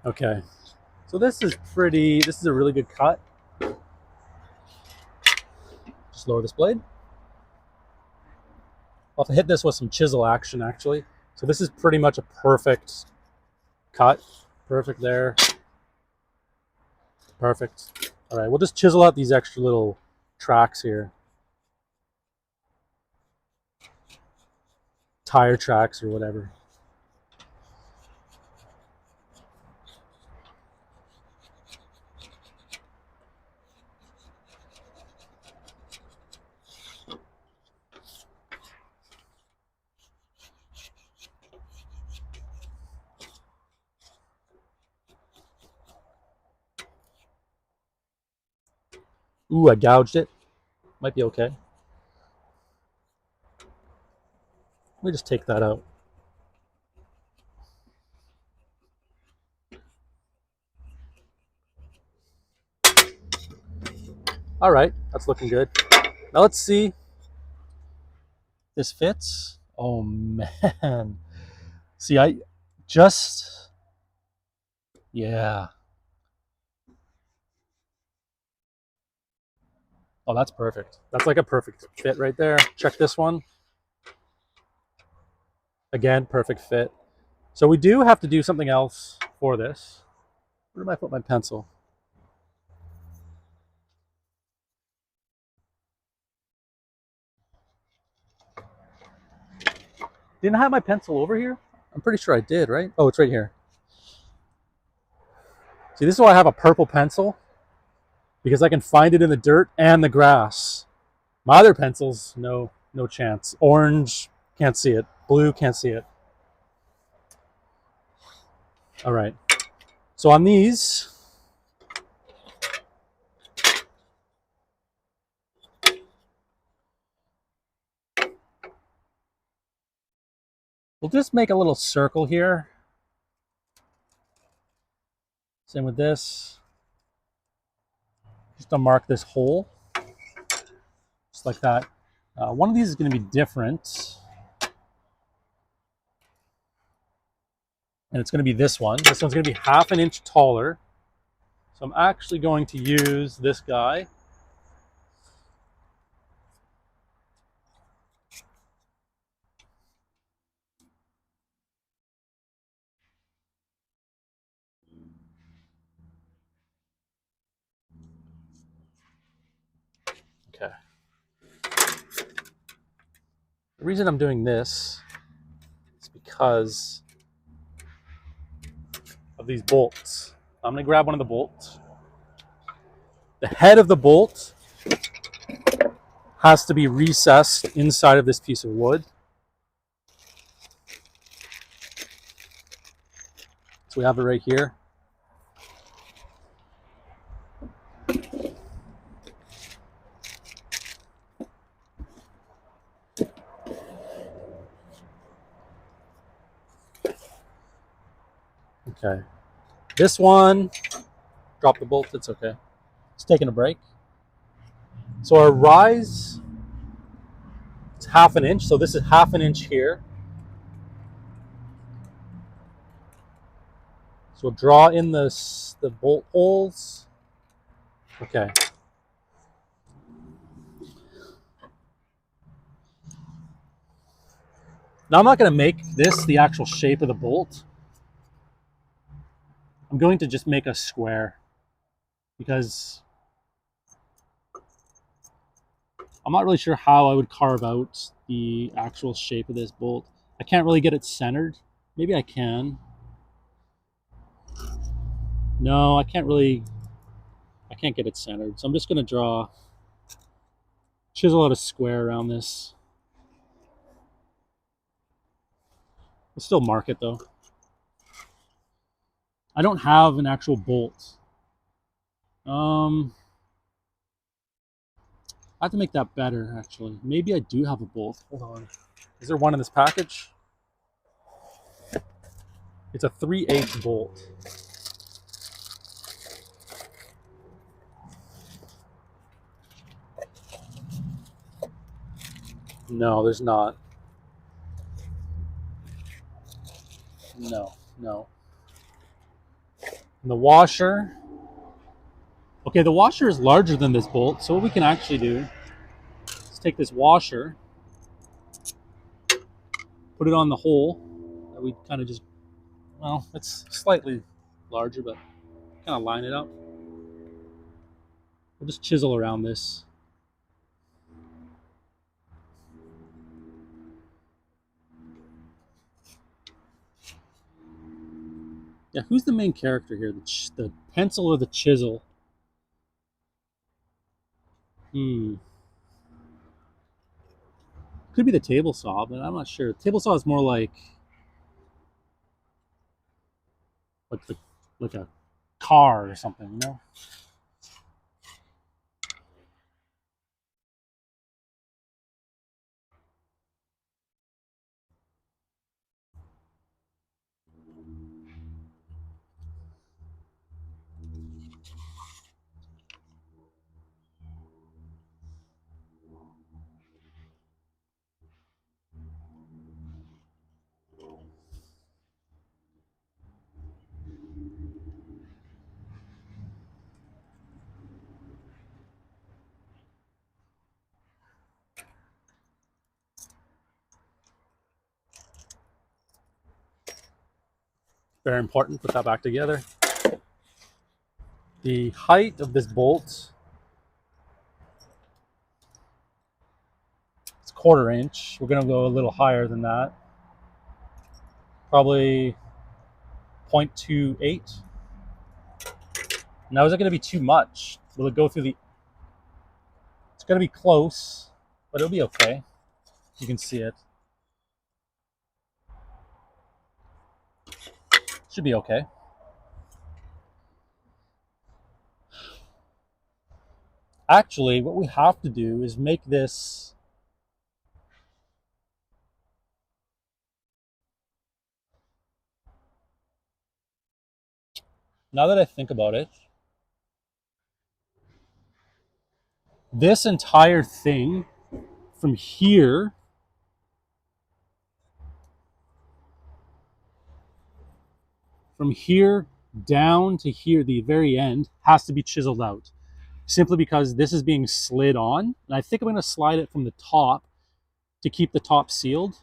Speaker 1: Okay, so this is a really good cut. Just lower this blade. I'll have to hit this with some chisel action, actually. So this is pretty much a perfect cut. Perfect there. Perfect. All right, we'll just chisel out these extra little tracks here. Tire tracks or whatever. Ooh, I gouged it. Might be okay. Let me just take that out. All right, that's looking good. Now let's see. This fits. Oh man. See, I just, yeah. Oh, that's perfect. That's like a perfect fit right there. Check this one. Again, perfect fit. So we do have to do something else for this. Where did I put my pencil? Didn't I have my pencil over here? I'm pretty sure I did, right? Oh, it's right here. See, this is why I have a purple pencil, because I can find it in the dirt and the grass. My other pencils, no chance. Orange, can't see it. Blue, can't see it. All right. So on these, we'll just make a little circle here. Same with this. Just to mark this hole. Just like that. One of these is going to be different. And it's going to be this one. This one's going to be half an inch taller. So I'm actually going to use this guy. Okay. The reason I'm doing this is because of these bolts. I'm going to grab one of the bolts. The head of the bolt has to be recessed inside of this piece of wood. So we have it right here. Okay. This one, drop the bolt, it's okay. It's taking a break. So our rise, it's 1/2 inch. So this is 1/2 inch here. So we'll draw in the bolt holes. Okay. Now I'm not going to make this the actual shape of the bolt. I'm going to just make a square because I'm not really sure how I would carve out the actual shape of this bolt. I can't really get it centered. Maybe I can. No, I can't get it centered. So I'm just going to chisel out a square around this. We'll still mark it though. I don't have an actual bolt. I have to make that better, actually. Maybe I do have a bolt. Hold on. Is there one in this package? It's a 3/8 bolt. No, there's not. No. And the washer. Okay, the washer is larger than this bolt. So what we can actually do is take this washer, put it on the hole that we kind of just, well, it's slightly larger, but kind of line it up. We'll just chisel around this. Yeah, who's the main character here? The pencil or the chisel? Could be the table saw, but I'm not sure. Table saw is more like like a car or something, you know? Very important. Put that back together. The height of this bolt, it's 1/4 inch. We're going to go a little higher than that. Probably 0.28. Now, is it going to be too much? Will it go through the... It's going to be close, but it'll be okay. You can see it. Should be okay. Actually, what we have to do is make this... Now that I think about it, this entire thing from here down to here, the very end, has to be chiseled out. Simply because this is being slid on. And I think I'm going to slide it from the top to keep the top sealed.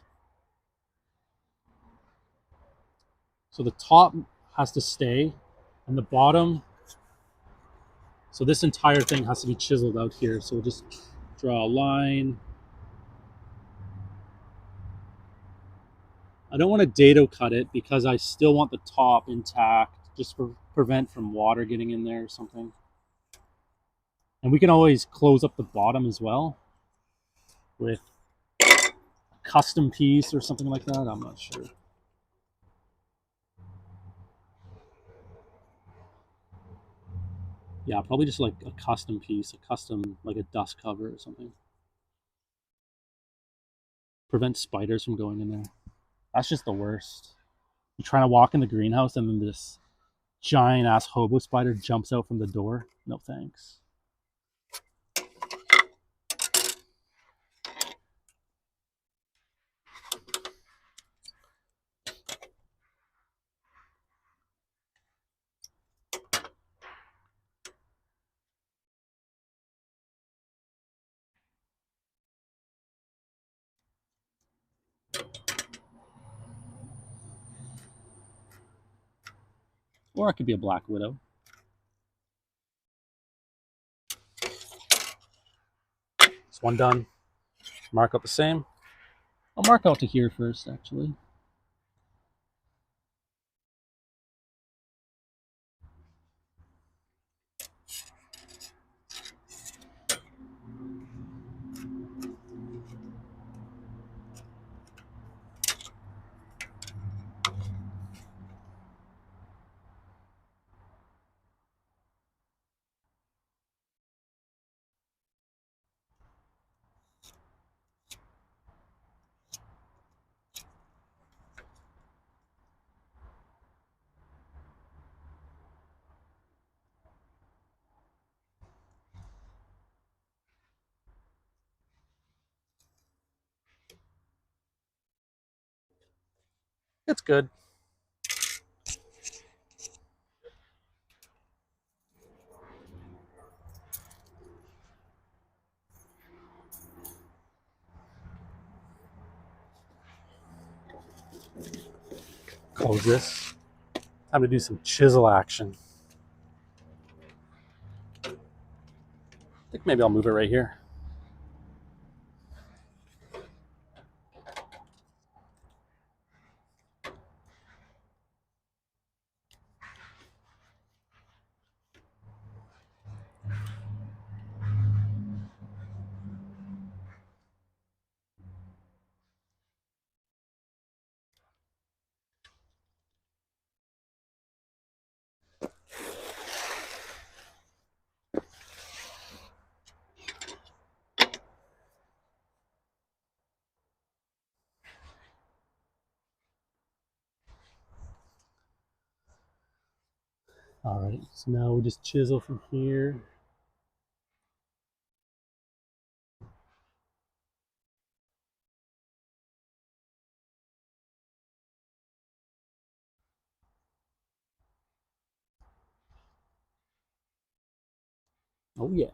Speaker 1: So the top has to stay and the bottom. So this entire thing has to be chiseled out here. So we'll just Draw a line. I don't want to dado cut it because I still want the top intact, just to prevent from water getting in there or something. And we can always close up the bottom as well with a custom piece or something like that. I'm not sure. Yeah, probably just like a custom piece, a custom, like a dust cover or something. Prevent spiders from going in there. That's just the worst. You're trying to walk in the greenhouse and then this giant ass hobo spider jumps out from the door. No thanks. Or it could be a black widow. This one done. Mark out the same. I'll mark out to here first, actually. It's good. Close this. Time to do some chisel action. I think maybe I'll move it right here. All right, so now we just chisel from here. Oh yeah.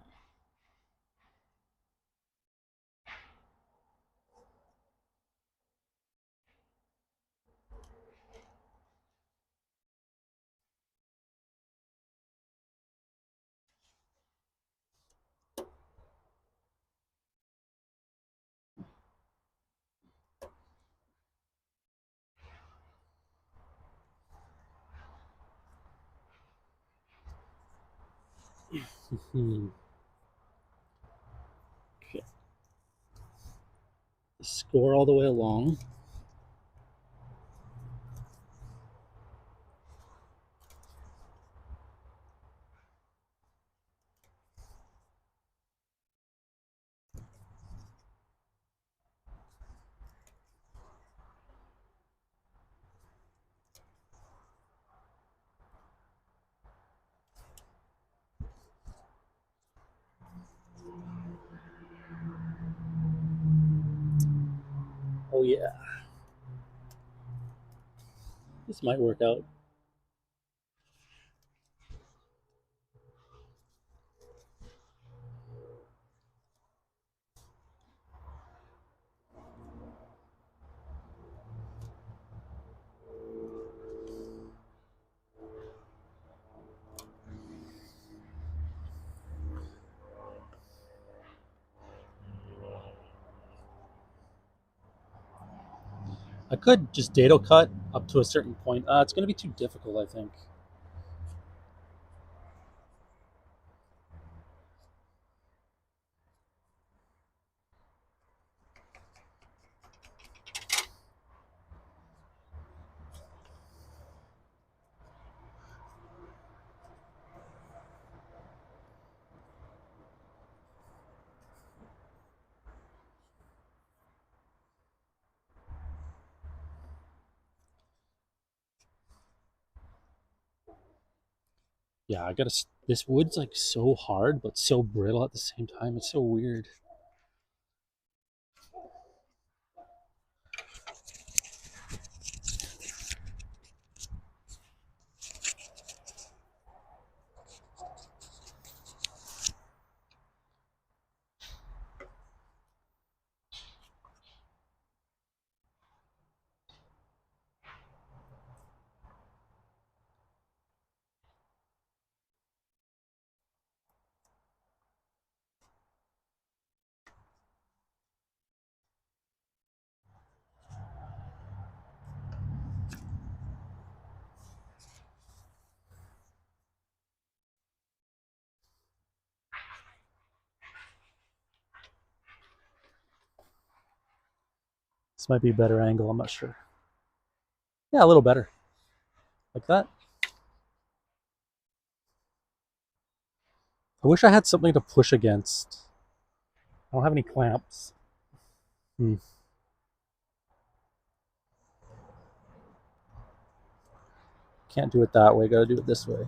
Speaker 1: Okay. Score all the way along. Oh yeah. This might work out. I could just dado cut up to a certain point. It's going to be too difficult, I think. Yeah, I gotta. This wood's like so hard, but so brittle at the same time. It's so weird. This might be a better angle. I'm not sure. Yeah, a little better. Like that. I wish I had something to push against. I don't have any clamps. Hmm. Can't do it that way. Gotta do it this way.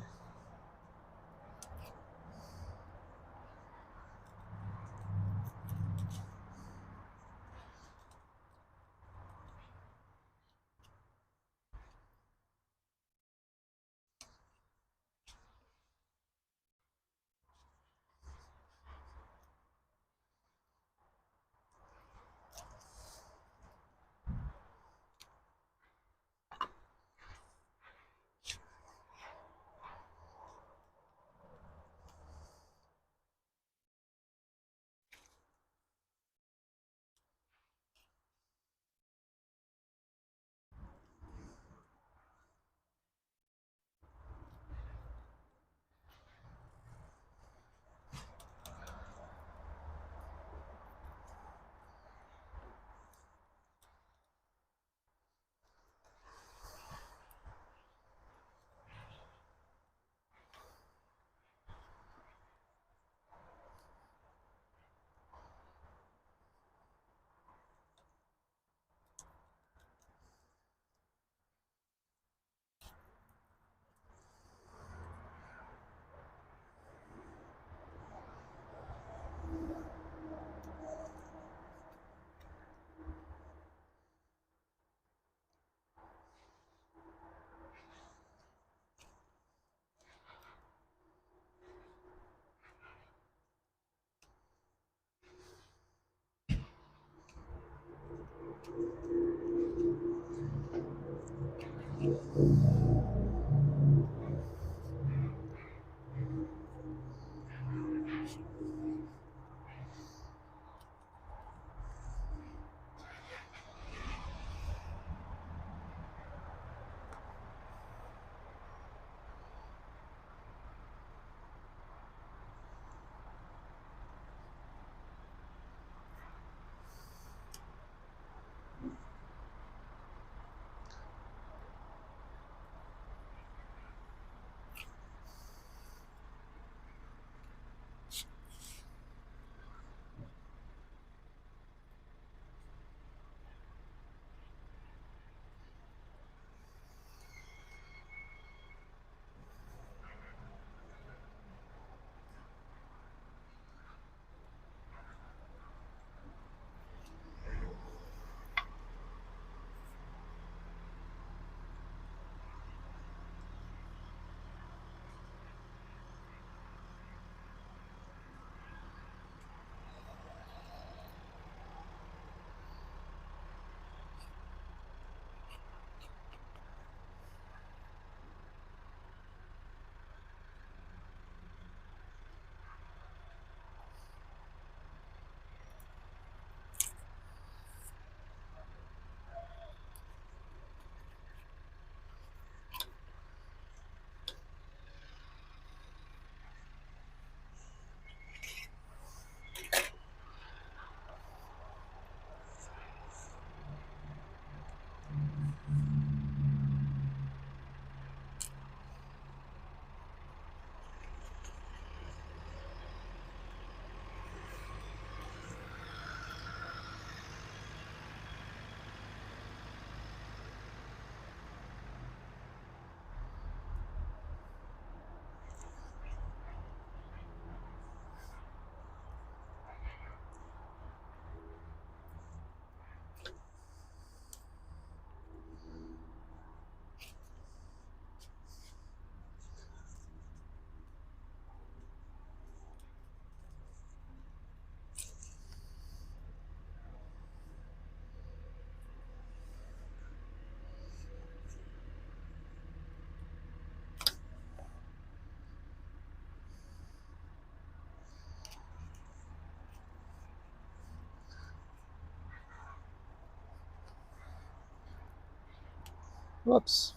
Speaker 1: Whoops.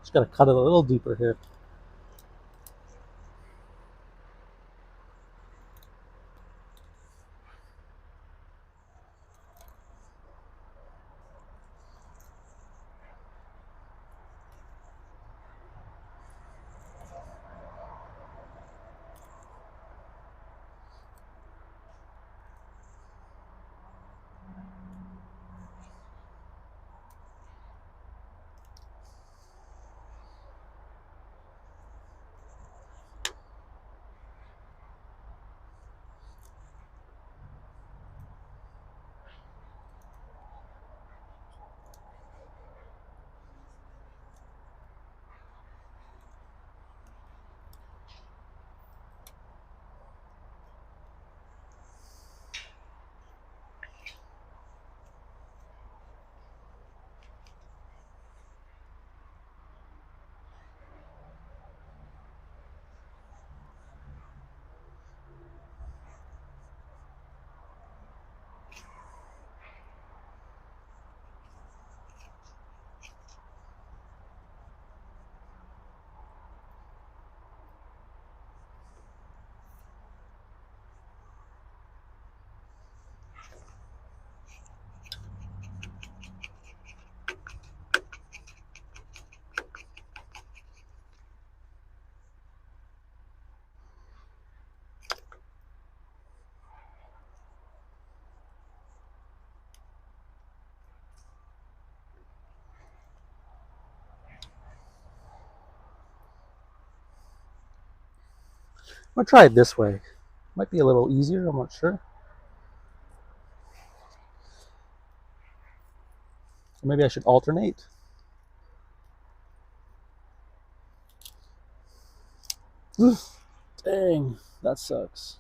Speaker 1: Just gotta cut it a little deeper here. I'm gonna try it this way. Might be a little easier, I'm not sure. Or maybe I should alternate. Dang, that sucks.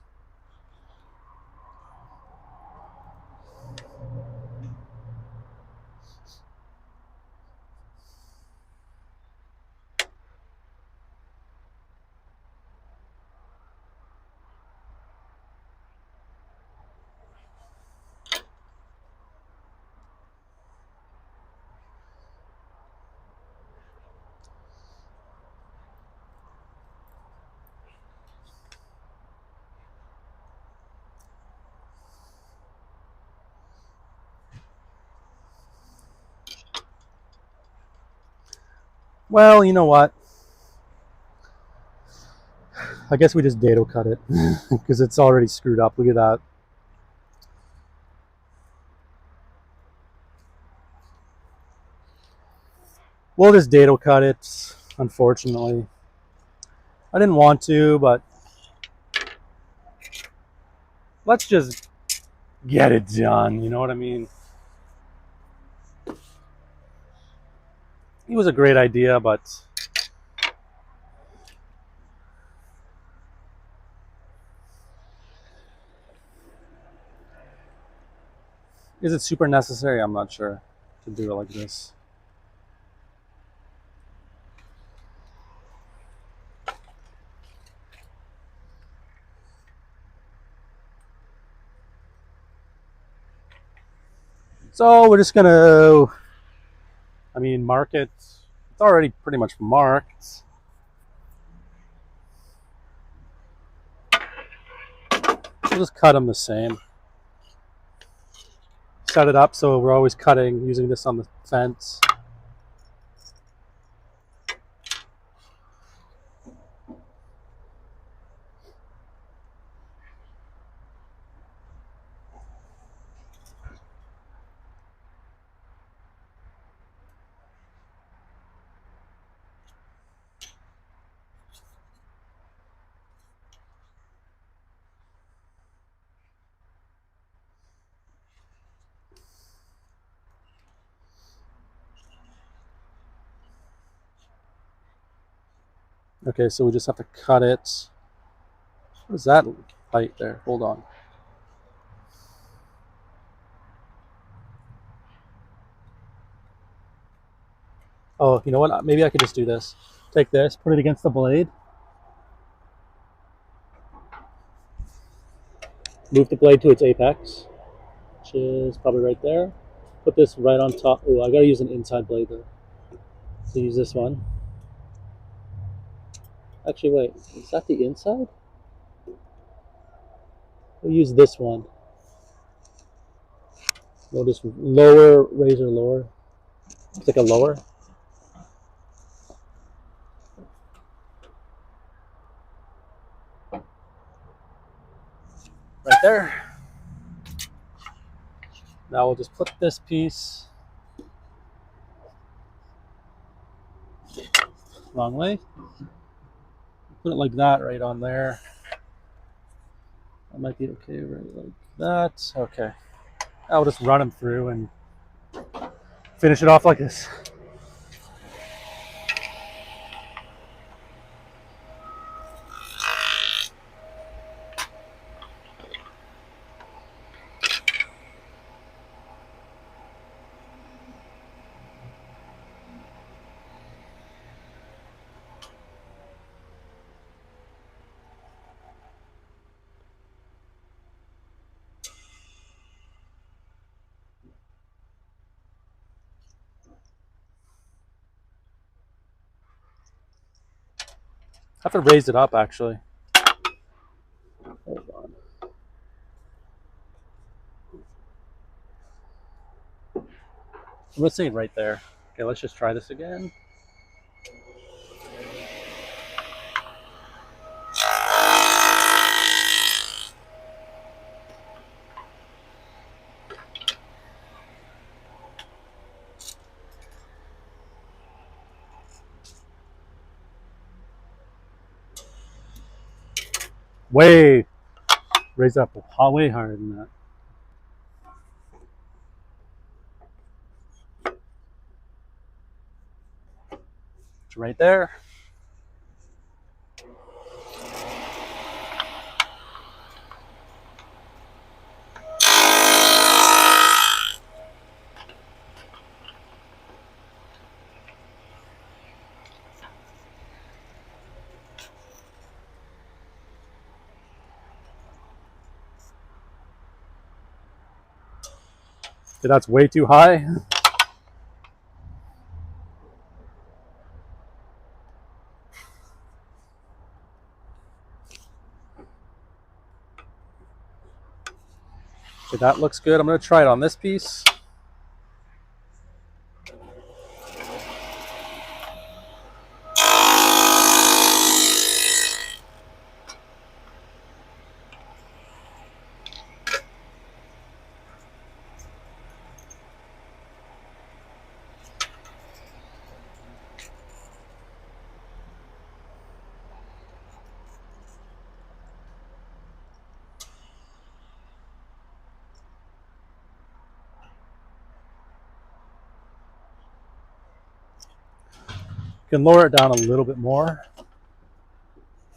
Speaker 1: Well, you know what? I guess we just dado cut it because it's already screwed up. Look at that. We'll just dado cut it, unfortunately. I didn't want to, but let's just get it done. You know what I mean? It was a great idea, but is it super necessary? I'm not sure to do it like this. So we're just gonna, I mean, mark it. It's already pretty much marked. We'll just cut them the same. Set it up so we're always cutting using this on the fence. Okay, so we just have to cut it. What is that height there? Hold on. Oh, you know what? Maybe I could just do this. Take this, put it against the blade. Move the blade to its apex, which is probably right there. Put this right on top. Oh, I gotta use an inside blade though. So use this one. Actually, wait, is that the inside? We'll use this one. We'll just lower, razor lower. It's like a lower. Right there. Now we'll just put this piece wrong way. Put it like that right on there. That might be okay, right like that. Okay. I'll just run them through and finish it off like this. I have to raise it up actually. Hold on. I'm gonna say it right there. Okay, let's just try this again. Way raise up way higher than that. It's right there. Okay, that's way too high. Okay, that looks good. I'm gonna try it on this piece. You can lower it down a little bit more.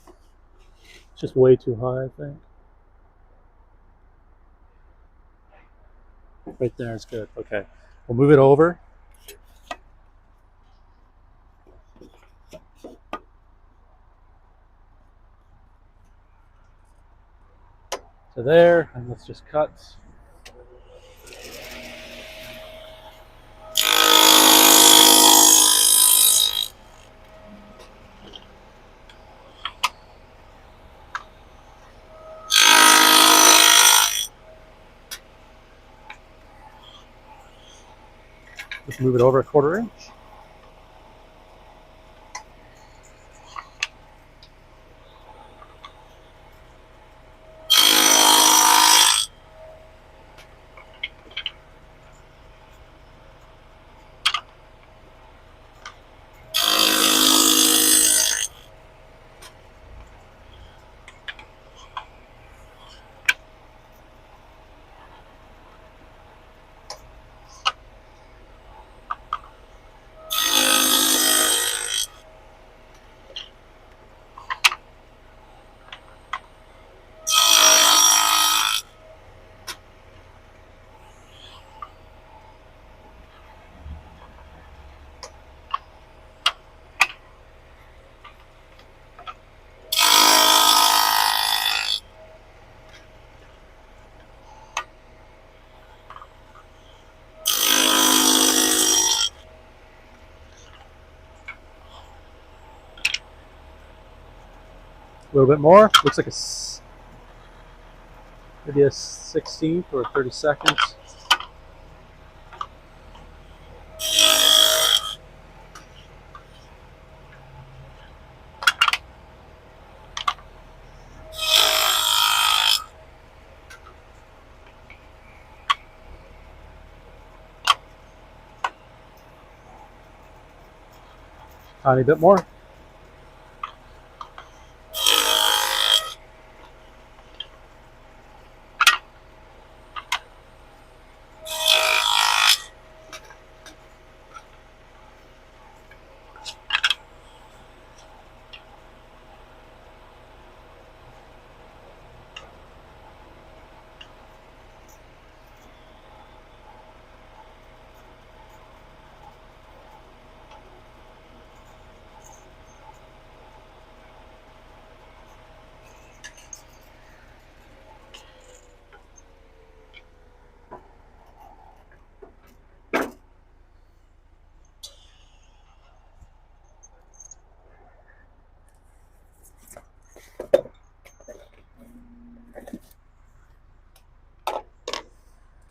Speaker 1: It's just way too high, I think. Right there is good. Okay, we'll move it over. To there, and let's just cut. Just move it over a 1/4 inch. little bit more. Looks like maybe a 16th or 30 seconds. Tiny bit more.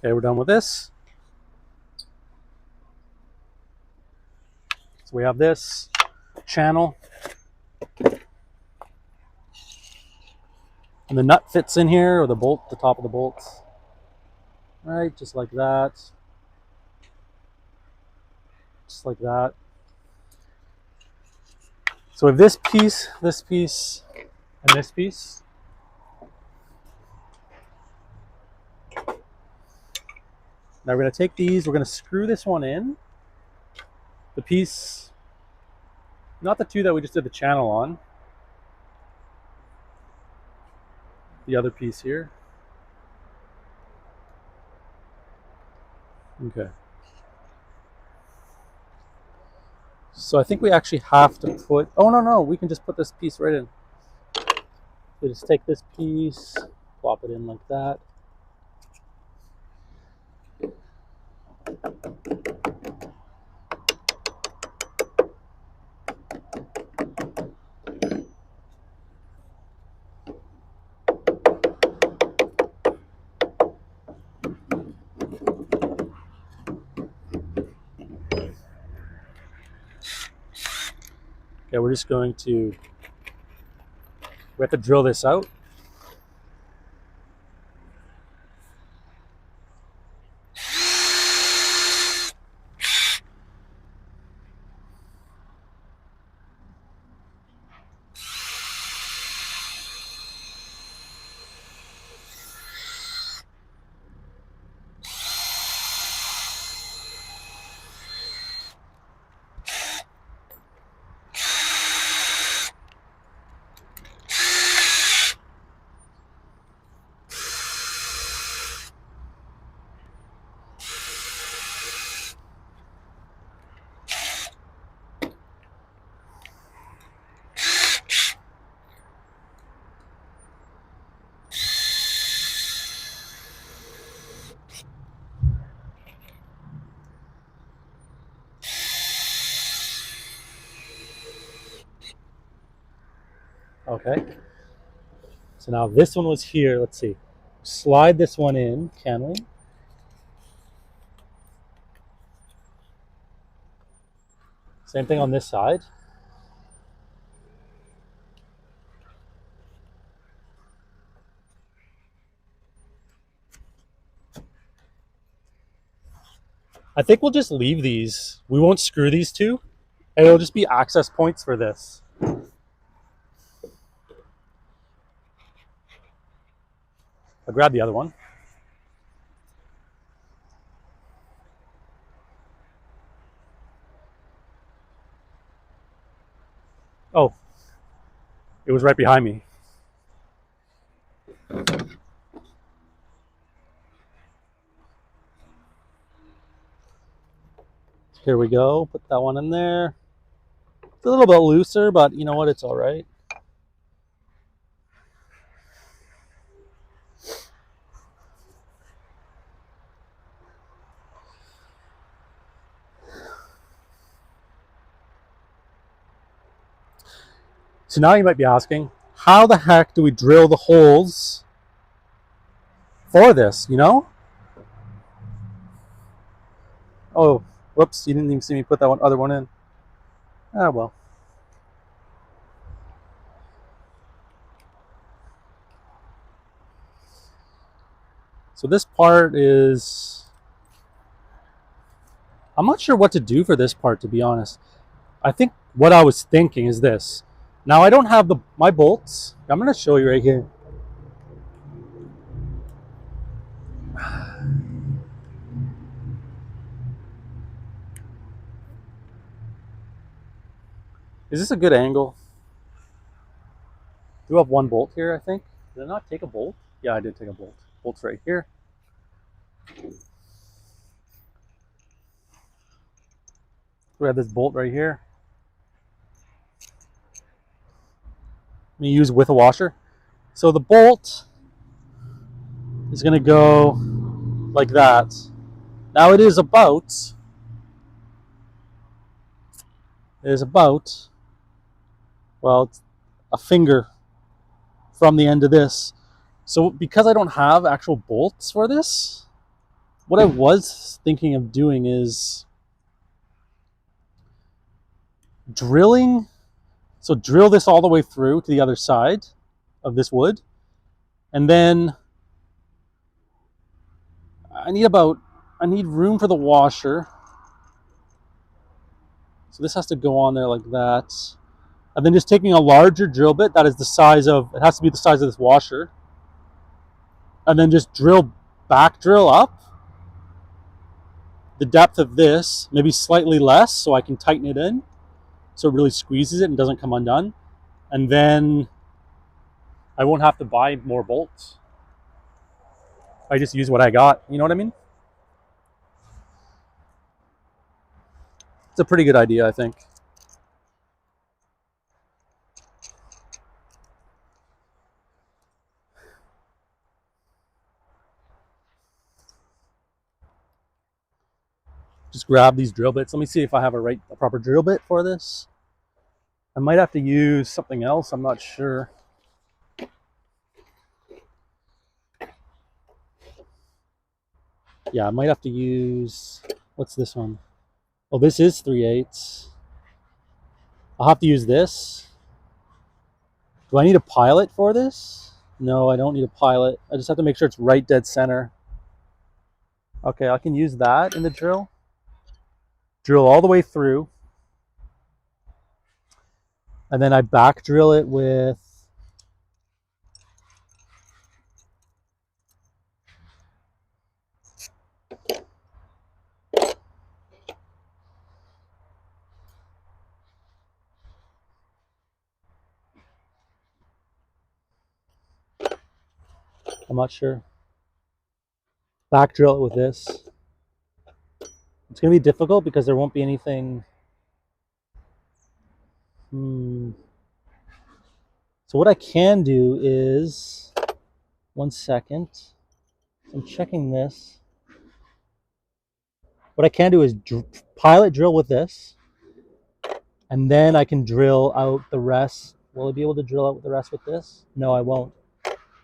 Speaker 1: Okay, we're done with this. So we have this channel. And the nut fits in here, or the bolt, the top of the bolt. Right, just like that. Just like that. So we have this piece, and this piece. Now we're going to take these, we're going to screw this one in. The piece, not the two that we just did the channel on. The other piece here. Okay. So I think we actually have to put, oh no, we can just put this piece right in. We just take this piece, plop it in like that. Okay, we're just going to, we have to drill this out. Okay. So now this one was here. Let's see. Slide this one in, can we? Same thing on this side. I think we'll just leave these. We won't screw these two, and it'll just be access points for this. I'll grab the other one. Oh, it was right behind me. Here we go. Put that one in there. It's a little bit looser, but you know what? It's all right. So now you might be asking, how the heck do we drill the holes for this, you know? Oh, whoops, you didn't even see me put that other one in. Ah, well. So this part is, I'm not sure what to do for this part, to be honest. I think what I was thinking is this. Now I don't have my bolts. I'm going to show you right here. Is this a good angle? Do I have one bolt here, I think? Did I not take a bolt? Yeah, I did take a bolt. Bolt's right here. We have this bolt right here. I'm going to use with a washer. So the bolt is going to go like that. Now it is about, well, it's a finger from the end of this. So because I don't have actual bolts for this, what I was thinking of doing is drilling. So drill this all the way through to the other side of this wood. And then I need room for the washer. So this has to go on there like that. And then just taking a larger drill bit that is the size of, it has to be the size of this washer. And then just back drill up the depth of this, maybe slightly less so I can tighten it in so it really squeezes it and doesn't come undone. And then I won't have to buy more bolts. I just use what I got, you know what I mean? It's a pretty good idea, I think. Just grab these drill bits. Let me see if I have a proper drill bit for this. I might have to use something else, I'm not sure. Yeah, I might have to use, what's this one? Oh, this is 3/8. I'll have to use this. Do I need a pilot for this? No, I don't need a pilot. I just have to make sure it's right dead center. Okay, I can use that in the drill. Drill all the way through. And then I back drill it with, I'm not sure. Back drill it with this. It's going to be difficult because there won't be anything. So what I can do is, 1 second. I'm checking this. What I can do is pilot drill with this, and then I can drill out the rest. Will I be able to drill out the rest with this? No, I won't.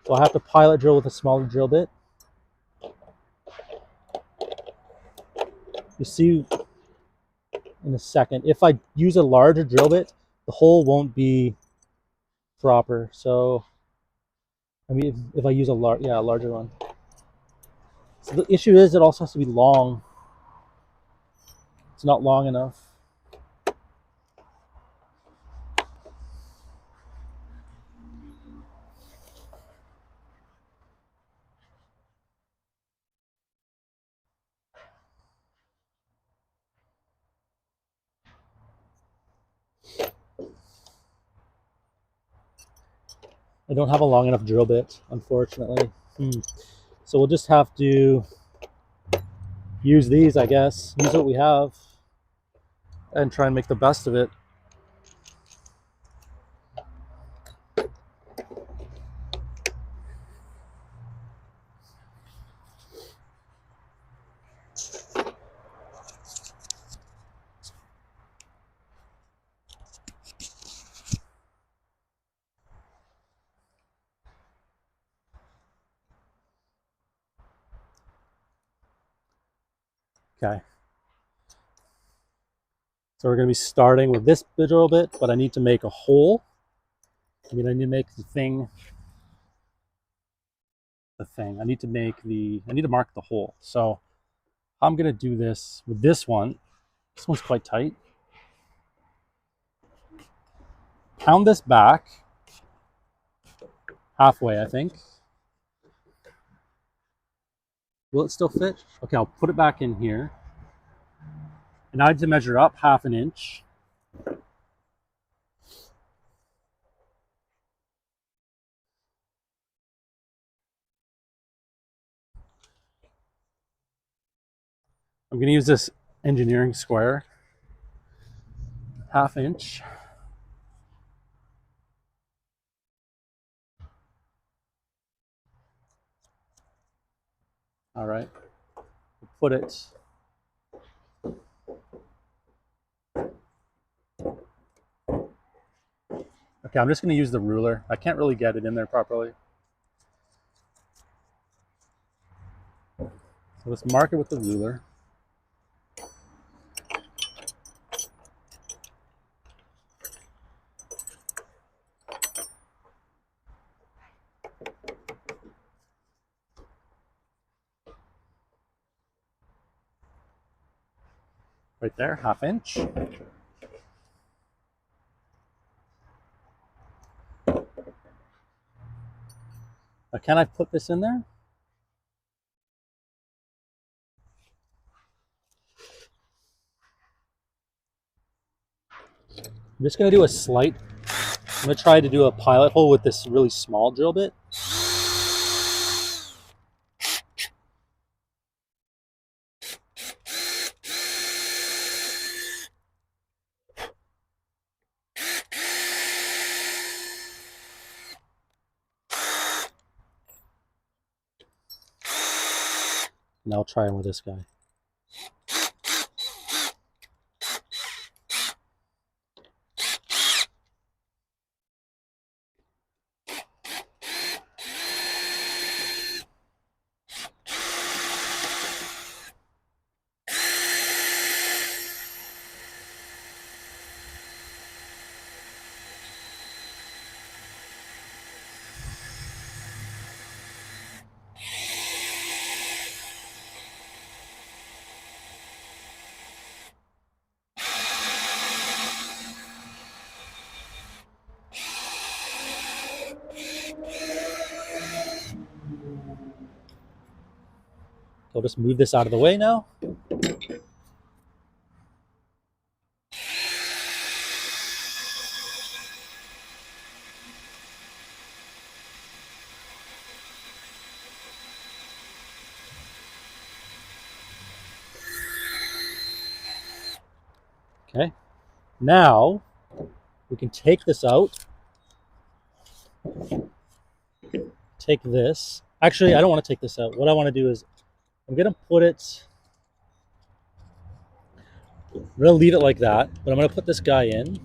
Speaker 1: So I have to pilot drill with a smaller drill bit. You see in a second, if I use a larger drill bit, the hole won't be proper. So, I mean, if I use a larger one. So the issue is it also has to be long. It's not long enough. I don't have a long enough drill bit, unfortunately. So we'll just have to use these, I guess. Use what we have and try and make the best of it. Okay. So we're going to be starting with this drill bit, but I need to make a hole. I mean, I need to make the thing. I need to mark the hole. So I'm going to do this with this one. This one's quite tight. Pound this back halfway, I think. Will it still fit? Okay, I'll put it back in here. And I need to measure up 1/2 inch. I'm going to use this engineering square, 1/2 inch. All right, put it. Okay, I'm just going to use the ruler. I can't really get it in there properly. So let's mark it with the ruler. Right there, 1/2 inch. Now, can I put this in there? I'm just going to do a slight, I'm going to try to do a pilot hole with this really small drill bit. Now I'll try with this guy. I'll just move this out of the way now. Okay, now we can take this out. Take this. Actually, I don't want to take this out. What I want to do is I'm going to put it, I'm going to leave it like that, but I'm going to put this guy in.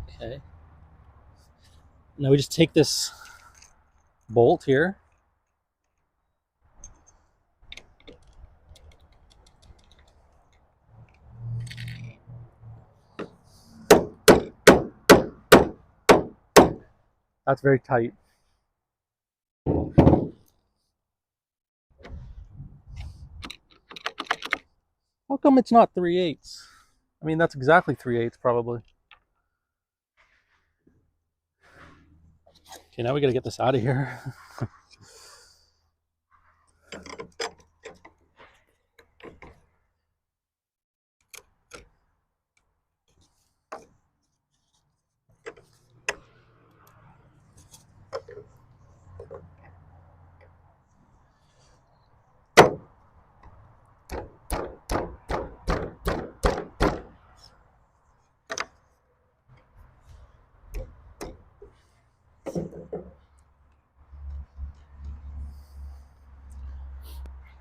Speaker 1: Okay. Now we just take this bolt here. That's very tight. How come it's not 3/8? I mean, that's exactly 3/8 probably. Okay, now we got to get this out of here.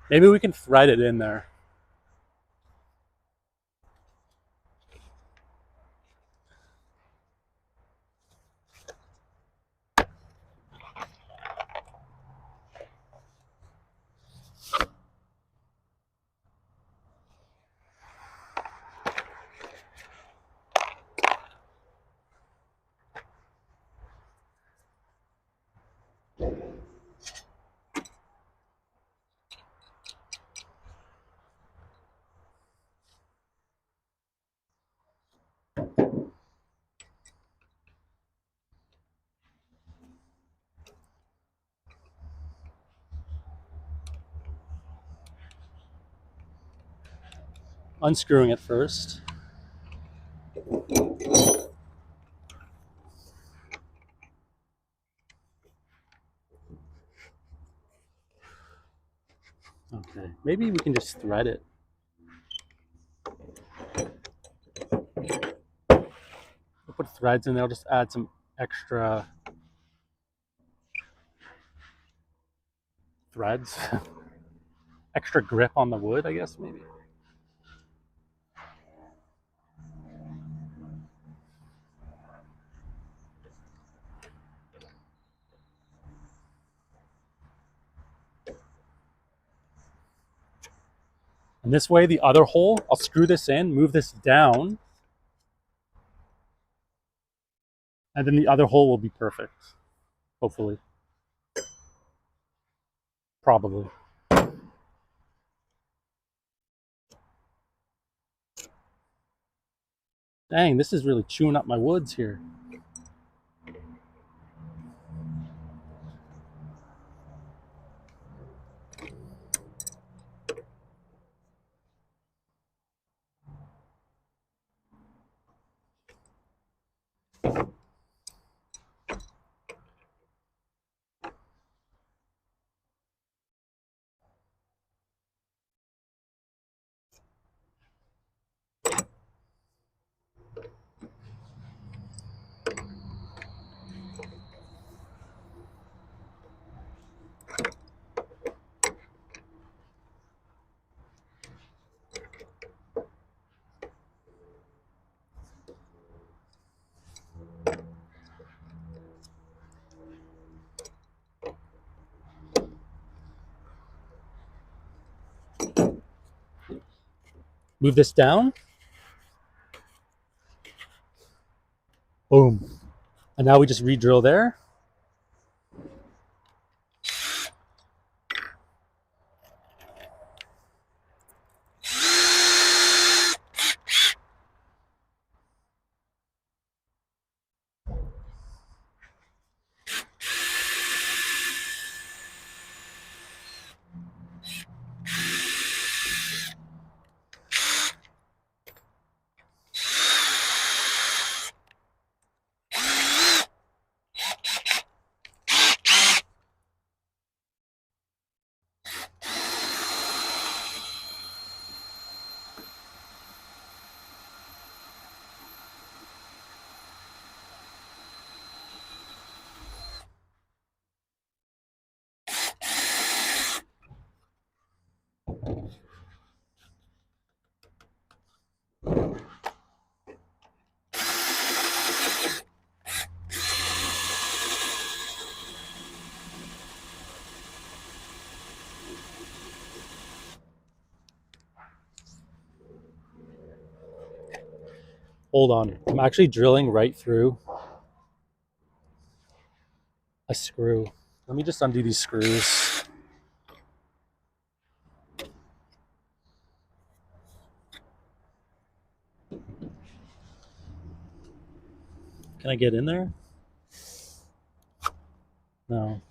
Speaker 1: Maybe we can thread it in there. unscrewing it first. Okay, maybe we can just thread it. We'll put threads in there, I'll just add some extra threads. Extra grip on the wood, I guess, maybe. And this way, the other hole, I'll screw this in, move this down, and then the other hole will be perfect. Hopefully. Probably. Dang, this is really chewing up my woods here. Move this down. Boom. And now we just re-drill there. Hold on. I'm actually drilling right through a screw. Let me just undo these screws. Can I get in there? No.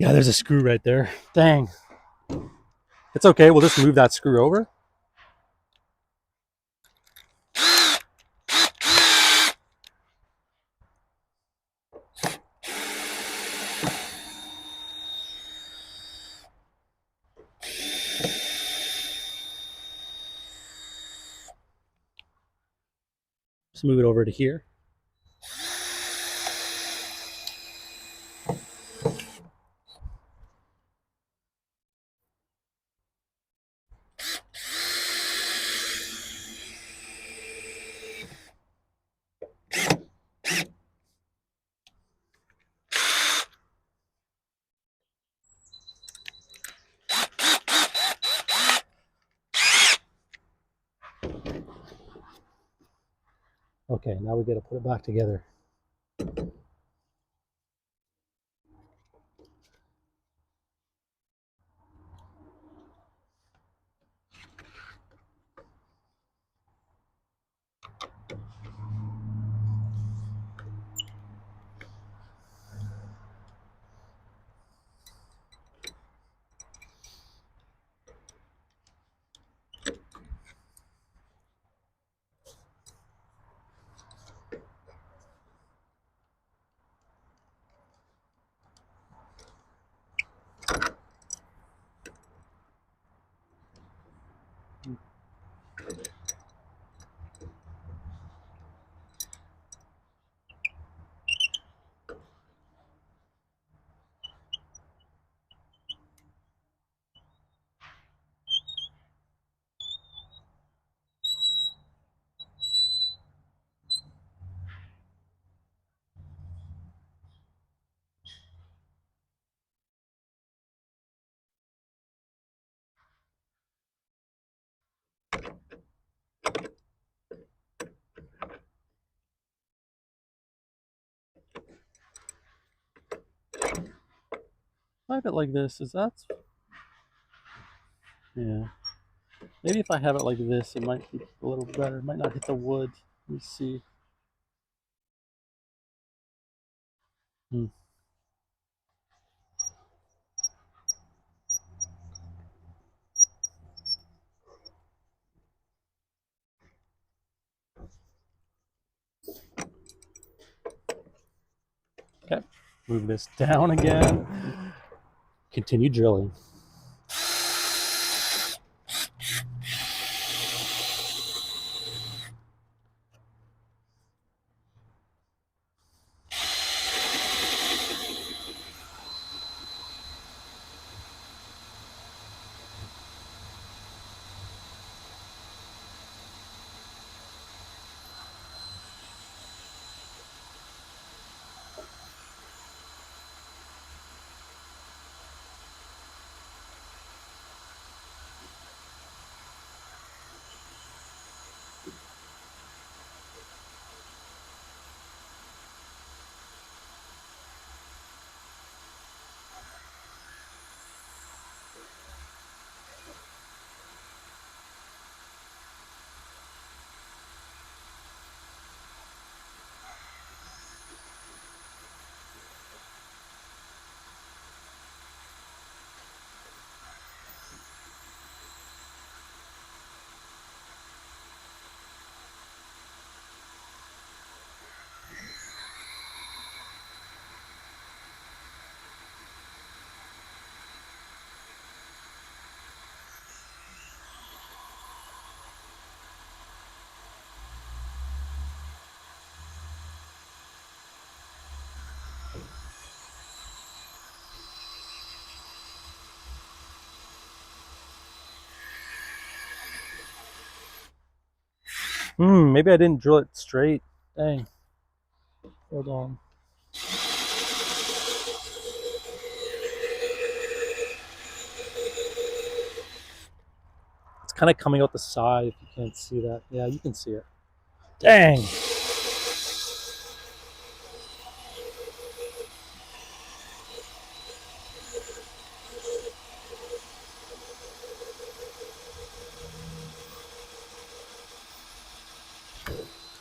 Speaker 1: Yeah, there's a screw right there. Dang. It's okay. We'll just move that screw over. Just move it over to here. Okay, now we got to put it back together. I have it like this. Is that? Yeah. Maybe if I have it like this, it might be a little better. It might not hit the wood. Let me see. Hmm. Okay. Move this down again. Continue drilling. Maybe I didn't drill it straight. Dang. Hold on. It's kind of coming out the side if you can't see that. Yeah, you can see it. Dang.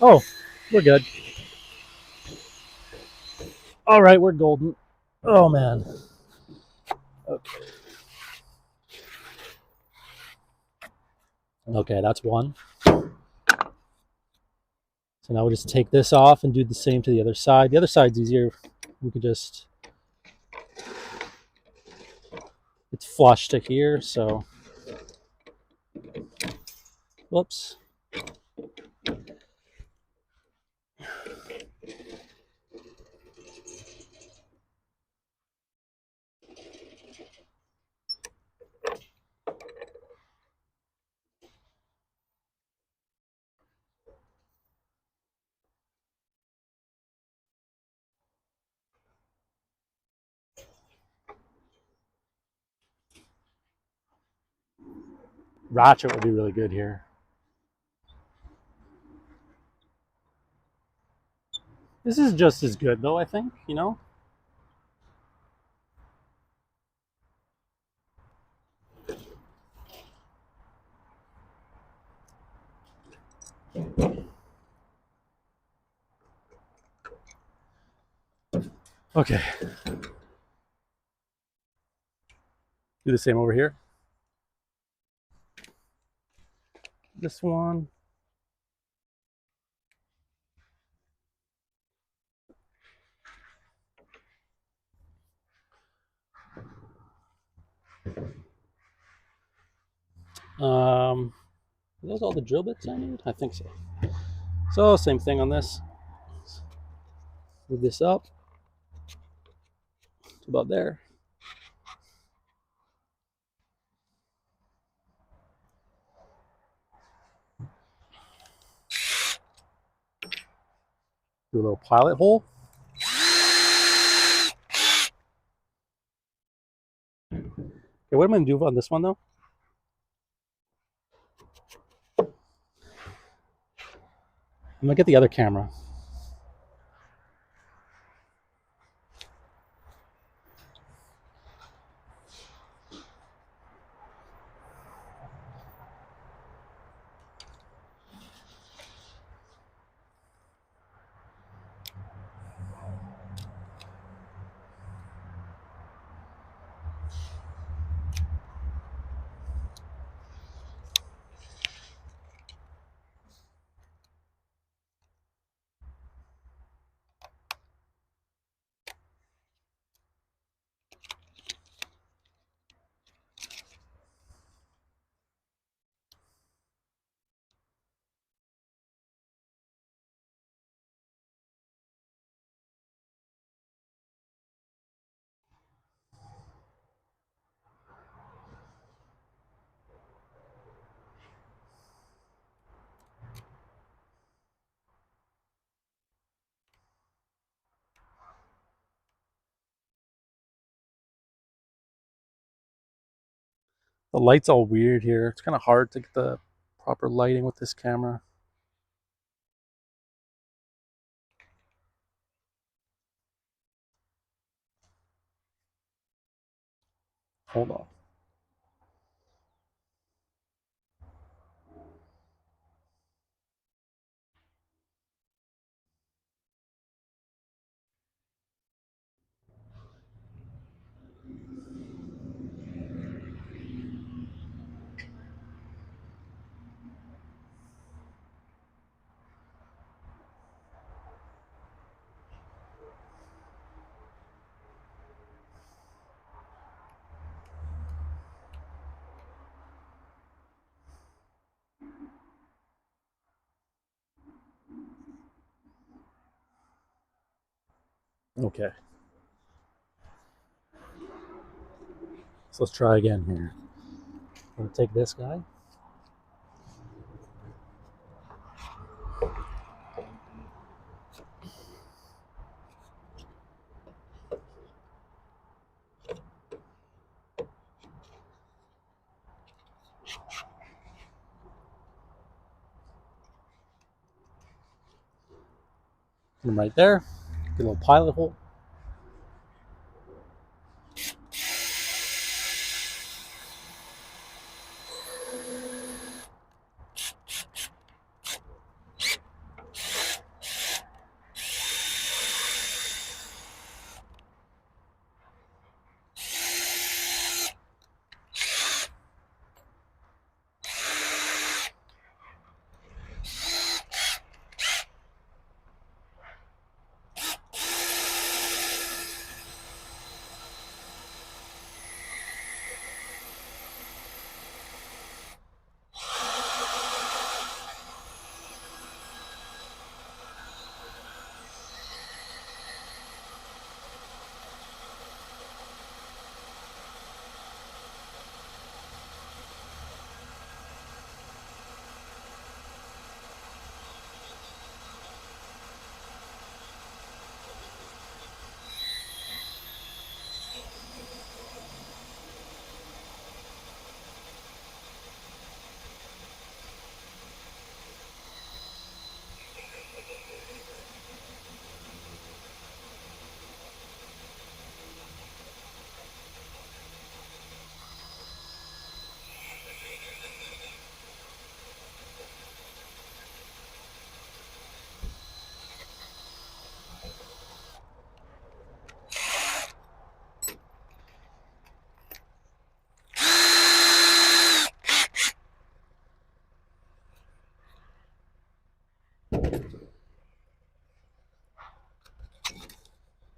Speaker 1: Oh, we're good. All right, we're golden. Oh, man. Okay, that's one. So now we'll just take this off and do the same to the other side. The other side's easier. We could just, it's flush to here, so, whoops. Ratchet would be really good here. This is just as good though, I think, you know? Okay. Do the same over here. This one. Are those all the drill bits I need? I think so. So same thing on this. Move this up to about there. Do a little pilot hole. Okay, what am I gonna do on this one though? I'm gonna get the other camera. The light's all weird here. It's kind of hard to get the proper lighting with this camera. Hold on. Okay. So let's try again here. I'm gonna take this guy. Put him right there. Get a little pilot hole.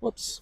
Speaker 1: Whoops.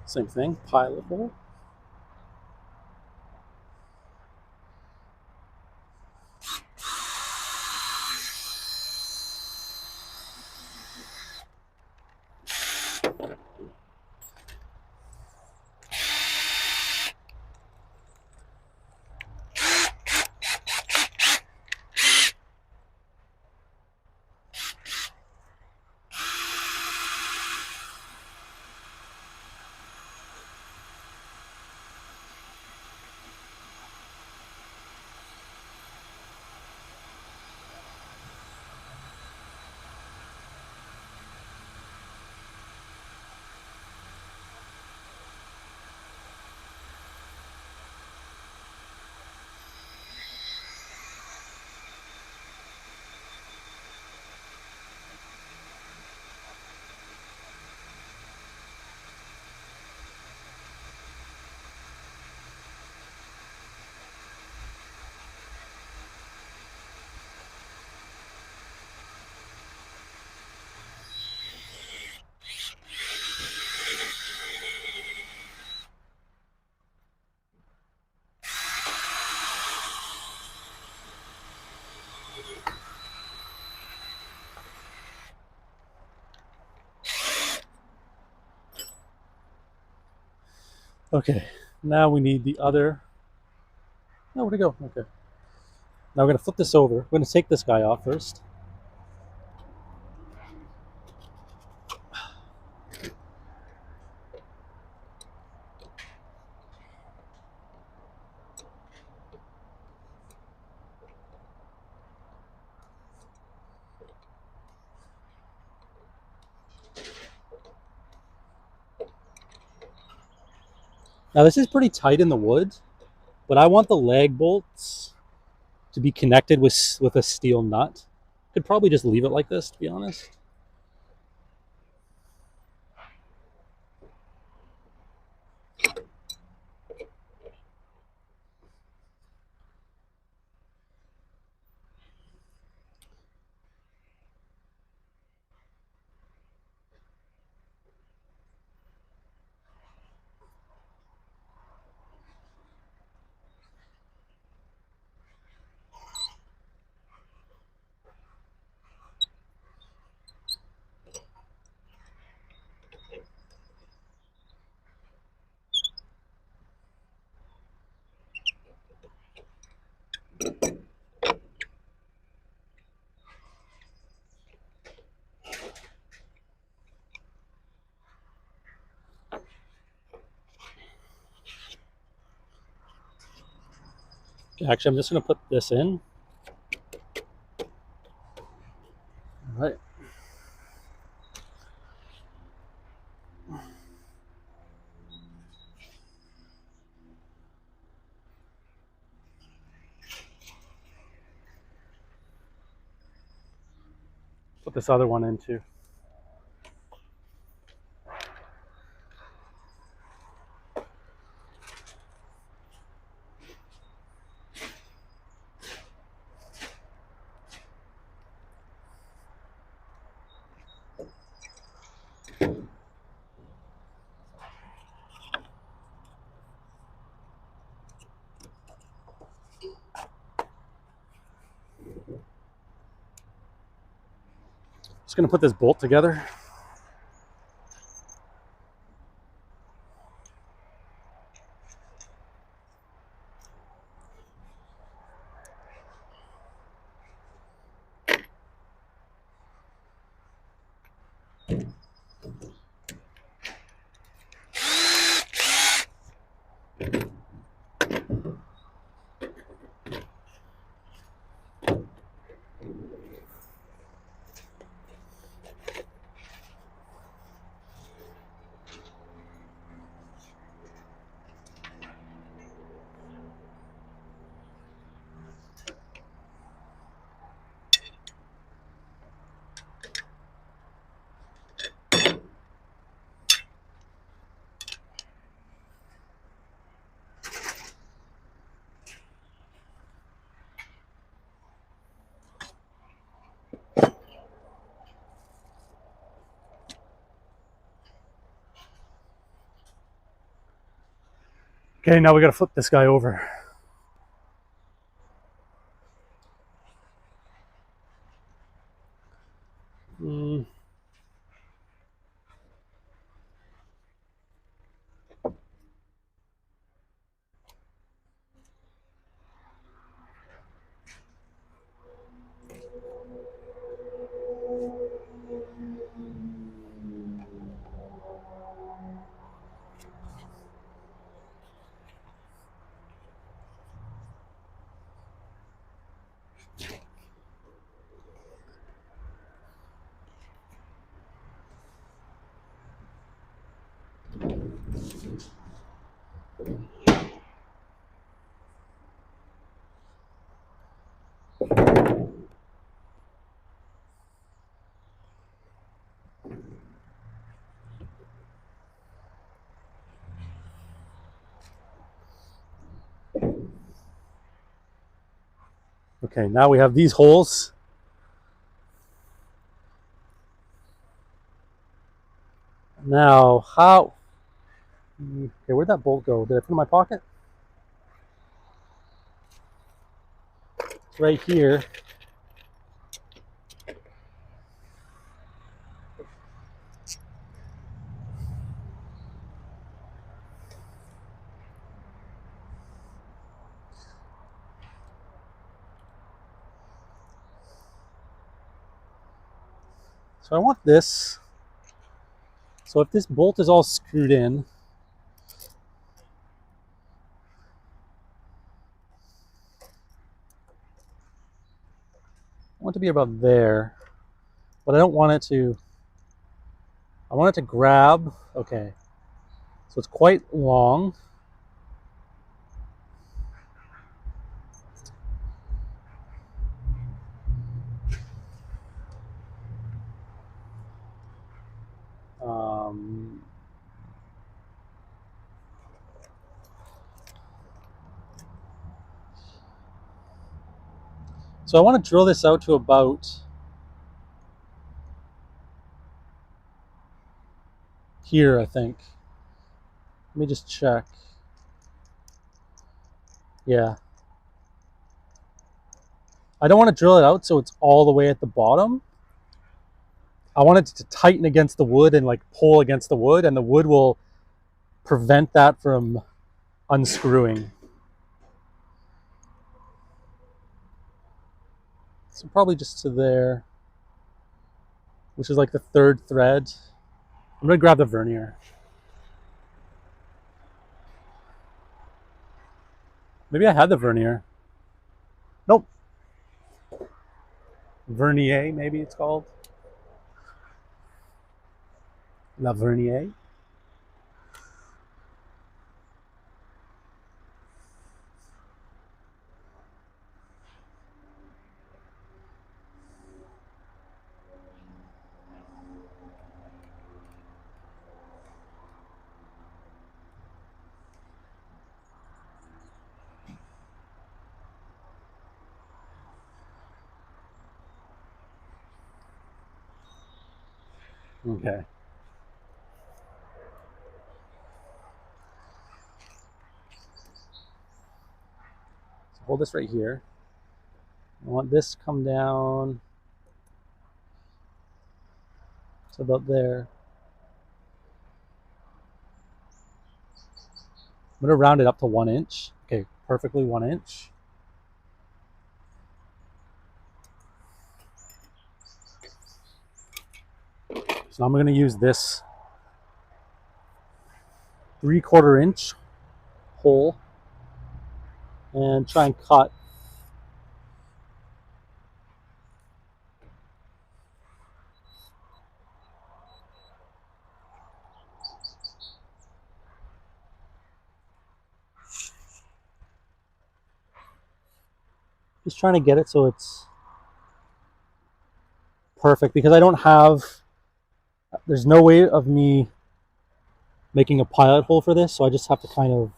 Speaker 1: Same thing, pilot hole. Okay, now we need the other. Oh, where'd it go? Okay. Now we're going to flip this over. We're going to take this guy off first. Now this is pretty tight in the wood, but I want the lag bolts to be connected with a steel nut. Could probably just leave it like this, to be honest. Actually, I'm just going to put this in. All right. put this other one into. Just going to put this bolt together. Okay, now we got to flip this guy over. Okay, now we have these holes. Now, how? Okay, where'd that bolt go? Did I put it in my pocket? It's right here. So I want this. So if this bolt is all screwed in, I want it to be about there, but I don't want it to, I want it to grab, okay. So it's quite long. So I want to drill this out to about here, I think. Let me just check. Yeah. I don't want to drill it out so it's all the way at the bottom. I want it to tighten against the wood and like pull against the wood, and the wood will prevent that from unscrewing. So probably just to there, which is like the third thread. I'm gonna grab the vernier. Maybe I had the vernier. Nope. Vernier, maybe it's called. La vernier. Okay. So hold this right here. I want this to come down to about there. I'm going to round it up to 1 inch. Okay, perfectly 1 inch. So I'm going to use this 3/4 inch hole and try and cut. Just trying to get it so it's perfect, because I don't have, there's no way of me making a pilot hole for this, so I just have to kind of,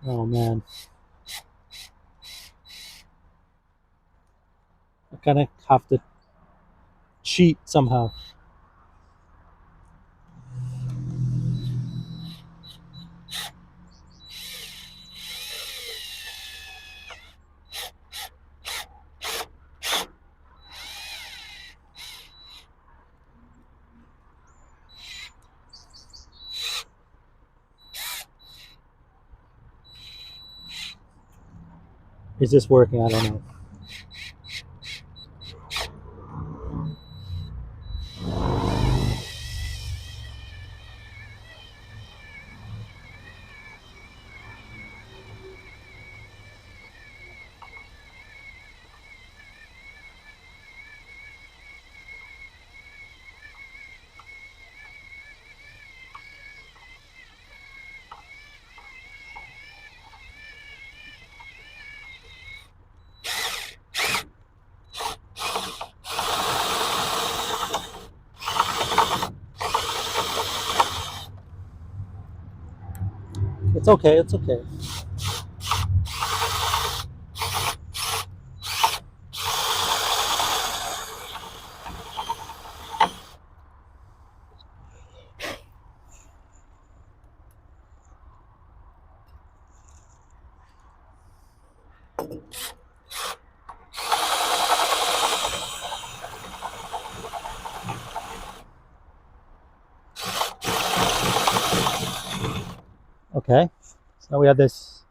Speaker 1: oh man, I kind of have to cheat somehow. Is this working? I don't know. It's okay, it's okay. Okay, so now we have this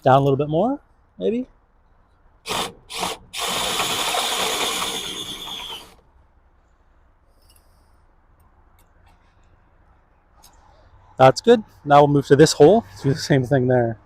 Speaker 1: down a little bit more, maybe. That's good. Now we'll move to this hole, do the same thing there.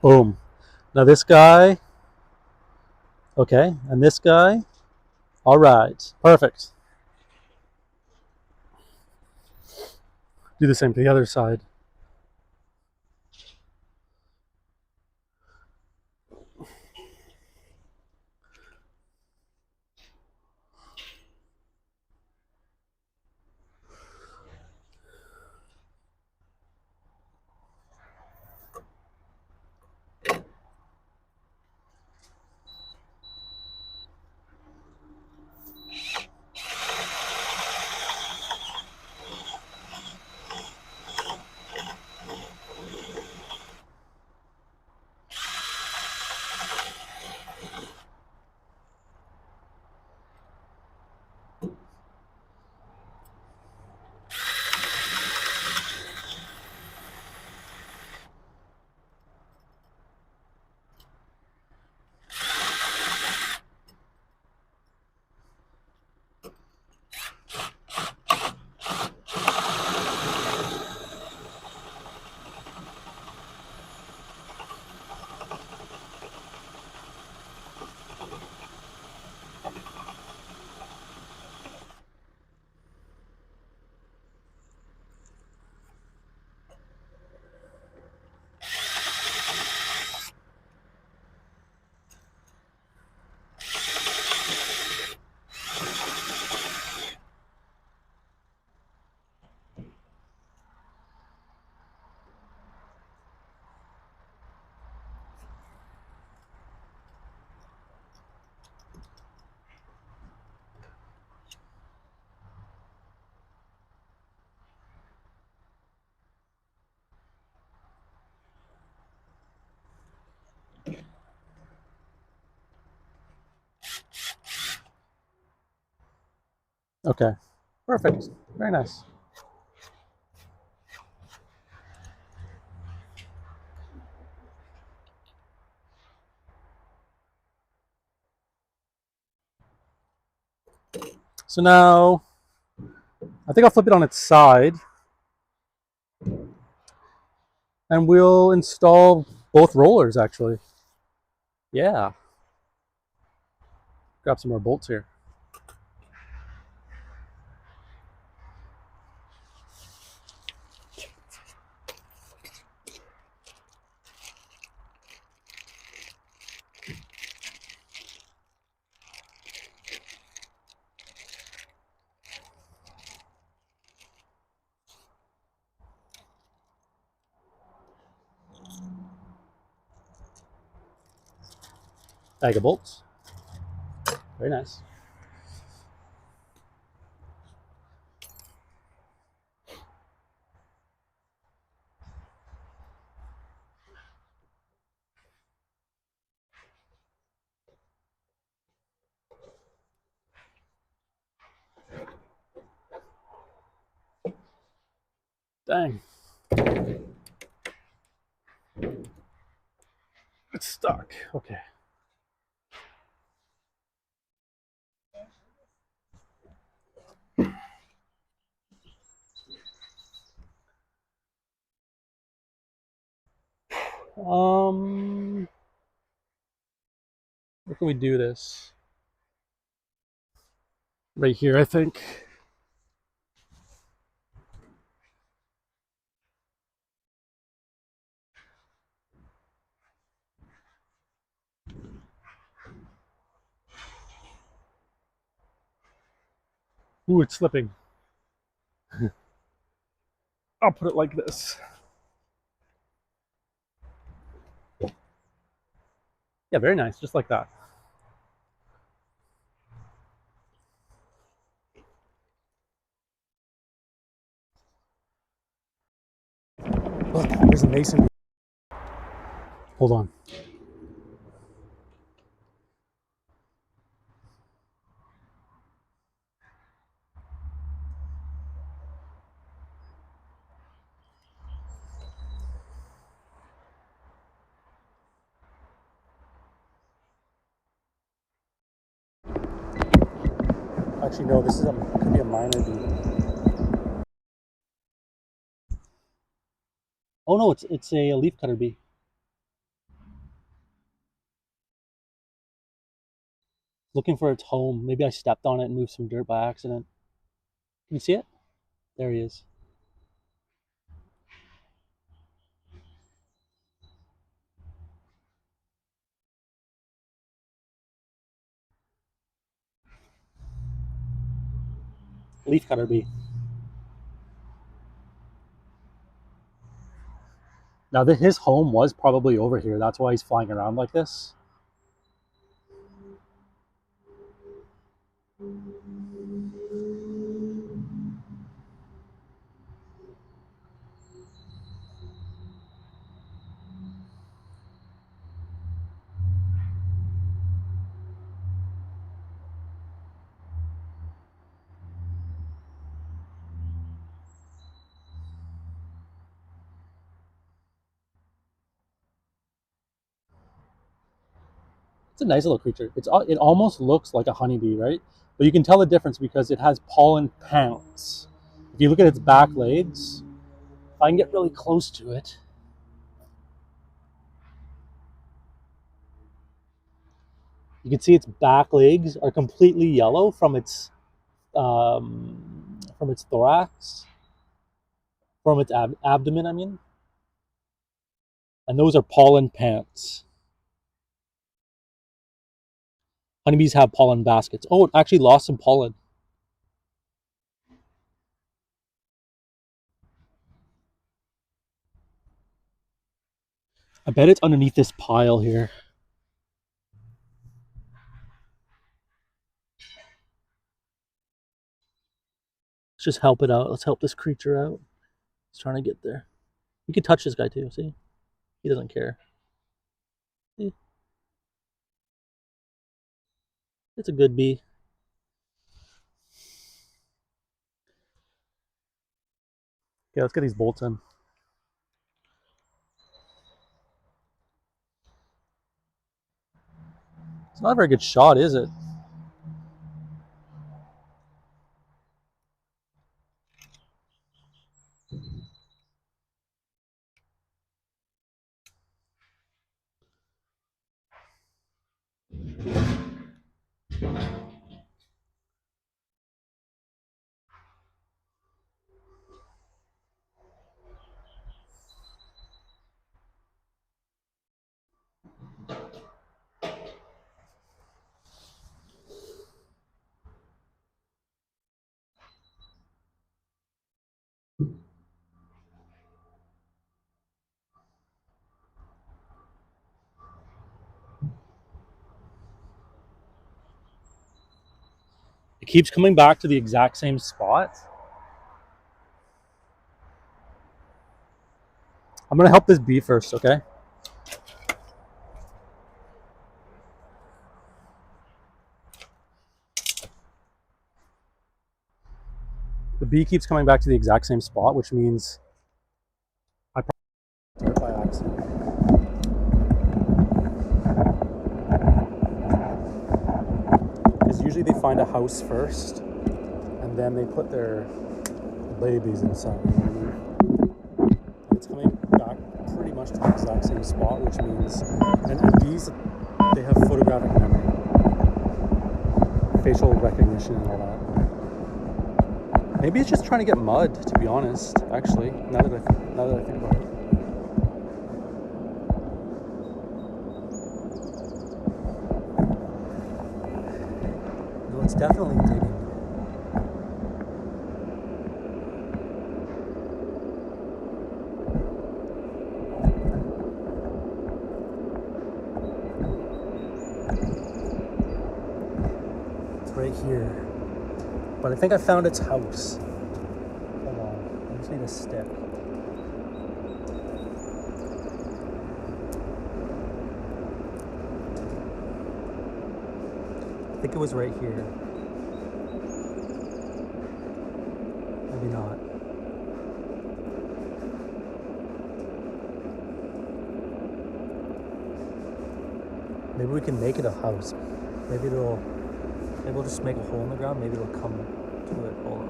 Speaker 1: Boom. Now this guy, okay, and this guy, all right, perfect. Do the same to the other side. Okay, perfect. Very nice. So now, I think I'll flip it on its side, and we'll install both rollers, actually. Yeah. Grab some more bolts here. Bag of bolts. Very nice. Dang. It's stuck. Okay. Where can we do this? Right here, I think. Ooh, it's slipping. I'll put it like this. Yeah, very nice, just like that. Look, there's a mason. Hold on. Actually, no, this is could be a minor bead. Oh no, it's a leaf cutter bee. Looking for its home. Maybe I stepped on it and moved some dirt by accident. Can you see it? There he is. Leaf cutter bee. Now, his home was probably over here. That's why he's flying around like this. It's a nice little creature. It almost looks like a honeybee, right? But you can tell the difference because it has pollen pants. If you look at its back legs, if I can get really close to it, you can see its back legs are completely yellow from its thorax, from its abdomen. I mean, and those are pollen pants. Honeybees have pollen baskets. Oh, it actually lost some pollen. I bet it's underneath this pile here. Let's just help it out. Let's help this creature out. It's trying to get there. You can touch this guy too, see? He doesn't care. See? It's a good bee. Okay, let's get these bolts in. It's not a very good shot, is it? It keeps coming back to the exact same spot. I'm gonna help this bee first, okay? The bee keeps coming back to the exact same spot, which means I probably did it by accident. Because usually they find a house first, and then they put their babies inside. You know what I mean? It's coming back pretty much to the exact same spot, which means, and bees, they have photographic memory, facial recognition, and all that. Maybe it's just trying to get mud, to be honest. Actually, now that I think about it. No, it's definitely digging. It's right here. But I think I found its house. Hold on, I just need a stick. I think it was right here. Maybe not. Maybe we can make it a house. Maybe we'll just make a hole in the ground. Maybe it'll come to it. Hold on.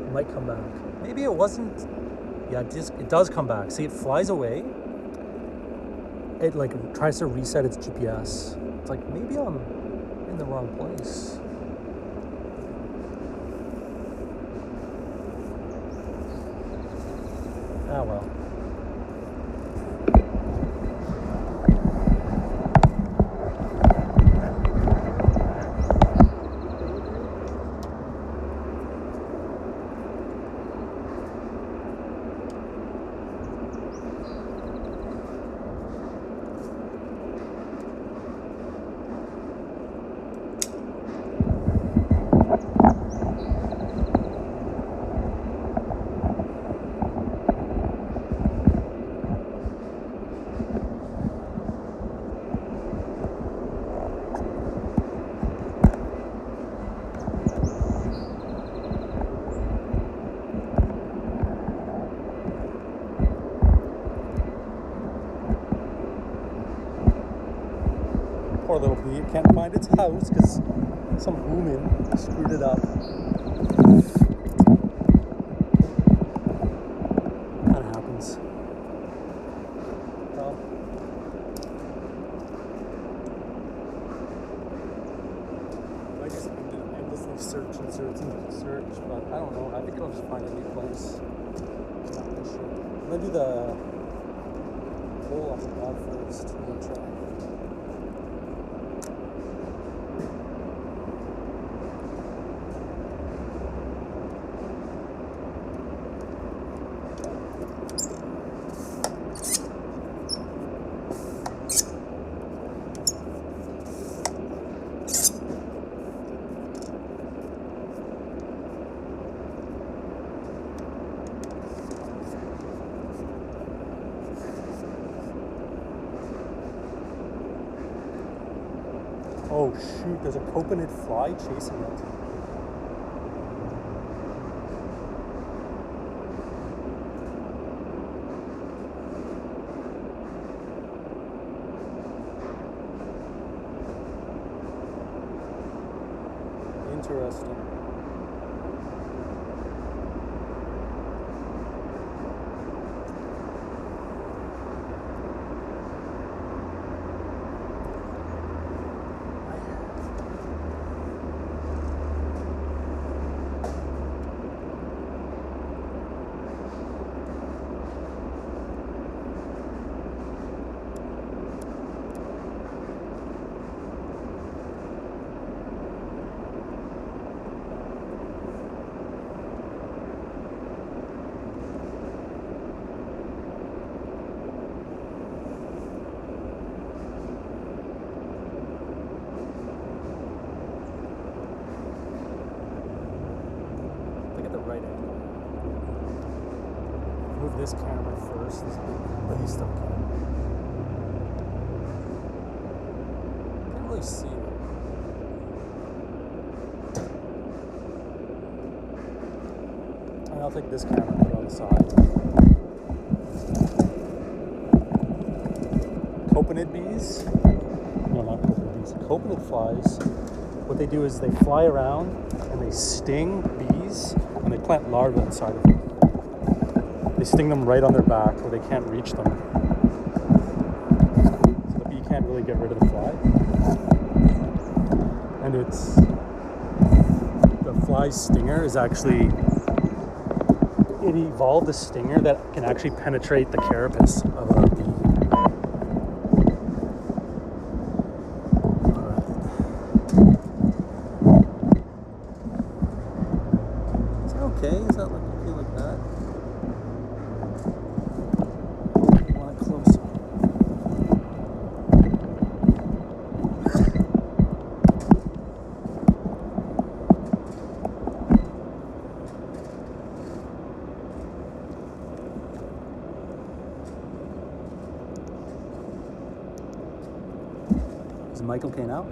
Speaker 1: It might come back. Maybe it wasn't. Yeah, it does come back. See, it flies away. It like tries to reset its GPS. It's like, maybe I'm in the wrong place. Ah, well. Poor little bee, it can't find its house because some human screwed it up. Kind of happens. Well, I just endlessly search, but I don't know. I think it'll just find a new place. I'm not really sure. I'm gonna do the hole off the pod first. I'm gonna try. Oh shoot, there's a coconut fly chasing it. Interesting. Right angle. Move this camera first. This big beast up camera. Can't really see it. And I'll take this camera and put it on the side. Coconut bees? No, not coconut bees. Coconut flies. What they do is they fly around and they sting bees. And they plant larvae inside of them. They sting them right on their back where they can't reach them. So the bee can't really get rid of the fly. And it's... the fly's stinger is actually... it evolved a stinger that can actually penetrate the carapace of a bee. Okay, is that like okay like that? I want it closer. Is the mic okay now?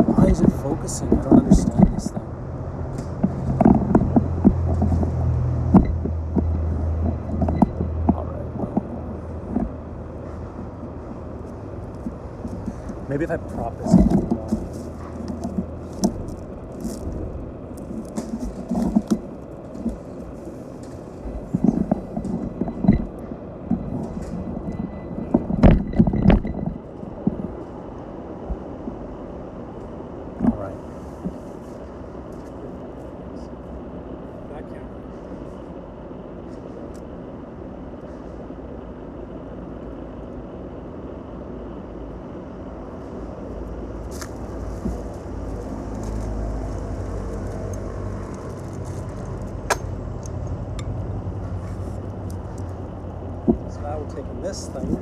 Speaker 1: Why is it focusing? I don't understand this thing. Alright, well. Maybe if I prop this up more. Now we're taking this thing.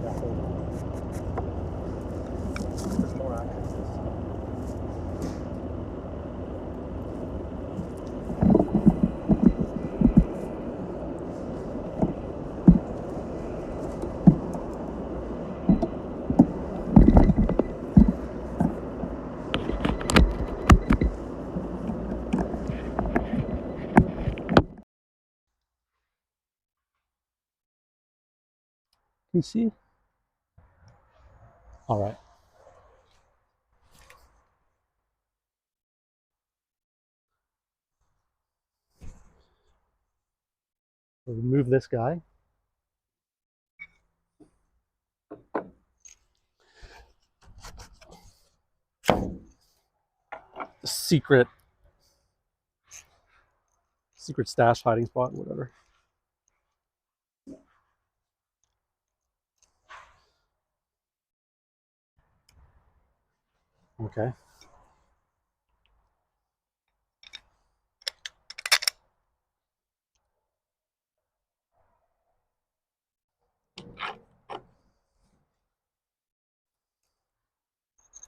Speaker 1: Yeah, hold on. There's more actions. You see? All right. We'll remove this guy. Secret stash hiding spot, whatever. Okay.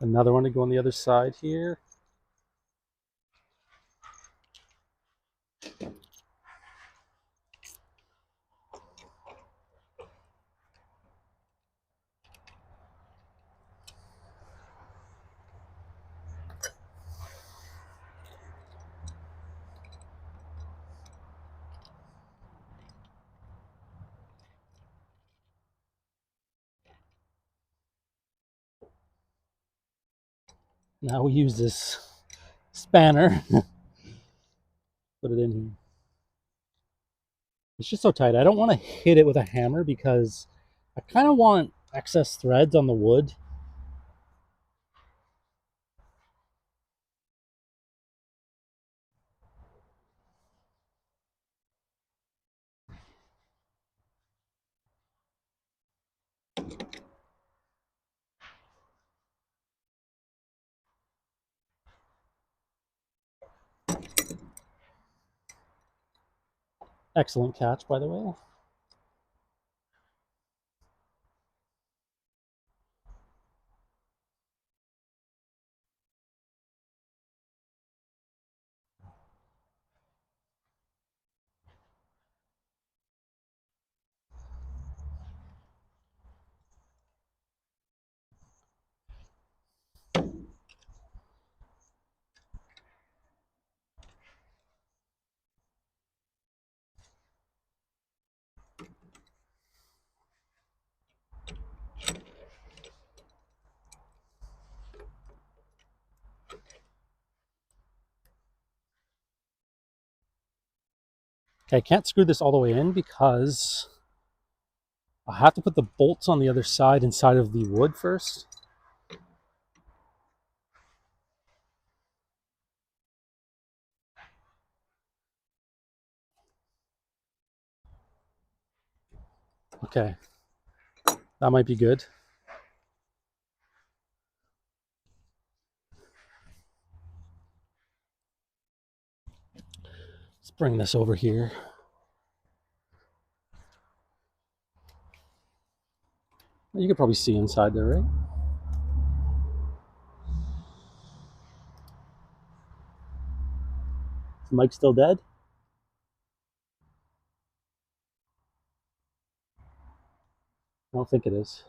Speaker 1: Another one to go on the other side here. Now we use this spanner. Put it in here. It's just so tight. I don't want to hit it with a hammer because I kind of want excess threads on the wood. Excellent catch, by the way. Okay, I can't screw this all the way in because I have to put the bolts on the other side inside of the wood first. Okay, that might be good. Let's bring this over here. You can probably see inside there, right? Is the mic still dead? I don't think it is.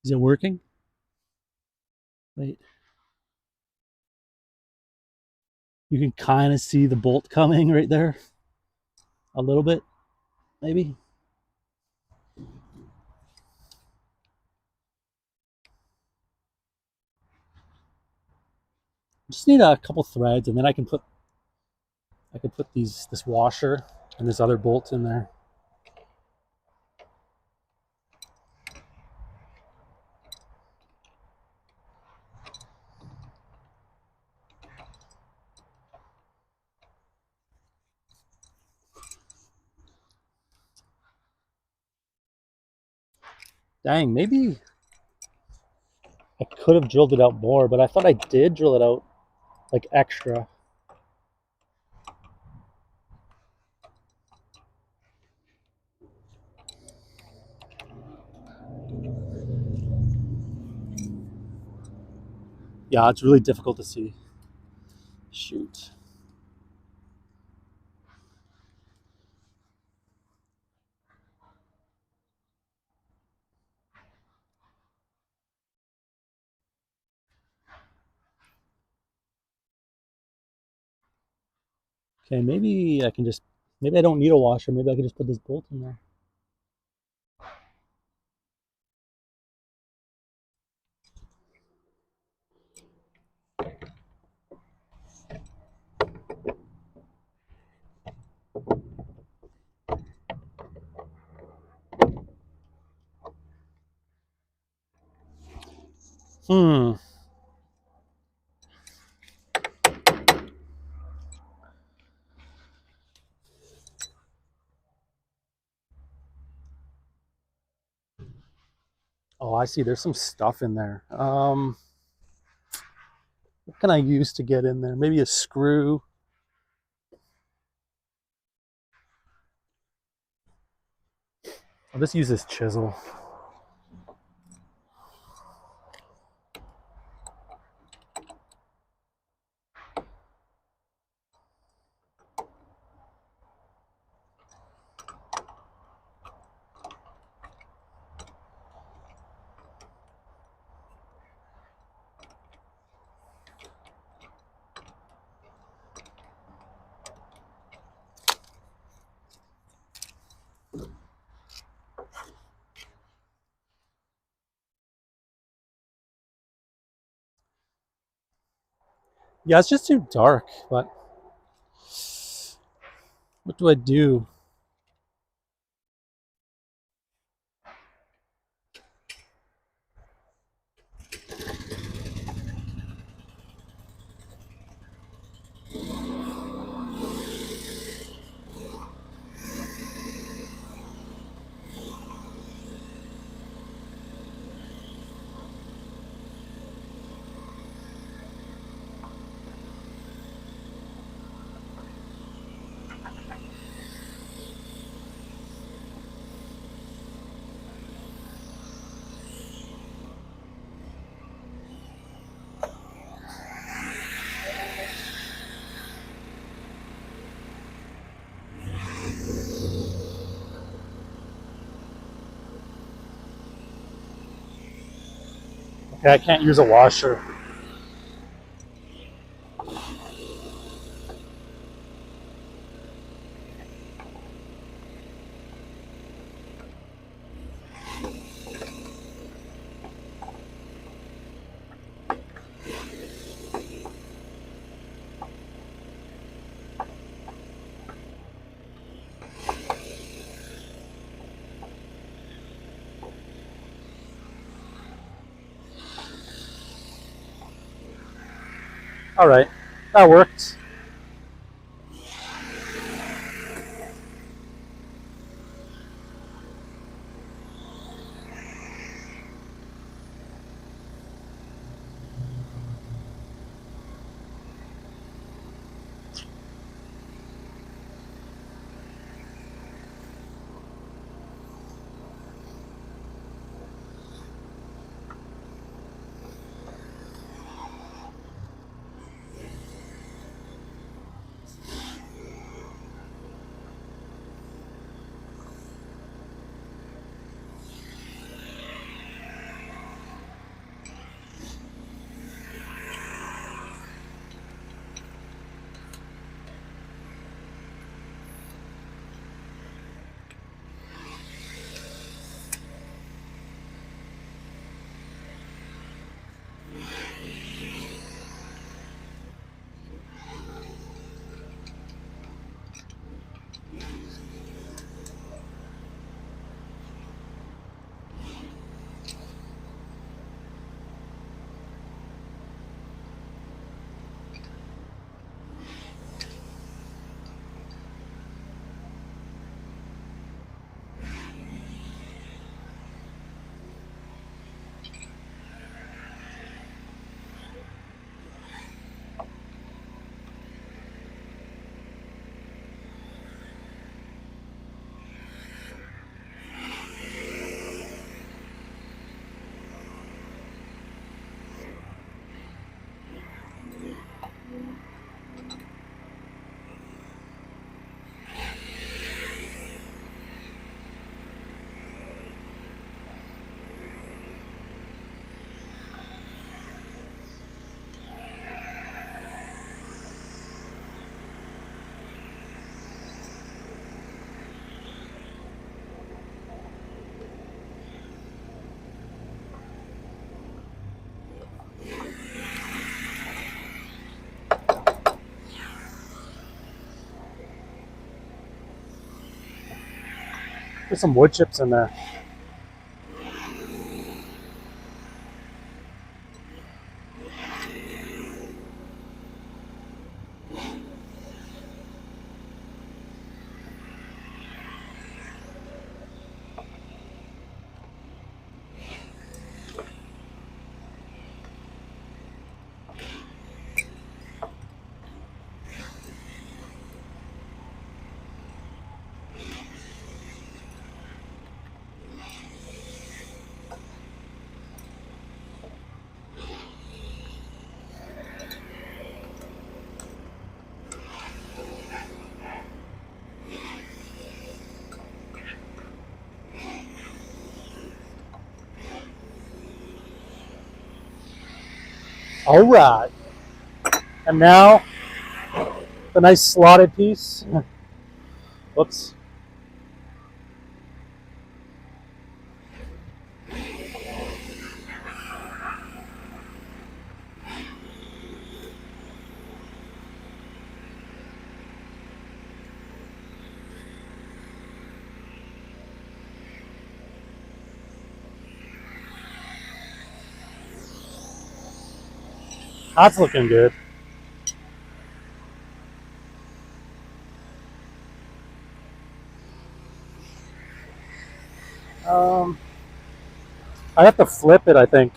Speaker 1: Is it working? Wait. You can kind of see the bolt coming right there. A little bit, maybe. Just need a couple threads, and then I can put this washer and this other bolt in there. Dang, maybe I could have drilled it out more, but I thought I did drill it out like extra. Yeah, it's really difficult to see. Shoot. Okay, maybe I can just, maybe I don't need a washer. Maybe I can just put this bolt in there. Hmm. Oh, I see. There's some stuff in there. What can I use to get in there? Maybe a screw. I'll just use this chisel. Yeah, it's just too dark, but what do I do? Okay, I can't use a washer. All right, that worked. There's some wood chips in there. All right. And now the nice slotted piece. Whoops. That's looking good. I have to flip it, I think.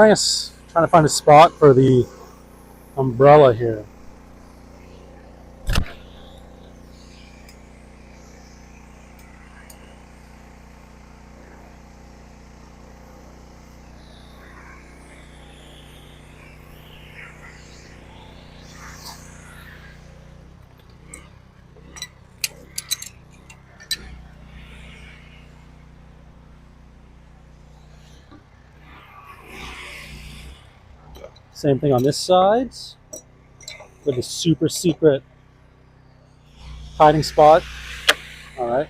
Speaker 1: Just trying to find a spot for the umbrella here. Same thing on this side with a super secret hiding spot. All right.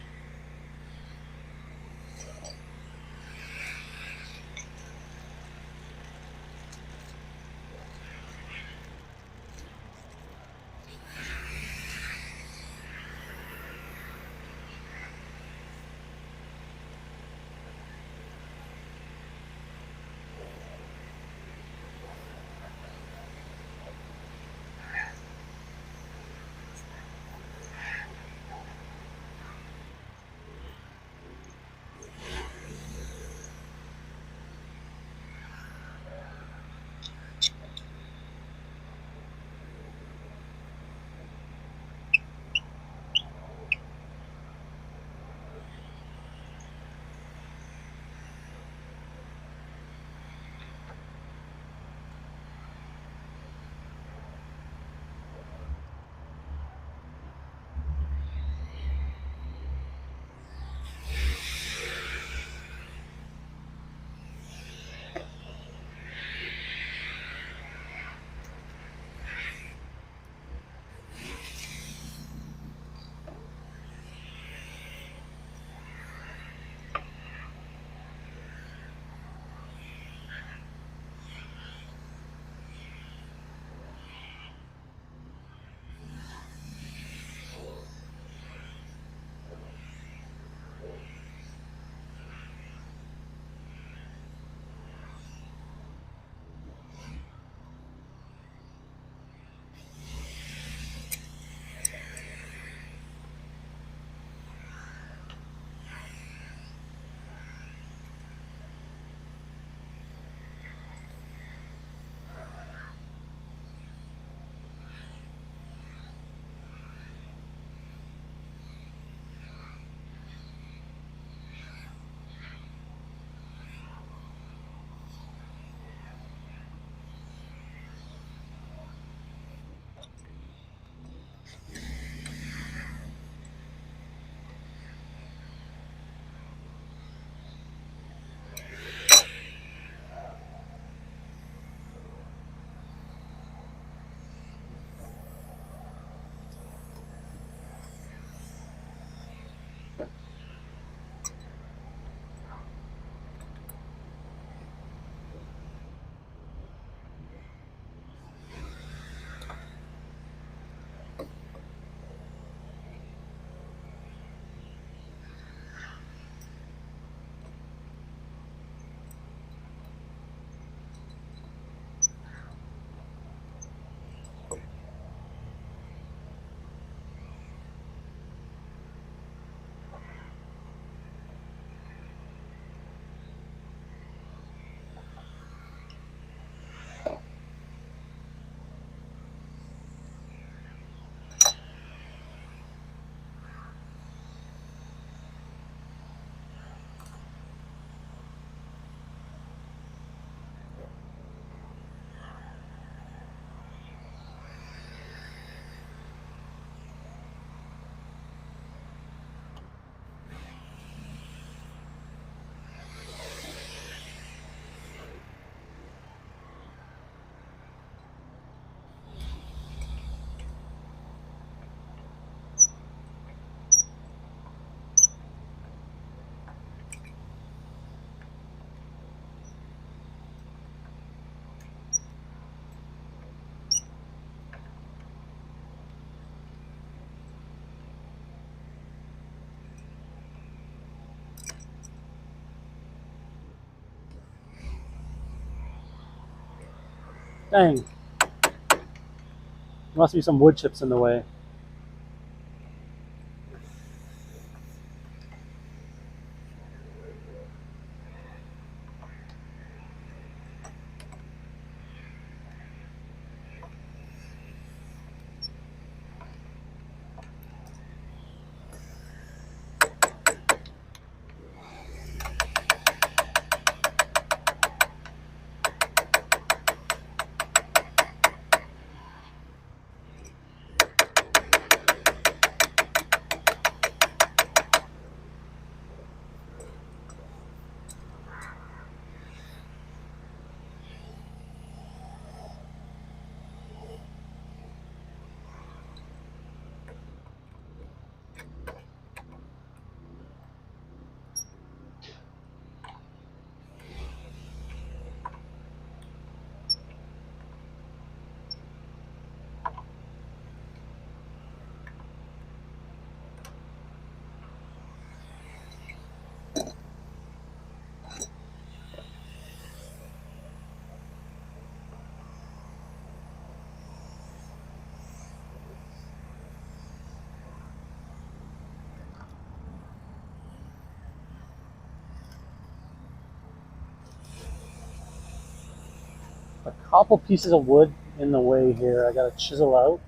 Speaker 1: Dang. There must be some wood chips in the way. A couple pieces of wood in the way here. I gotta chisel out.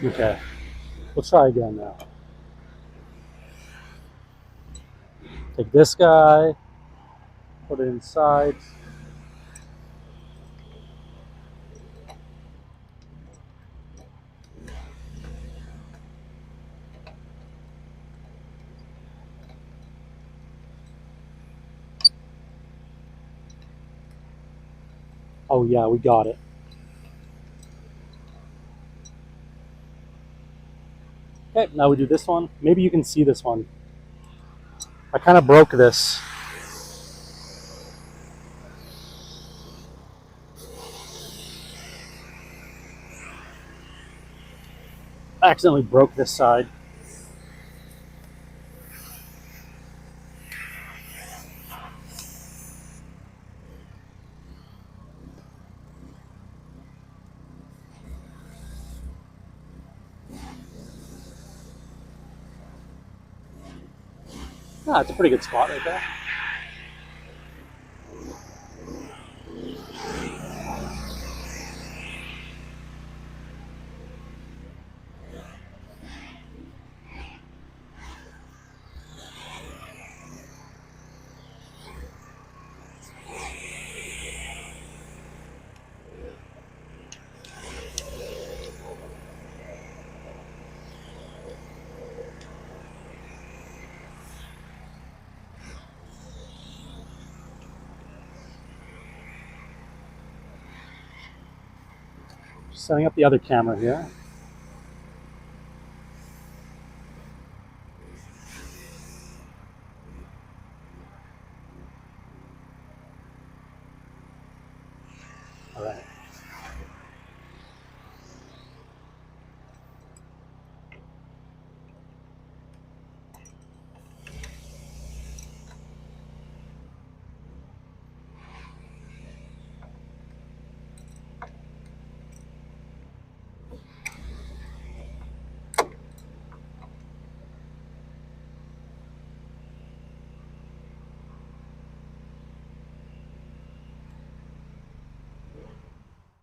Speaker 1: Okay, we'll try again now. Take this guy, put it inside. Oh yeah, we got it. Okay, now we do this one. Maybe you can see this one. I kind of broke this. I accidentally broke this side. Ah, it's a pretty good spot right there. Setting up the other camera here. All right.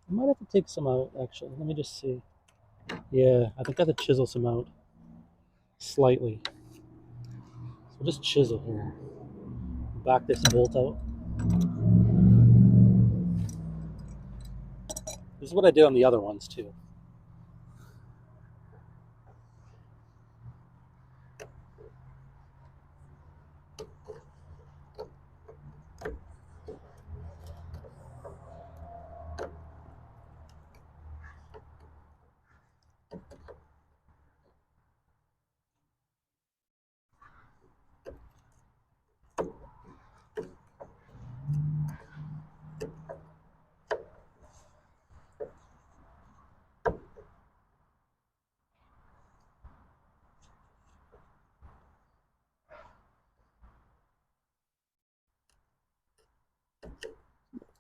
Speaker 1: I might have to take some out, actually. Let me just see. Yeah, I think I have to chisel some out. Slightly. So we'll just chisel here. Back this bolt out. This is what I did on the other ones, too.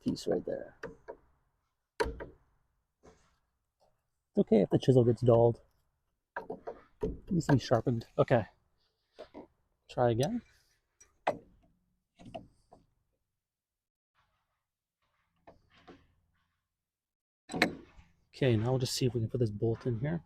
Speaker 1: piece right there. It's okay if the chisel gets dulled. It needs to be sharpened. Okay. Try again. Okay, now we'll just see if we can put this bolt in here.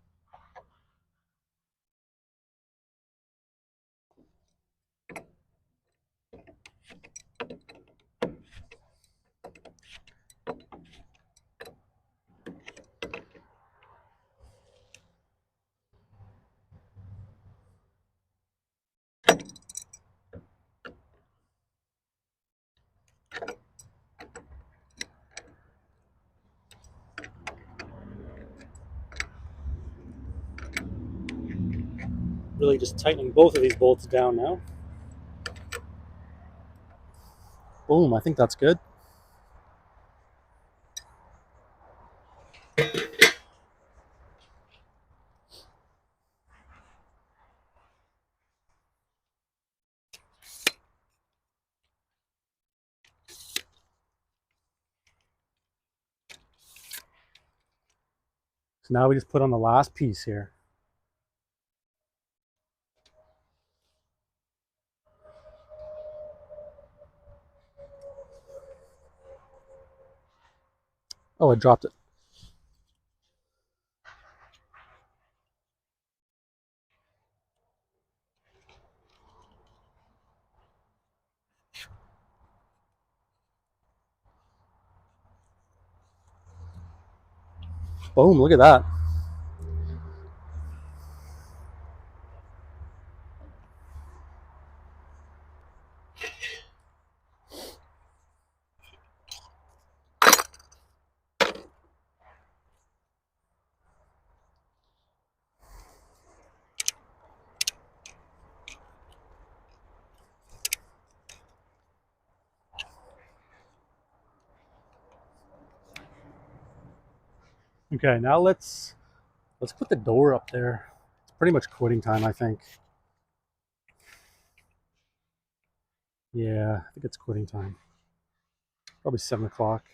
Speaker 1: Really just tightening both of these bolts down now. Boom, I think that's good. So now we just put on the last piece here. Oh, I dropped it. Boom, look at that. Okay, now let's put the door up there. It's pretty much quitting time, I think. Yeah, I think it's quitting time. Probably 7 o'clock.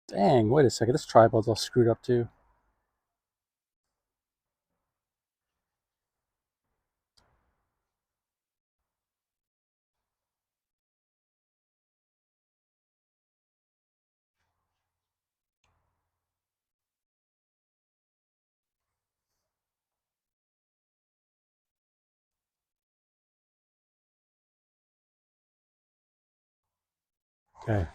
Speaker 1: Dang, wait a second. This tripod's all screwed up too. Okay.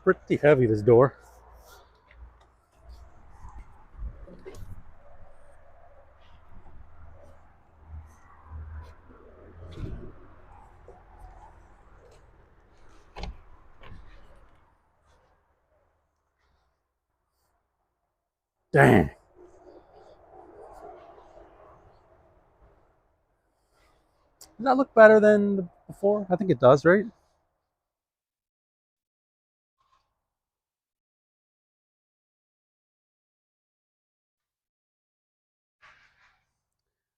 Speaker 1: Pretty heavy, this door. Dang. Does that look better than before? I think it does, right?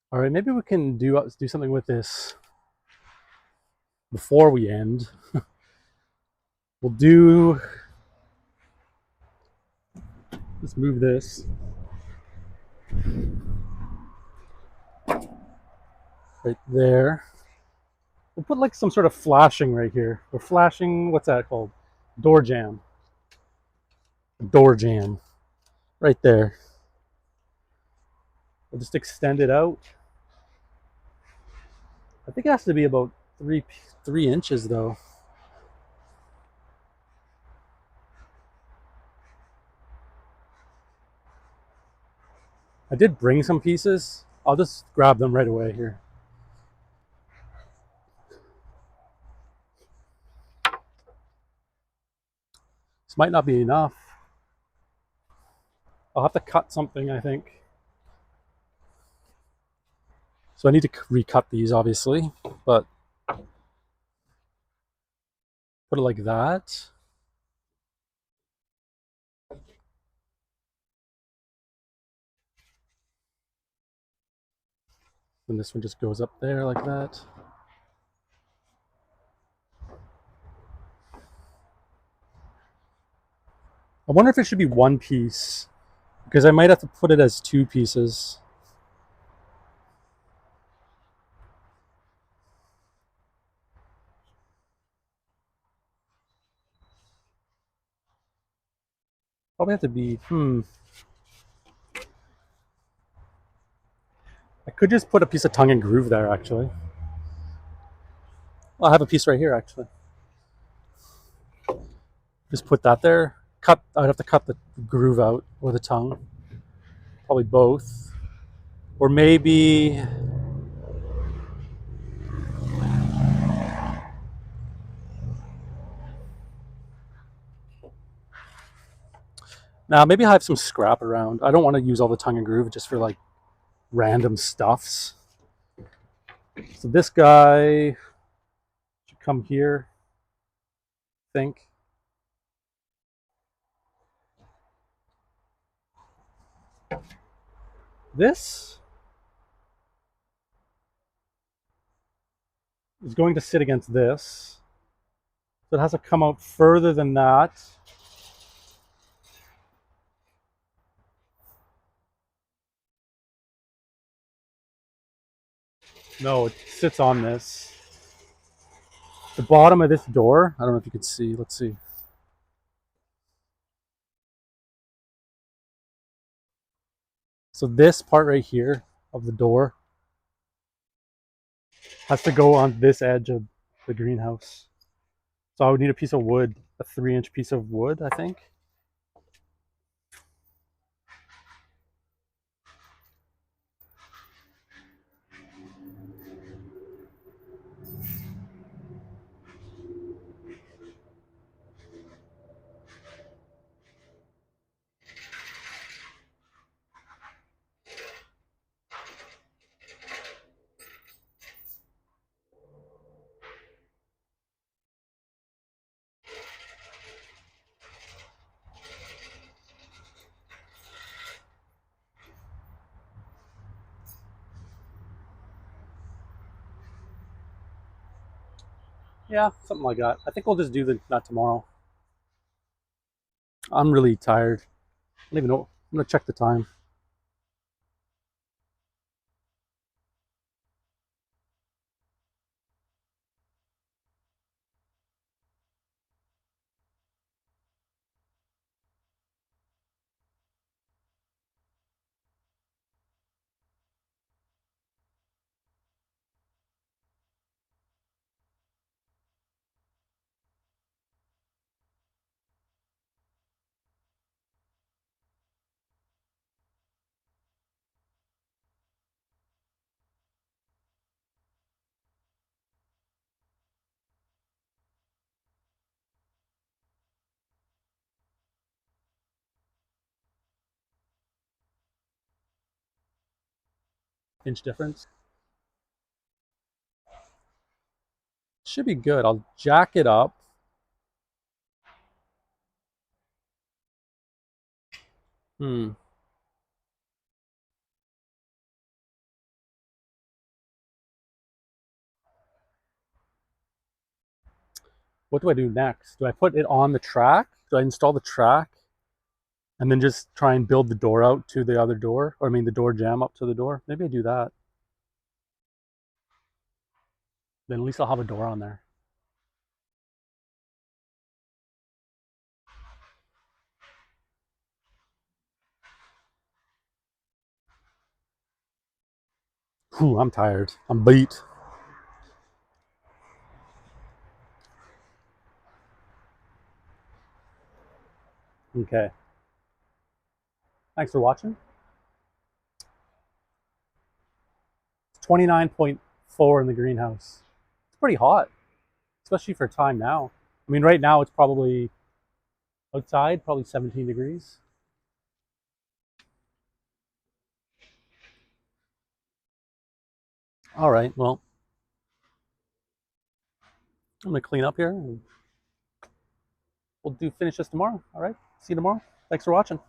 Speaker 1: All right, maybe we can do something with this before we end. We'll do. Let's move this right there. We'll put like some sort of flashing right here. We're flashing. What's that called? Door jamb. Door jamb. Right there. We'll just extend it out. I think it has to be about 3 inches though. I did bring some pieces. I'll just grab them right away here. This might not be enough. I'll have to cut something, I think. So I need to recut these, obviously, but put it like that. And this one just goes up there like that. I wonder if it should be one piece, because I might have to put it as 2 pieces. Probably have to be, I could just put a piece of tongue and groove there, actually. I'll have a piece right here, actually. Just put that there. I'd have to cut the groove out, or the tongue. Probably both. Or maybe, now maybe I have some scrap around. I don't want to use all the tongue and groove just for like random stuffs. So this guy should come here, I think. This is going to sit against this. So it has to come out further than that. No, it sits on this. The bottom of this door, I don't know if you can see, let's see. So this part right here of the door has to go on this edge of the greenhouse. So I would need a piece of wood, a 3-inch piece of wood, I think. Yeah, something like that. I think we'll just do that tomorrow. I'm really tired. I don't even know. I'm gonna check the time. Inch difference. Should be good. I'll jack it up. Hmm. What do I do next? Do I put it on the track? Do I install the track and then just try and build the door out to the other door? Or I mean the door jamb up to the door? Maybe I do that. Then at least I'll have a door on there. Whew, I'm tired. I'm beat. Okay. Thanks for watching. It's 29.4 in the greenhouse. It's pretty hot, especially for time now. I mean, right now it's probably outside, probably 17 degrees. All right, well, I'm gonna clean up here and we'll finish this tomorrow. All right, see you tomorrow. Thanks for watching.